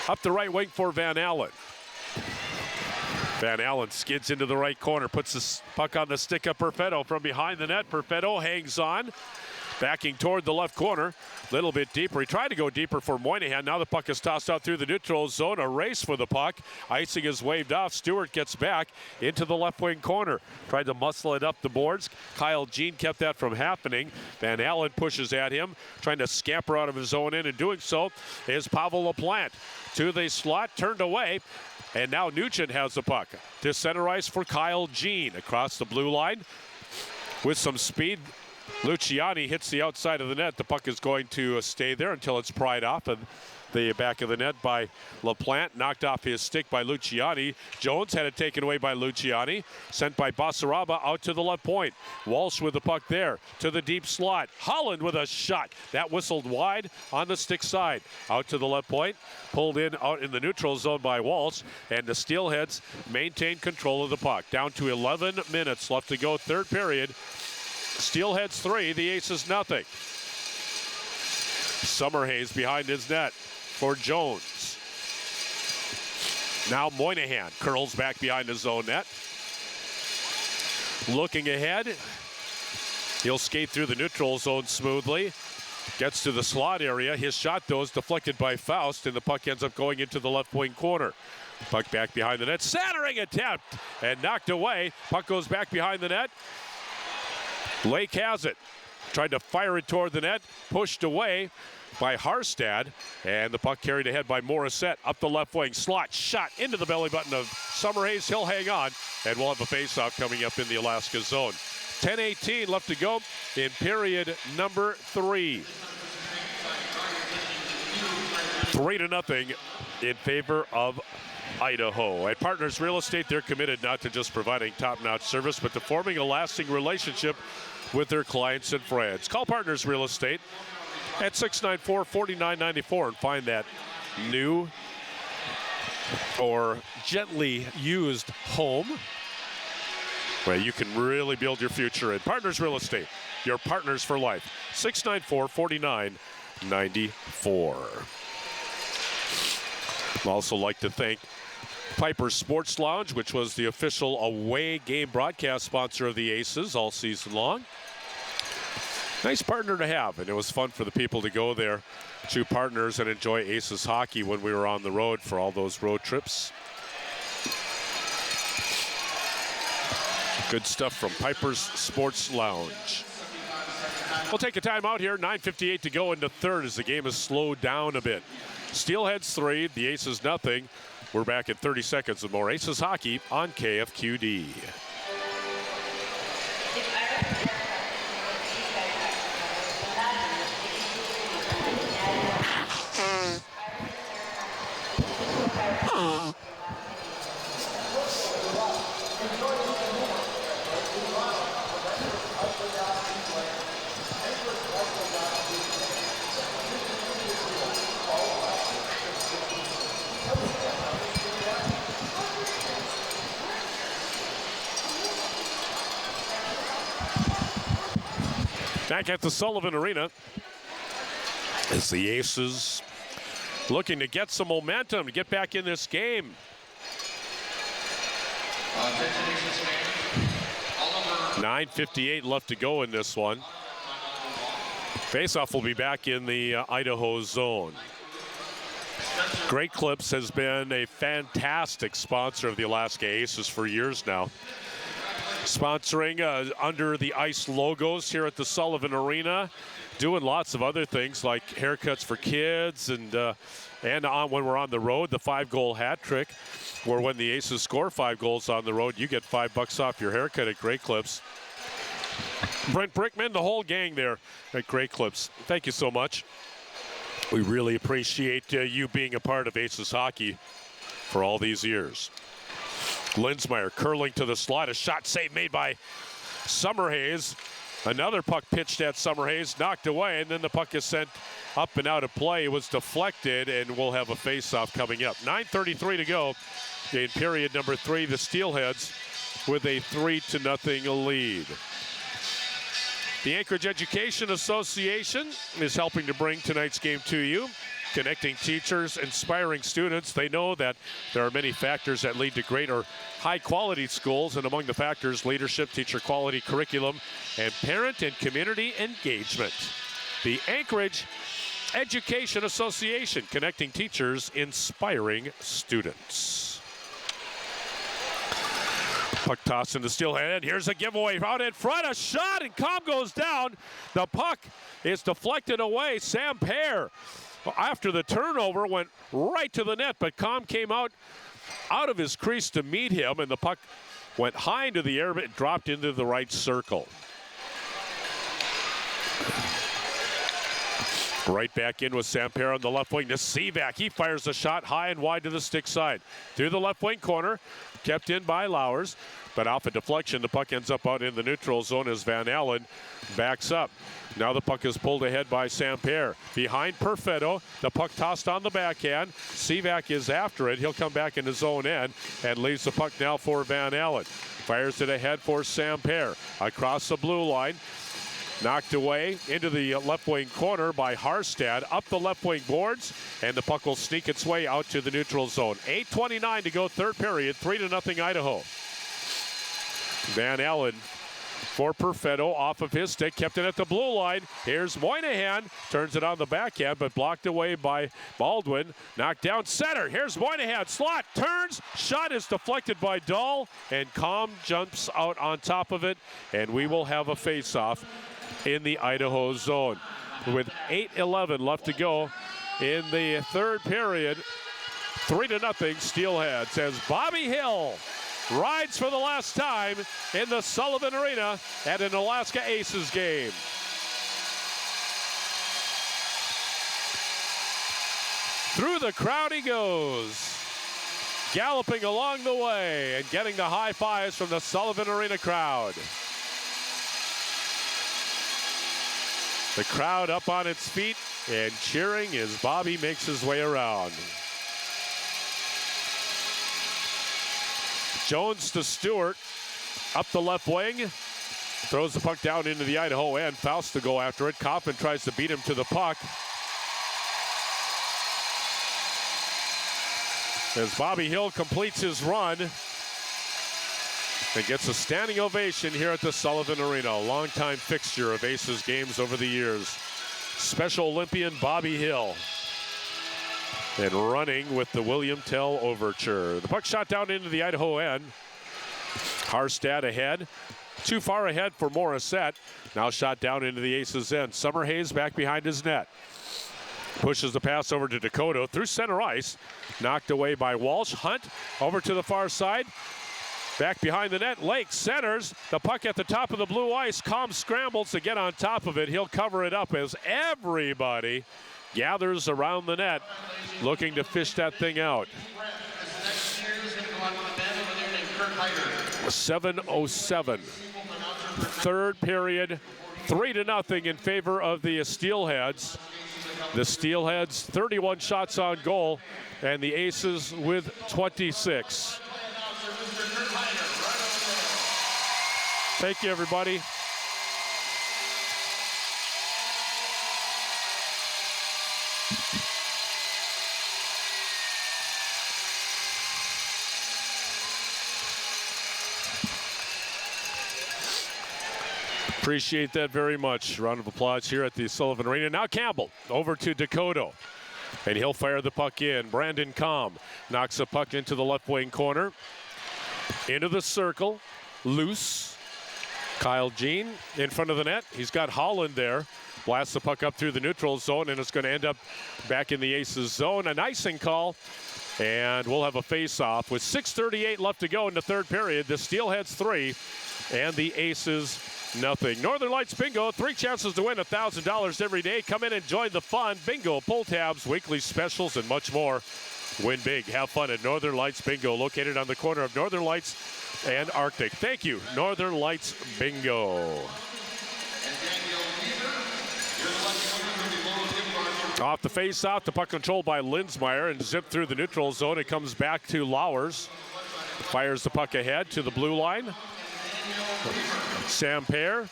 A: Up the right wing for Van Allen. Van Allen skids into the right corner, puts the puck on the stick of Perfetto from behind the net. Perfetto hangs on, Backing toward the left corner, a little bit deeper. He tried to go deeper for Moynihan. Now the puck is tossed out through the neutral zone. A race for the puck. Icing is waved off. Stewart gets back into the left wing corner. Tried to muscle it up the boards. Kyle Jean kept that from happening. Van Allen pushes at him, trying to scamper out of his own end. In doing so is Pavel LaPlante to the slot, turned away. And now Nugent has the puck to center ice for Kyle Jean across the blue line with some speed. Luciani hits the outside of the net. The puck is going to stay there until it's pried off of the back of the net by LaPlante. Knocked off his stick by Luciani. Jones had it taken away by Luciani. Sent by Basaraba out to the left point. Walsh with the puck there to the deep slot. Holland with a shot. That whistled wide on the stick side. Out to the left point. Pulled in out in the neutral zone by Walsh. And the Steelheads maintain control of the puck. Down to 11 minutes left to go, third period. Steelheads 3, the Aces nothing. Summerhays behind his net for Jones. Now Moynihan curls back behind his own net. Looking ahead. He'll skate through the neutral zone smoothly. Gets to the slot area. His shot, though, is deflected by Faust, and the puck ends up going into the left wing corner. Puck back behind the net. Centering attempt and knocked away. Puck goes back behind the net. Lake has it. Tried to fire it toward the net. Pushed away by Harstad. And the puck carried ahead by Morissette. Up the left wing. Slot shot into the belly button of Summerhays. He'll hang on. And we'll have a faceoff coming up in the Alaska zone. 10:18 left to go in period number 3. 3-0 in favor of Idaho. At Partners Real Estate, they're committed not to just providing top-notch service, but to forming a lasting relationship with their clients and friends. Call Partners Real Estate at 694-4994 and find that new or gently used home where you can really build your future in. Partners Real Estate, your partners for life. 694-4994. I'd also like to thank Piper's Sports Lounge, which was the official away game broadcast sponsor of the Aces all season long. Nice partner to have, and it was fun for the people to go there to Partners and enjoy Aces hockey when we were on the road for all those road trips. Good stuff from Piper's Sports Lounge. We'll take a timeout here. 9:58 to go into third as the game has slowed down a bit. Steelheads 3, the Aces nothing. We're back in 30 seconds with more Aces hockey on KFQD. Back at the Sullivan Arena as the Aces looking to get some momentum to get back in this game. 9:58 left to go in this one. Faceoff will be back in the Idaho zone. Great Clips has been a fantastic sponsor of the Alaska Aces for years now. Sponsoring under the ice logos here at the Sullivan Arena, doing lots of other things like haircuts for kids and on when we're on the road, the 5-goal hat trick, where when the Aces score 5 goals on the road, you get $5 off your haircut at Great Clips. Brent Brickman, the whole gang there at Great Clips. Thank you so much. We really appreciate you being a part of Aces hockey for all these years. Linsmeyer curling to the slot. A shot save made by Summerhays. Another puck pitched at Summerhays, knocked away, and then the puck is sent up and out of play. It was deflected, and we'll have a face-off coming up. 9:33 to go in period number 3. The Steelheads with a 3-0 lead. The Anchorage Education Association is helping to bring tonight's game to you. Connecting teachers, inspiring students. They know that there are many factors that lead to great or high-quality schools, and among the factors, leadership, teacher quality, curriculum, and parent and community engagement. The Anchorage Education Association, connecting teachers, inspiring students. Puck tossed into Steelhead. Here's a giveaway out in front. A shot, and Comm goes down. The puck is deflected away. Sam Pear, after the turnover, went right to the net, but Comm came out of his crease to meet him, and the puck went high into the air, but dropped into the right circle. Right back in with Sam Pear on the left wing to Sevac. He fires the shot high and wide to the stick side. Through the left wing corner, kept in by Lowers, but off a deflection, the puck ends up out in the neutral zone as Van Allen backs up. Now the puck is pulled ahead by Sam Pear. Behind Perfetto, the puck tossed on the backhand. Sevac is after it. He'll come back in his own end and leaves the puck now for Van Allen. Fires it ahead for Sam Pear. Across the blue line. Knocked away into the left wing corner by Harstad. Up the left wing boards, and the puck will sneak its way out to the neutral zone. 8:29 to go, third period. 3-0 Idaho. Van Allen for Perfetto off of his stick, kept it at the blue line. Here's Moynihan, turns it on the backhand, but blocked away by Baldwin. Knocked down center. Here's Moynihan, slot, turns, shot is deflected by Dahl, and Comm jumps out on top of it, and we will have a face-off in the Idaho zone. With 8:11 left to go in the third period, 3-0 Steelheads as Bobby Hill rides for the last time in the Sullivan Arena at an Alaska Aces game. Through the crowd he goes, galloping along the way and getting the high fives from the Sullivan Arena crowd. The crowd up on its feet and cheering as Bobby makes his way around. Jones to Stewart, up the left wing, throws the puck down into the Idaho end. Faust to go after it. Kaufman tries to beat him to the puck. As Bobby Hill completes his run and gets a standing ovation here at the Sullivan Arena, a longtime fixture of Aces games over the years. Special Olympian Bobby Hill. And running with the William Tell overture. The puck shot down into the Idaho end. Harstad ahead. Too far ahead for Morissette. Now shot down into the Aces end. Summerhays back behind his net. Pushes the pass over to Dakota through center ice. Knocked away by Walsh. Hunt over to the far side. Back behind the net. Lake centers. The puck at the top of the blue ice. Comm scrambles to get on top of it. He'll cover it up as everybody gathers around the net, looking to fish that thing out. 7:07. Third period, 3-0 in favor of the Steelheads. The Steelheads 31 shots on goal, and the Aces with 26. Thank you, everybody. Appreciate that very much. Round of applause here at the Sullivan Arena. Now Campbell over to Dakota, and he'll fire the puck in. Brandon Comm knocks the puck into the left wing corner. Into the circle, loose. Kyle Jean in front of the net. He's got Holland there. Blasts the puck up through the neutral zone, and it's going to end up back in the Aces zone. An icing call, and we'll have a face-off with 6:38 left to go in the third period. The Steelheads 3 and the Aces nothing. Northern Lights Bingo, 3 chances to win $1,000 every day. Come in and join the fun. Bingo, pull tabs, weekly specials, and much more. Win big. Have fun at Northern Lights Bingo, located on the corner of Northern Lights and Arctic. Thank you, Northern Lights Bingo. Off the face-off, the puck controlled by Linsmeyer and zipped through the neutral zone. It comes back to Lowers. Fires the puck ahead to the blue line. Sam Pear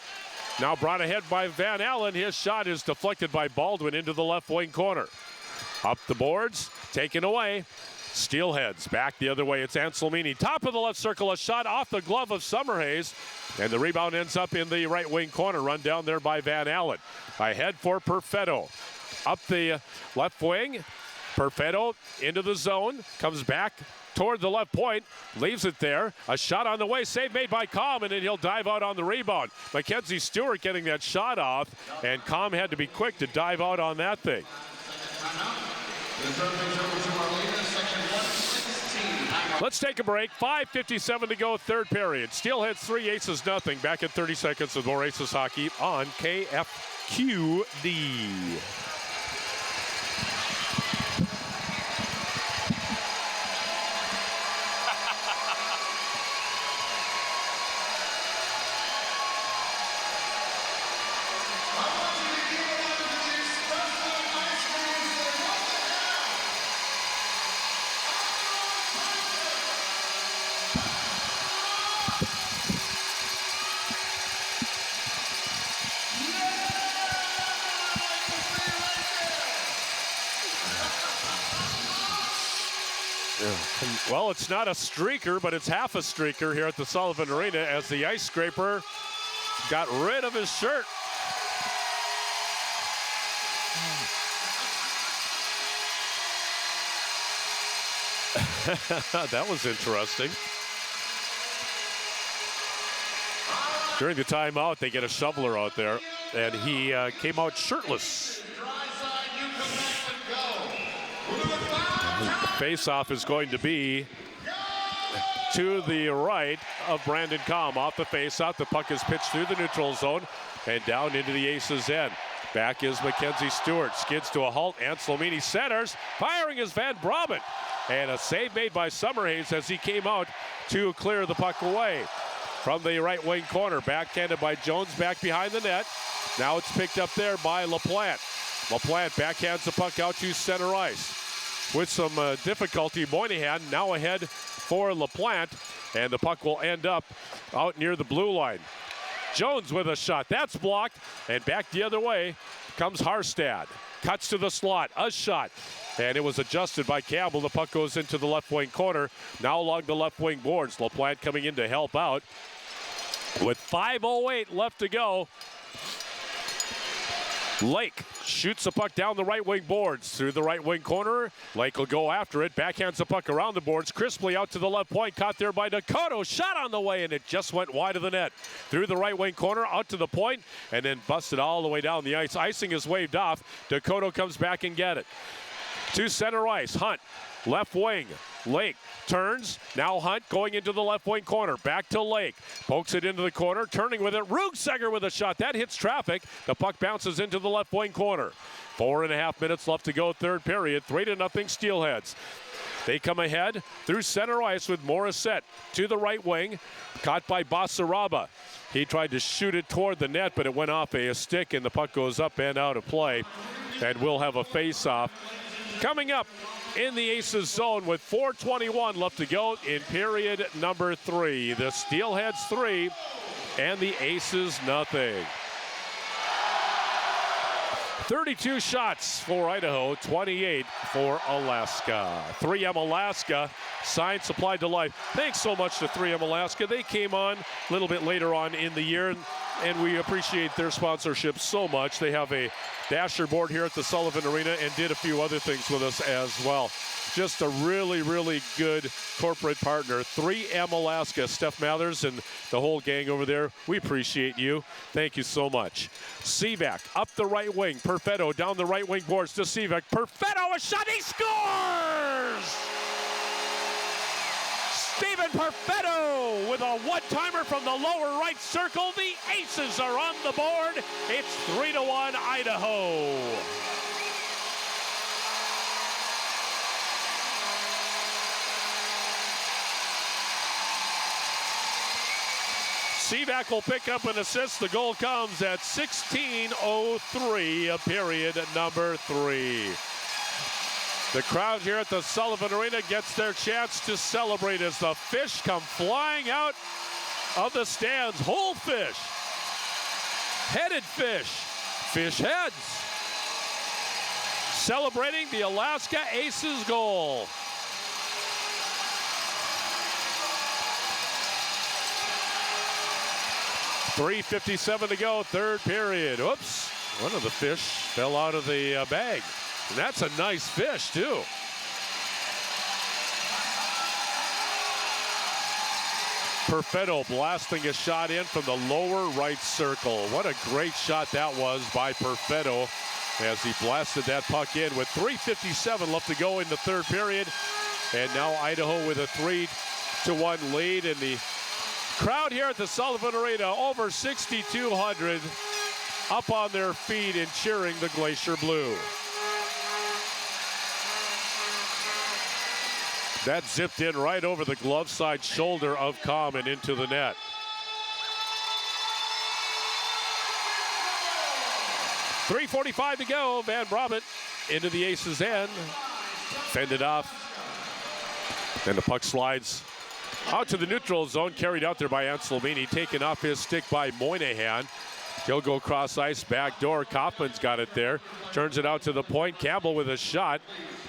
A: Now brought ahead by Van Allen. His shot is deflected by Baldwin into the left wing corner. Up the boards, taken away. Steelheads back the other way. It's Anselmini. Top of the left circle, a shot off the glove of Summerhays. And the rebound ends up in the right wing corner. Run down there by Van Allen. Ahead for Perfetto. Up the left wing. Perfetto into the zone. Comes back toward the left point. Leaves it there. A shot on the way. Save made by Calm. And then he'll dive out on the rebound. Mackenzie Stewart getting that shot off. And Calm had to be quick to dive out on that thing. Let's take a break. 5:57 to go, third period. Steelheads 3, Aces nothing. Back in 30 seconds with more Aces hockey on KFQD. Well, it's not a streaker, but it's half a streaker here at the Sullivan Arena as the ice scraper got rid of his shirt. That was interesting. During the timeout, they get a shoveler out there, and he came out shirtless. Face-off is going to be to the right of Brandon Calm. Off the face-off, the puck is pitched through the neutral zone and down into the Aces' end. Back is Mackenzie Stewart. Skids to a halt. Anselmini centers. Firing is Van Braben. And a save made by Summerhays as he came out to clear the puck away. From the right wing corner, backhanded by Jones, back behind the net. Now it's picked up there by LaPlante. LaPlante backhands the puck out to center ice. With some difficulty, Moynihan now ahead for LaPlante, and the puck will end up out near the blue line. Jones with a shot. That's blocked, and back the other way comes Harstad. Cuts to the slot, a shot, and it was adjusted by Campbell. The puck goes into the left wing corner, now along the left wing boards. LaPlante coming in to help out. With 5:08 left to go, Lake shoots the puck down the right wing boards through the right wing corner. Lake will go after it. Backhands the puck around the boards. Crisply out to the left point. Caught there by Dakota. Shot on the way, and it just went wide of the net. Through the right wing corner, out to the point, and then busted all the way down the ice. Icing is waved off. Dakota comes back and get it. To center ice. Hunt. Left wing. Lake turns. Now Hunt going into the left wing corner. Back to Lake. Pokes it into the corner. Turning with it. Rugseger with a shot. That hits traffic. The puck bounces into the left wing corner. 4.5 minutes left to go, third period. 3-0 Steelheads. They come ahead through center ice with Morissette to the right wing. Caught by Basaraba. He tried to shoot it toward the net, but it went off a stick, and the puck goes up and out of play. And we'll have a face-off coming up in the Aces zone with 4:21 left to go in period number 3. The Steelheads 3 and the Aces nothing. 32 shots for Idaho, 28 for Alaska. 3M Alaska, signed, supplied to life. Thanks so much to 3M Alaska. They came on a little bit later on in the year, and we appreciate their sponsorship so much. They have a dasher board here at the Sullivan Arena and did a few other things with us as well. Just a really, really good corporate partner. 3M Alaska, Steph Mathers and the whole gang over there. We appreciate you. Thank you so much. Sivak up the right wing. Perfetto down the right wing boards to Sivak. Perfetto, a shot, he scores! Steven Perfetto with a one-timer from the lower right circle. The Aces are on the board. It's 3-1 Idaho. Sivak will pick up an assist. The goal comes at 16:03 of period number 3. The crowd here at the Sullivan Arena gets their chance to celebrate as the fish come flying out of the stands. Whole fish. Headed fish. Fish heads. Celebrating the Alaska Aces goal. .357 to go, third period. Oops, one of the fish fell out of the bag. And that's a nice fish, too. Perfetto blasting a shot in from the lower right circle. What a great shot that was by Perfetto as he blasted that puck in with 3:57 left to go in the third period. And now Idaho with a 3-1 lead. And the crowd here at the Sullivan Arena, over 6,200 up on their feet and cheering the Glacier Blue. That zipped in right over the glove side shoulder of Comm and into the net. .345 to go. Van Brabant into the Aces' end. Fended off. And the puck slides out to the neutral zone, carried out there by Anselmini, taken off his stick by Moynihan. He'll go cross ice, back door. Kaufman's got it there. Turns it out to the point. Campbell with a shot.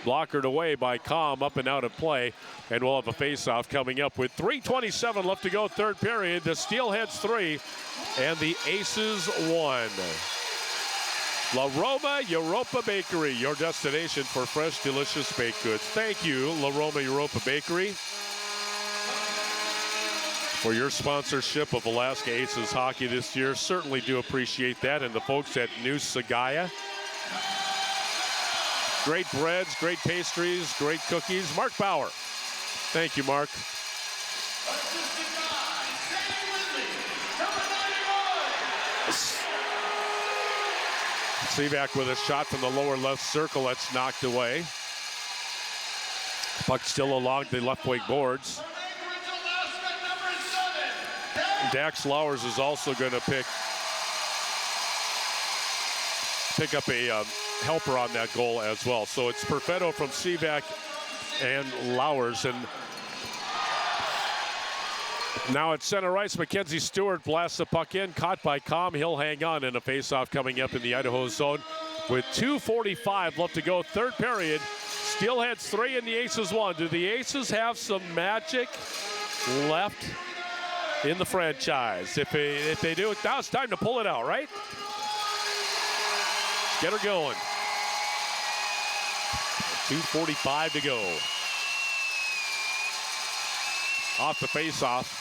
A: Blockered away by Comm, up and out of play. And we'll have a face-off coming up with 3:27 left to go, third period. The Steelheads 3 and the Aces 1. La Roma Europa Bakery, your destination for fresh, delicious baked goods. Thank you, La Roma Europa Bakery, for your sponsorship of Alaska Aces hockey this year. Certainly do appreciate that. And the folks at New Sagaya. Great breads, great pastries, great cookies. Mark Bauer. Thank you, Mark. Sivak with a shot from the lower left circle. That's knocked away. Puck still along the left wing boards. Dax Lowers is also going to pick up a helper on that goal as well. So it's Perfetto from Sivak and Lowers. And now at center ice, Mackenzie Stewart blasts the puck in, caught by Comm. He'll hang on in a faceoff coming up in the Idaho zone with 2:45 left to go, third period. Steelheads 3 and the Aces 1. Do the Aces have some magic left in the franchise? If they do, now it's time to pull it out, right? Get her going. 2:45 to go. Off the faceoff.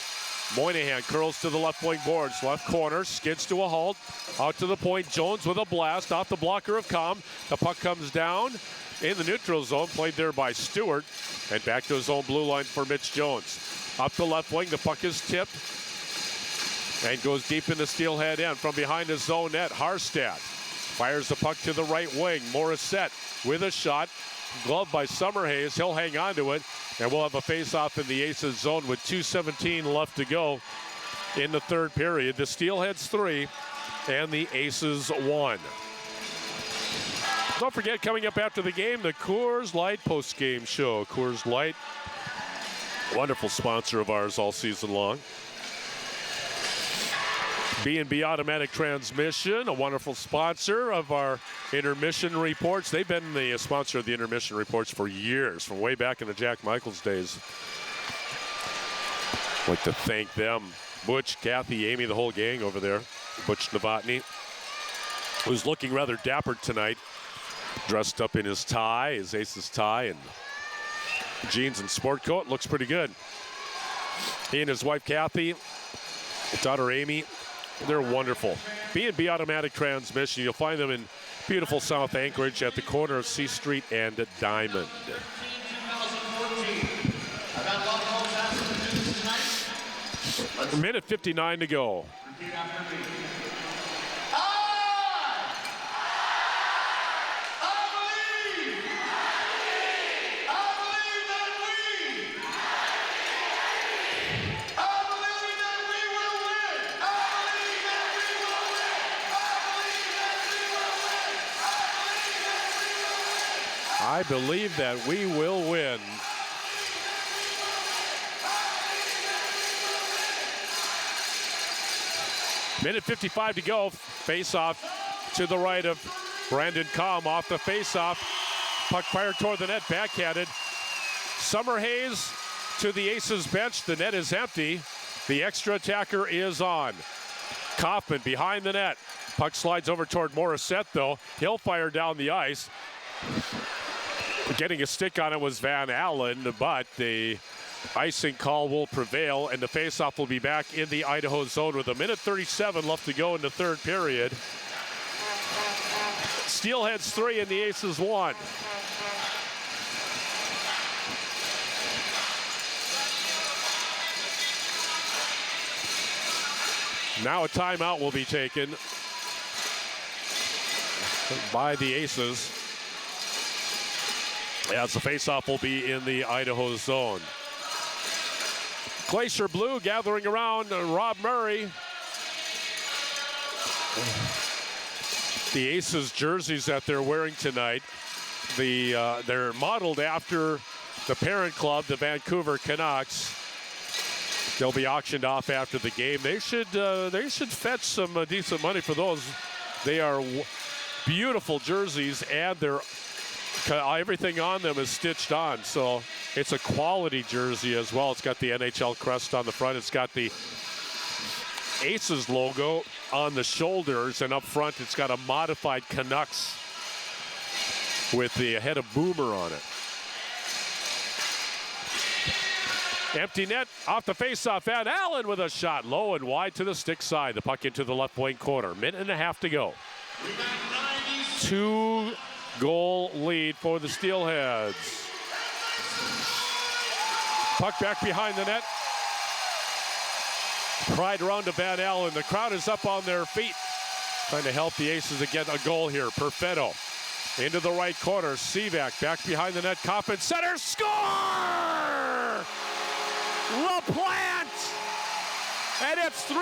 A: Moynihan curls to the left wing boards, left corner, skids to a halt, out to the point. Jones with a blast off the blocker of Comm. The puck comes down in the neutral zone, played there by Stewart, and back to his own blue line for Mitch Jones. Up the left wing, the puck is tipped and goes deep into Steelhead end from behind his zone net. Harstad fires the puck to the right wing. Morissette with a shot, gloved by Summerhays. He'll hang on to it. And we'll have a face-off in the Aces zone with 2:17 left to go in the third period. The Steelheads 3 and the Aces 1. Don't forget, coming up after the game, the Coors Light post-game show. Coors Light, wonderful sponsor of ours all season long. B&B Automatic Transmission, a wonderful sponsor of our intermission reports. They've been the sponsor of the intermission reports for years, from way back in the Jack Michaels days. I'd like to thank them. Butch, Kathy, Amy, the whole gang over there. Butch Novotny, who's looking rather dapper tonight, dressed up in his tie, his Aces tie, and jeans and sport coat. Looks pretty good. He and his wife, Kathy, daughter, Amy, they're wonderful. B&B Automatic Transmission. You'll find them in beautiful South Anchorage at the corner of C Street and Diamond. A minute 59 to go. I believe that we will win. Minute 55 to go. Face-off to the right of Brandon Kalm off the face-off. Puck fired toward the net, backhanded. Summer Hayes to the Aces bench. The net is empty. The extra attacker is on. Kaufman behind the net. Puck slides over toward Morissette, though. He'll fire down the ice. Getting a stick on it was Van Allen, but the icing call will prevail, and the faceoff will be back in the Idaho zone with a minute 37 left to go in the third period. Steelheads 3 and the Aces 1. Now a timeout will be taken by the Aces, as the faceoff will be in the Idaho zone. Glacier Blue gathering around Rob Murray. The Aces jerseys that they're wearing tonight, they're modeled after the parent club, the Vancouver Canucks. They'll be auctioned off after the game. They should fetch some decent money for those. They are beautiful jerseys, and everything on them is stitched on, so it's a quality jersey as well. It's got the NHL crest on the front. It's got the Aces logo on the shoulders, and up front it's got a modified Canucks with the head of Boomer on it. Empty net off the faceoff. Van Allen with a shot low and wide to the stick side. The puck into the left wing corner. Minute and a half to go. 2-goal lead for the Steelheads. Puck back behind the net. Pried around to Van Allen. The crowd is up on their feet, trying to help the Aces to get a goal here. Perfetto into the right corner. Sivak back behind the net. Kaufman center. Score! LaPlante! And it's 3-2!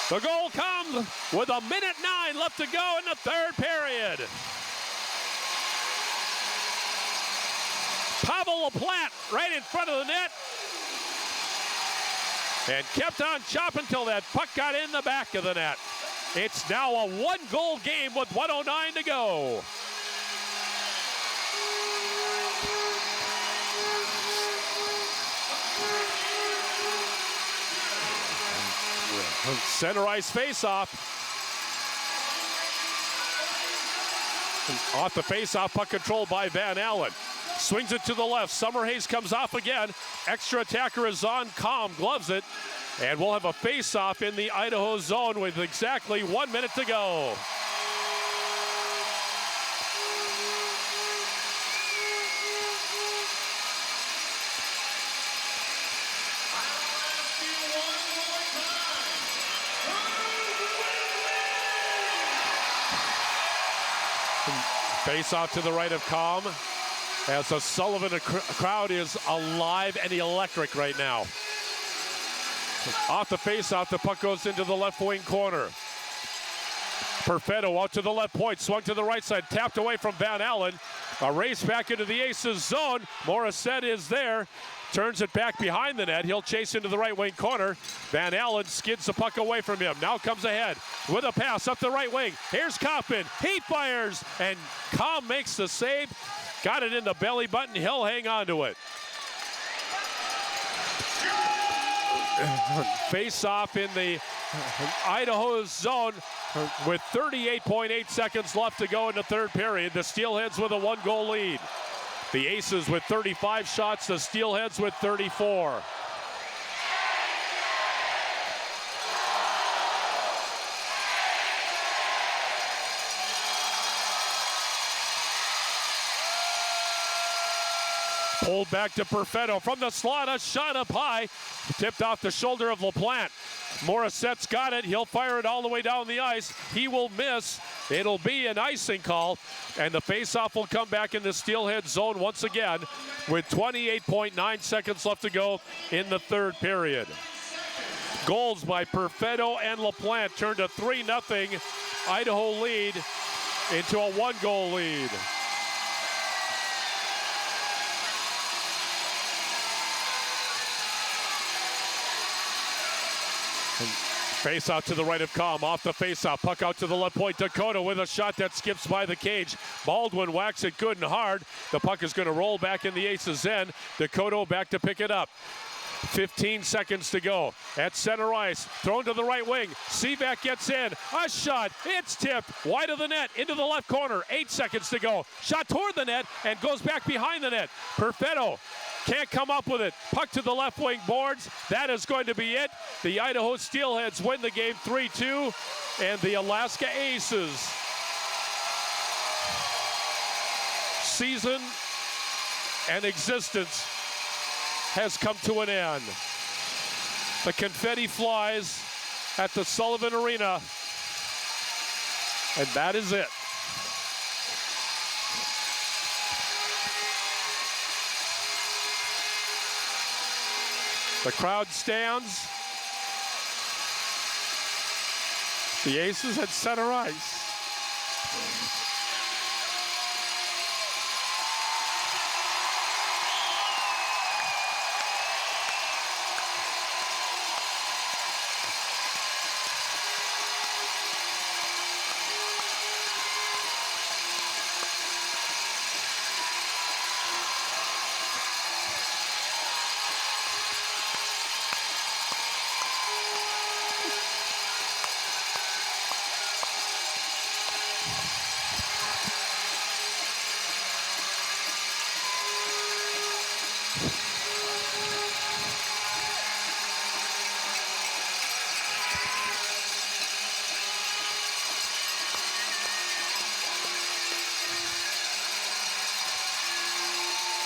A: The goal comes with a minute 9 left to go in the third period. Pavel LaPlante right in front of the net. And kept on chopping until that puck got in the back of the net. It's now a 1-goal game with 1:09 to go. Center ice faceoff. Off the faceoff, puck controlled by Van Allen. Swings it to the left. Summer Hayes comes off again. Extra attacker is on. Kalm gloves it. And we'll have a face-off in the Idaho zone with exactly 1 minute to go. Face-off to the right of Kalm, as the Sullivan crowd is alive and electric right now. Off the face-off, the puck goes into the left wing corner. Perfetto out to the left point, swung to the right side, tapped away from Van Allen. A race back into the Aces zone. Morissette is there, turns it back behind the net. He'll chase into the right wing corner. Van Allen skids the puck away from him. Now comes ahead with a pass up the right wing. Here's Kaufman. He fires, and Kalm makes the save. Got it in the belly button. He'll hang on to it. Face off in the Idaho zone with 38.8 seconds left to go in the third period. The Steelheads with a 1-goal lead. The Aces with 35 shots, the Steelheads with 34. Pulled back to Perfetto from the slot, a shot up high, tipped off the shoulder of LaPlante. Morissette's got it. He'll fire it all the way down the ice. He will miss. It'll be an icing call, and the faceoff will come back in the Steelhead zone once again with 28.9 seconds left to go in the third period. Goals by Perfetto and LaPlante turned a 3-0 Idaho lead into a 1-goal lead. Face out to the right of Calm, off the face out, puck out to the left point. Dakota with a shot that skips by the cage. Baldwin whacks it good and hard. The puck is going to roll back in the Aces' end. Dakota back to pick it up. 15 seconds to go at center ice. Thrown to the right wing. Seaback gets in. A shot. It's tipped wide of the net into the left corner. 8 seconds to go. Shot toward the net and goes back behind the net. Perfetto can't come up with it. Puck to the left wing boards. That is going to be it. The Idaho Steelheads win the game 3-2, and the Alaska Aces season and existence has come to an end. The confetti flies at the Sullivan Arena, and that is it. The crowd stands. The Aces at center ice.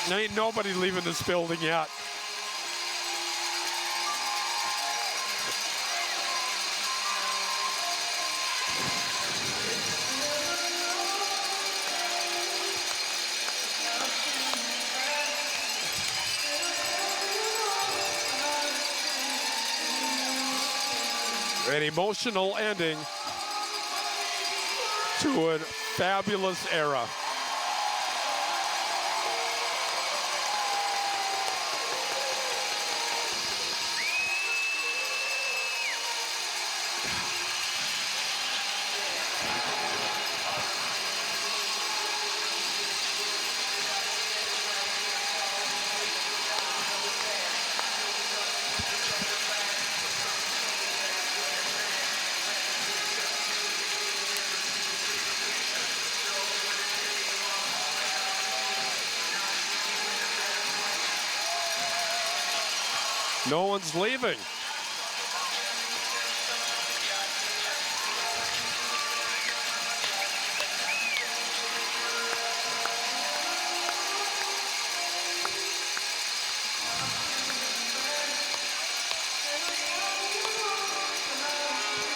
A: Ain't nobody leaving this building yet. An emotional ending to a fabulous era. No one's leaving.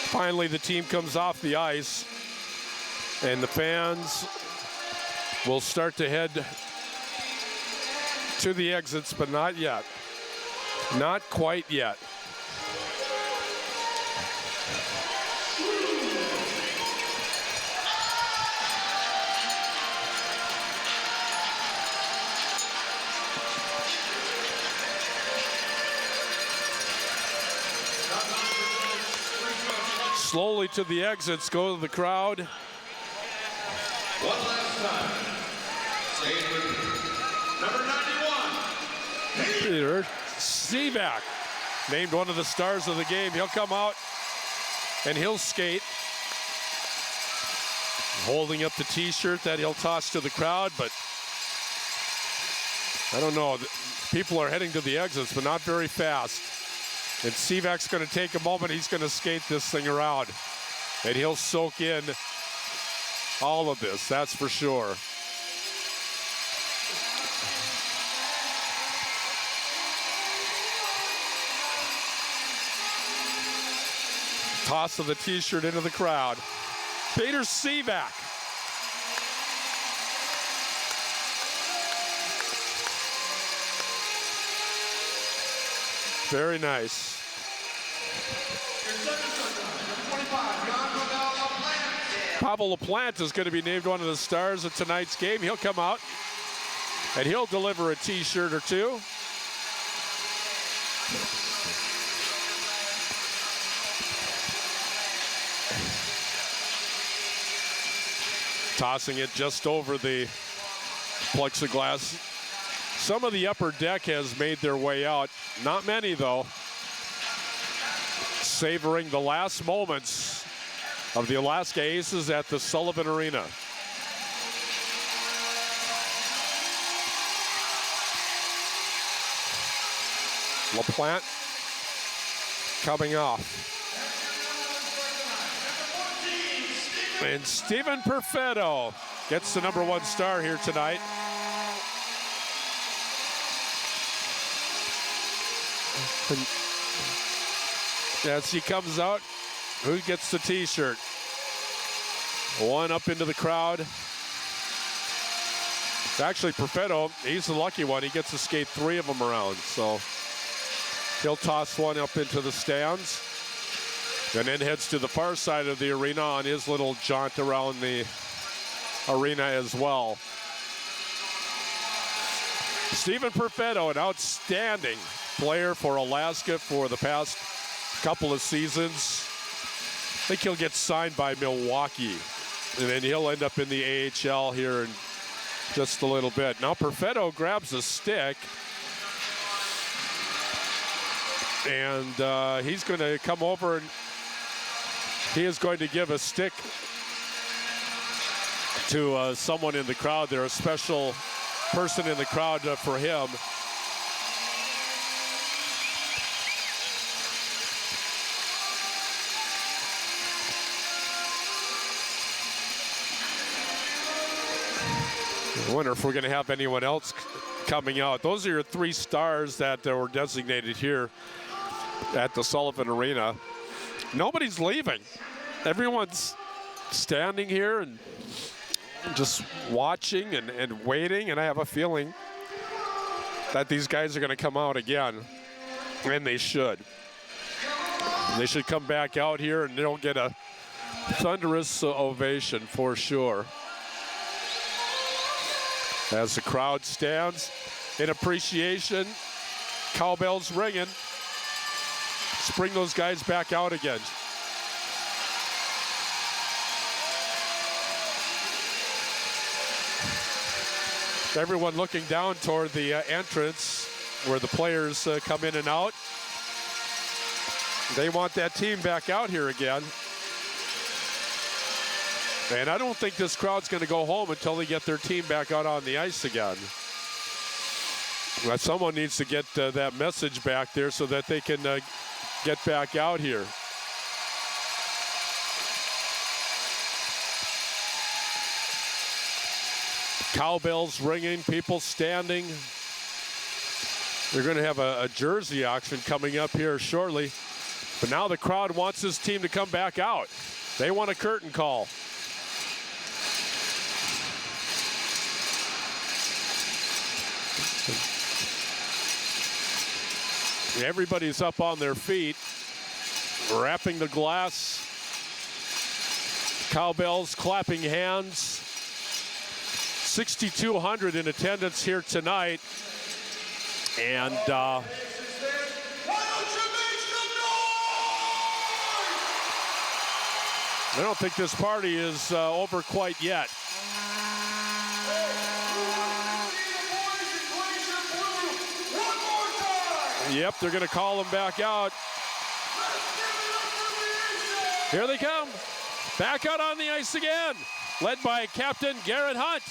A: Finally, the team comes off the ice, and the fans will start to head to the exits, but not yet. Not quite yet. Slowly to the exits go the crowd.
C: One last time. Staying with number 91.
A: Peter Seaback, named one of the stars of the game. He'll come out and he'll skate, holding up the t-shirt that he'll toss to the crowd, but I don't know. People are heading to the exits, but not very fast. And Seaback's going to take a moment. He's going to skate this thing around, and he'll soak in all of this, that's for sure. Toss of the t-shirt into the crowd. Peter Seaback. Very nice.
C: Your second circle, number 25, John Rodell LaPlante.
A: Pavel LaPlante is going to be named one of the stars of tonight's game. He'll come out and he'll deliver a T-shirt or two. Tossing it just over the plexiglass. Some of the upper deck has made their way out. Not many, though. Savoring the last moments of the Alaska Aces at the Sullivan Arena. LaPlante coming off. And Steven Perfetto gets the #1 star here tonight. As he comes out, who gets the T-shirt? One up into the crowd. It's actually Perfetto, he's the lucky one. He gets to skate 3 of them around, so he'll toss one up into the stands and then heads to the far side of the arena on his little jaunt around the arena as well. Steven Perfetto, an outstanding player for Alaska for the past couple of seasons. I think he'll get signed by Milwaukee, and then he'll end up in the AHL here in just a little bit. Now Perfetto grabs a stick, and he's going to come over and he is going to give a stick to someone in the crowd. There's a special person in the crowd for him. I wonder if we're going to have anyone else coming out. Those are your 3 stars that were designated here at the Sullivan Arena. Nobody's leaving. Everyone's standing here and just watching and waiting, and I have a feeling that these guys are going to come out again, and they should. They should come back out here and they'll get a thunderous ovation for sure. As the crowd stands in appreciation, cowbells ringing. Let's bring those guys back out again. Everyone looking down toward the entrance where the players come in and out. They want that team back out here again. And I don't think this crowd's going to go home until they get their team back out on the ice again. But someone needs to get that message back there so that they can get back out here. Cowbells ringing, people standing. They're going to have a jersey auction coming up here shortly. But now the crowd wants this team to come back out. They want a curtain call. Everybody's up on their feet, wrapping the glass. Cowbells clapping hands. 6,200 in attendance here tonight. And I don't think this party is over quite yet. Yep, they're going to call them back out. Here they come. Back out on the ice again. Led by Captain Garrett Hunt.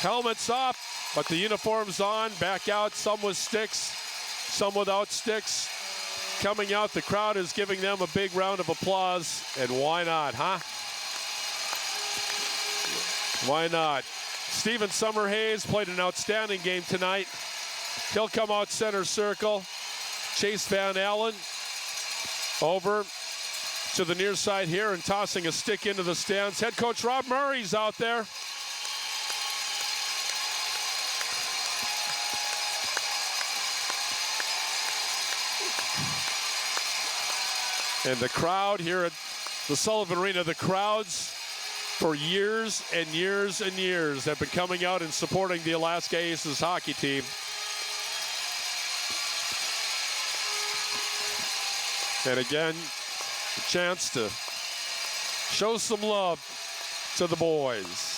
A: Helmets off, but the uniforms on. Back out, some with sticks, some without sticks. Coming out, the crowd is giving them a big round of applause, and why not, huh? Why not? Steven Summerhays played an outstanding game tonight. He'll come out center circle. Chase Van Allen over. to the near side here and tossing a stick into the stands. Head coach Rob Murray's out there. And the crowd here at the Sullivan Arena, the crowds for years and years and years have been coming out and supporting the Alaska Aces hockey team. And again, a chance to show some love to the boys.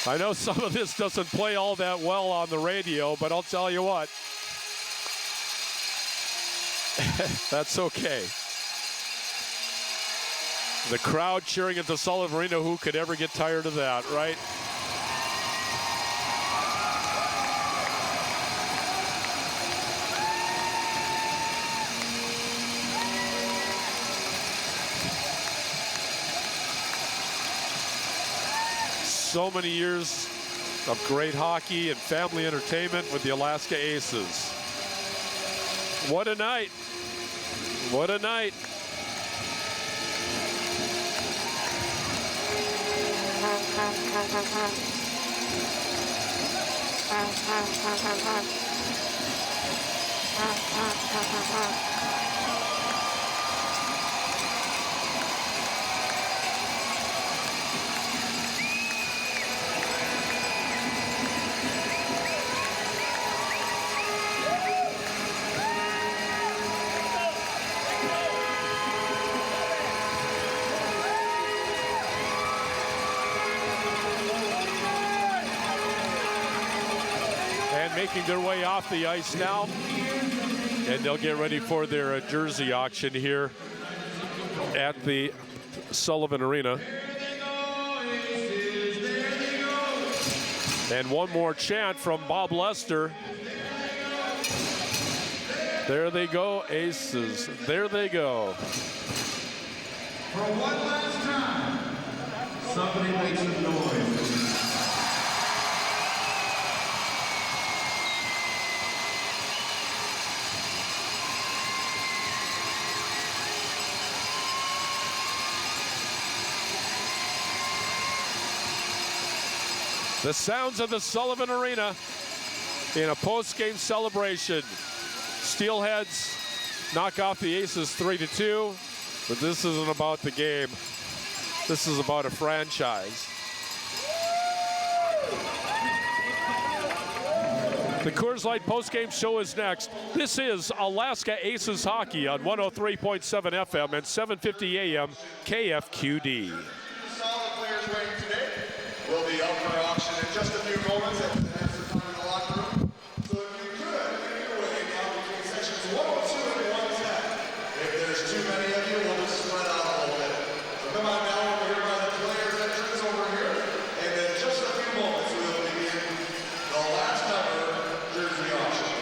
A: I know some of this doesn't play all that well on the radio, but I'll tell you what, that's okay. The crowd cheering at the Sullivan Arena, who could ever get tired of that, right? So many years of great hockey and family entertainment with the Alaska Aces. What a night. What a night. Making their way off the ice now, and they'll get ready for their jersey auction here at the Sullivan Arena. And one more chant from Bob Lester. There they go, Aces. There they go.
C: For one last time, somebody make some noise.
A: The sounds of the Sullivan Arena in a post-game celebration. Steelheads knock off the Aces 3-2, but this isn't about the game. This is about a franchise. The Coors Light post-game show is next. This is Alaska Aces Hockey on 103.7 FM and 750 AM KFQD.
C: Solid players waiting today will be up for auction in just a few moments after the half the time in the locker room. So if you could, make your way down between sections 102 and 110. If there's too many of you, we'll just spread out a little bit. So come on down over here by the players' entrance over here. And in just a few moments, we will begin the last ever jersey auction.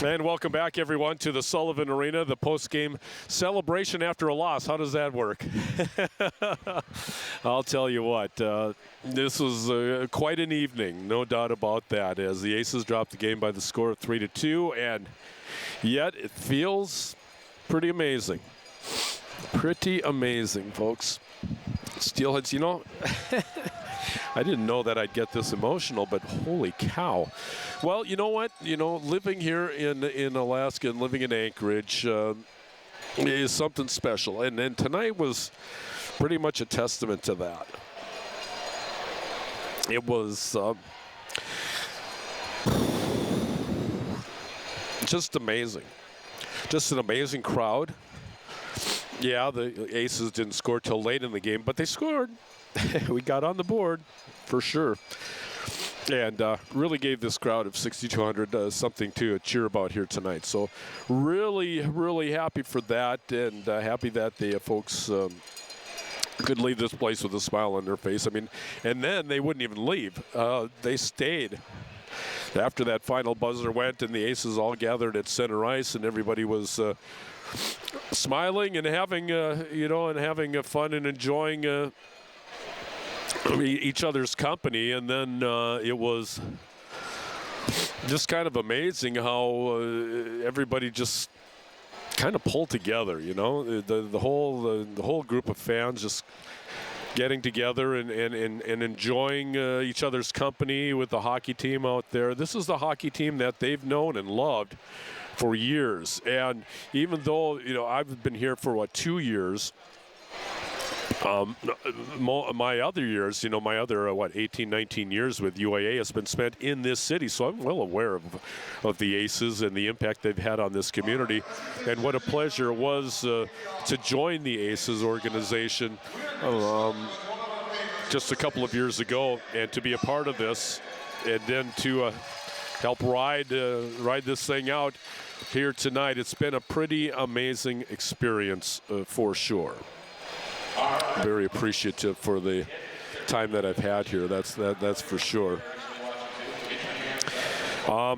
A: And welcome back, everyone, to the Sullivan Arena, the post-game celebration after a loss. How does that work? I'll tell you what, this was quite an evening, no doubt about that, as the Aces dropped the game by the score of 3-2, and yet it feels pretty amazing. Pretty amazing, folks. Steelheads, you know, I didn't know that I'd get this emotional, but holy cow. Well, you know what? You know, living here in Alaska and living in Anchorage is something special. And tonight was pretty much a testament to that. It was just amazing. Just an amazing crowd. Yeah, the Aces didn't score till late in the game, but they scored. We got on the board for sure. And really gave this crowd of 6,200 something to cheer about here tonight. So really, really happy for that, and happy that the folks could leave this place with a smile on their face. I mean, and then they wouldn't even leave. They stayed. After that final buzzer went and the Aces all gathered at center ice and everybody was smiling and having, you know, and having fun and enjoying each other's company. And then it was just kind of amazing how everybody just kind of pulled together, you know, the whole group of fans just getting together and enjoying each other's company with the hockey team out there. This is the hockey team that they've known and loved for years. And even though, you know, I've been here for, 2 years, my other years, you know, my other, 18, 19 years with UAA has been spent in this city. So I'm well aware of the Aces and the impact they've had on this community. And what a pleasure it was to join the Aces organization just a couple of years ago and to be a part of this and then to help ride this thing out here tonight. It's been a pretty amazing experience for sure. Very appreciative for the time that I've had here. That's for sure. I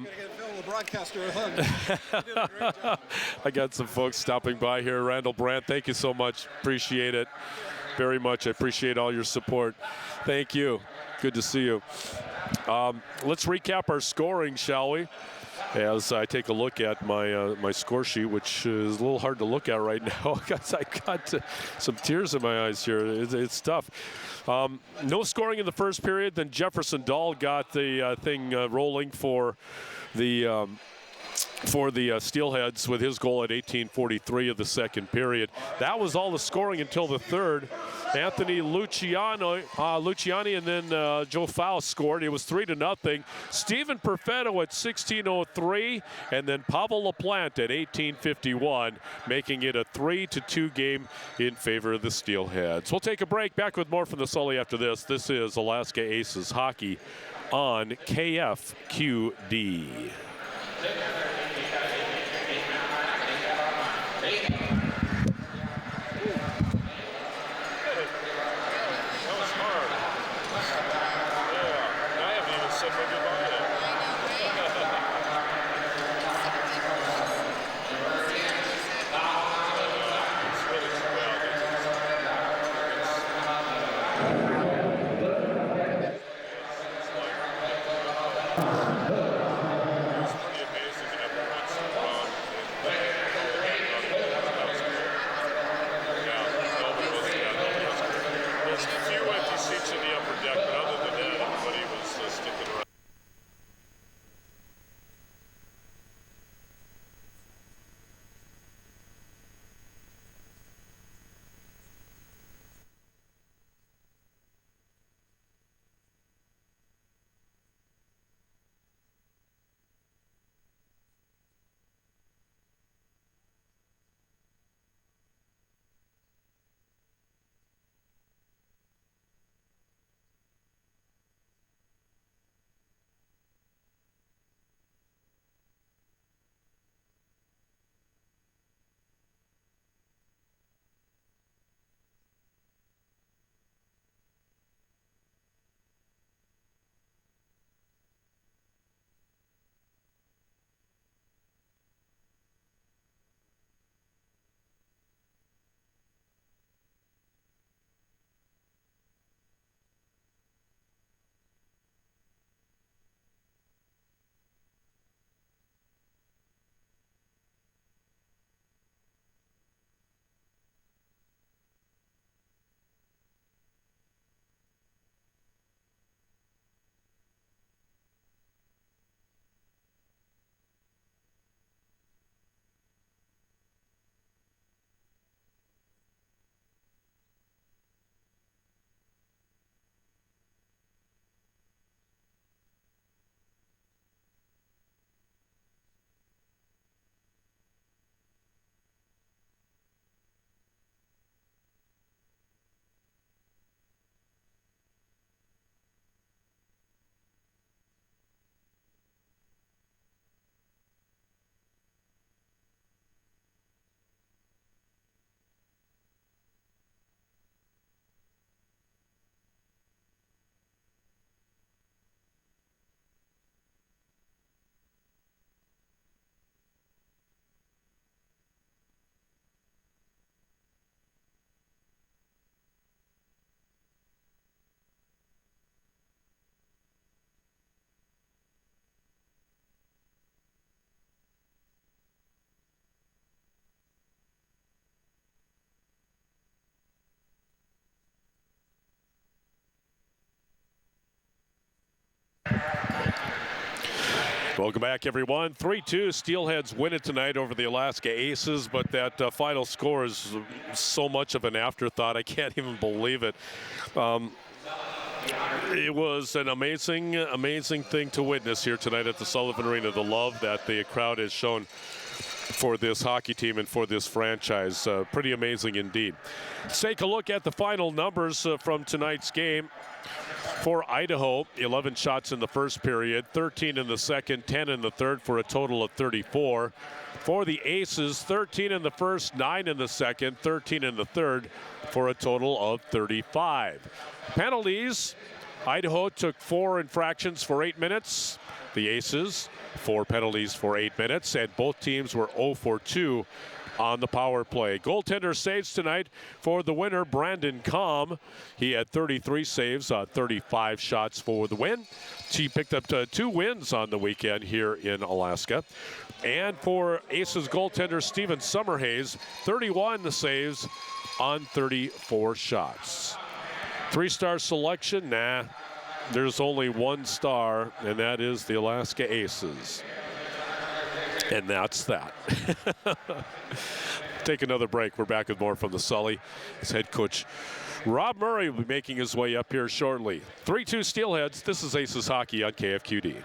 A: got some folks stopping by here. Randall Brandt, thank you so much. Appreciate it very much. I appreciate all your support. Thank you. Good to see you. Let's recap our scoring, shall we? As I take a look at my score sheet, which is a little hard to look at right now because I got some tears in my eyes here. It's tough. No scoring in the first period. Then Jefferson Dahl got the thing rolling for the Steelheads with his goal at 18:43 of the second period. That was all the scoring until the third. Anthony Luciani and then Joe Faust scored. It was 3-0. Stephen Perfetto at 16:03, and then Pavel LaPlante at 18:51, making it a 3-2 game in favor of the Steelheads. We'll take a break. Back with more from the Sully after this. This is Alaska Aces hockey on KFQD. Welcome back, everyone. 3-2. Steelheads win it tonight over the Alaska Aces, but that final score is so much of an afterthought. I can't even believe it. It was an amazing, amazing thing to witness here tonight at the Sullivan Arena. The love that the crowd has shown for this hockey team and for this franchise. Pretty amazing indeed. Let's take a look at the final numbers from tonight's game. For Idaho, 11 shots in the first period, 13 in the second, 10 in the third for a total of 34. For the Aces, 13 in the first, 9 in the second, 13 in the third for a total of 35. Penalties, Idaho took 4 infractions for 8 minutes. The Aces, 4 penalties for 8 minutes, and both teams were 0 for 2 on the power play. Goaltender saves tonight for the winner, Brandon Kalm. He had 33 saves on 35 shots for the win. He picked up 2 wins on the weekend here in Alaska. And for Aces goaltender Steven Summerhays, 31 saves on 34 shots. 3-star selection? Nah, there's only 1 star, and that is the Alaska Aces. And that's that. Take another break. We're back with more from the Sully. His head coach Rob Murray will be making his way up here shortly. 3-2 Steelheads. This is Aces Hockey on KFQD.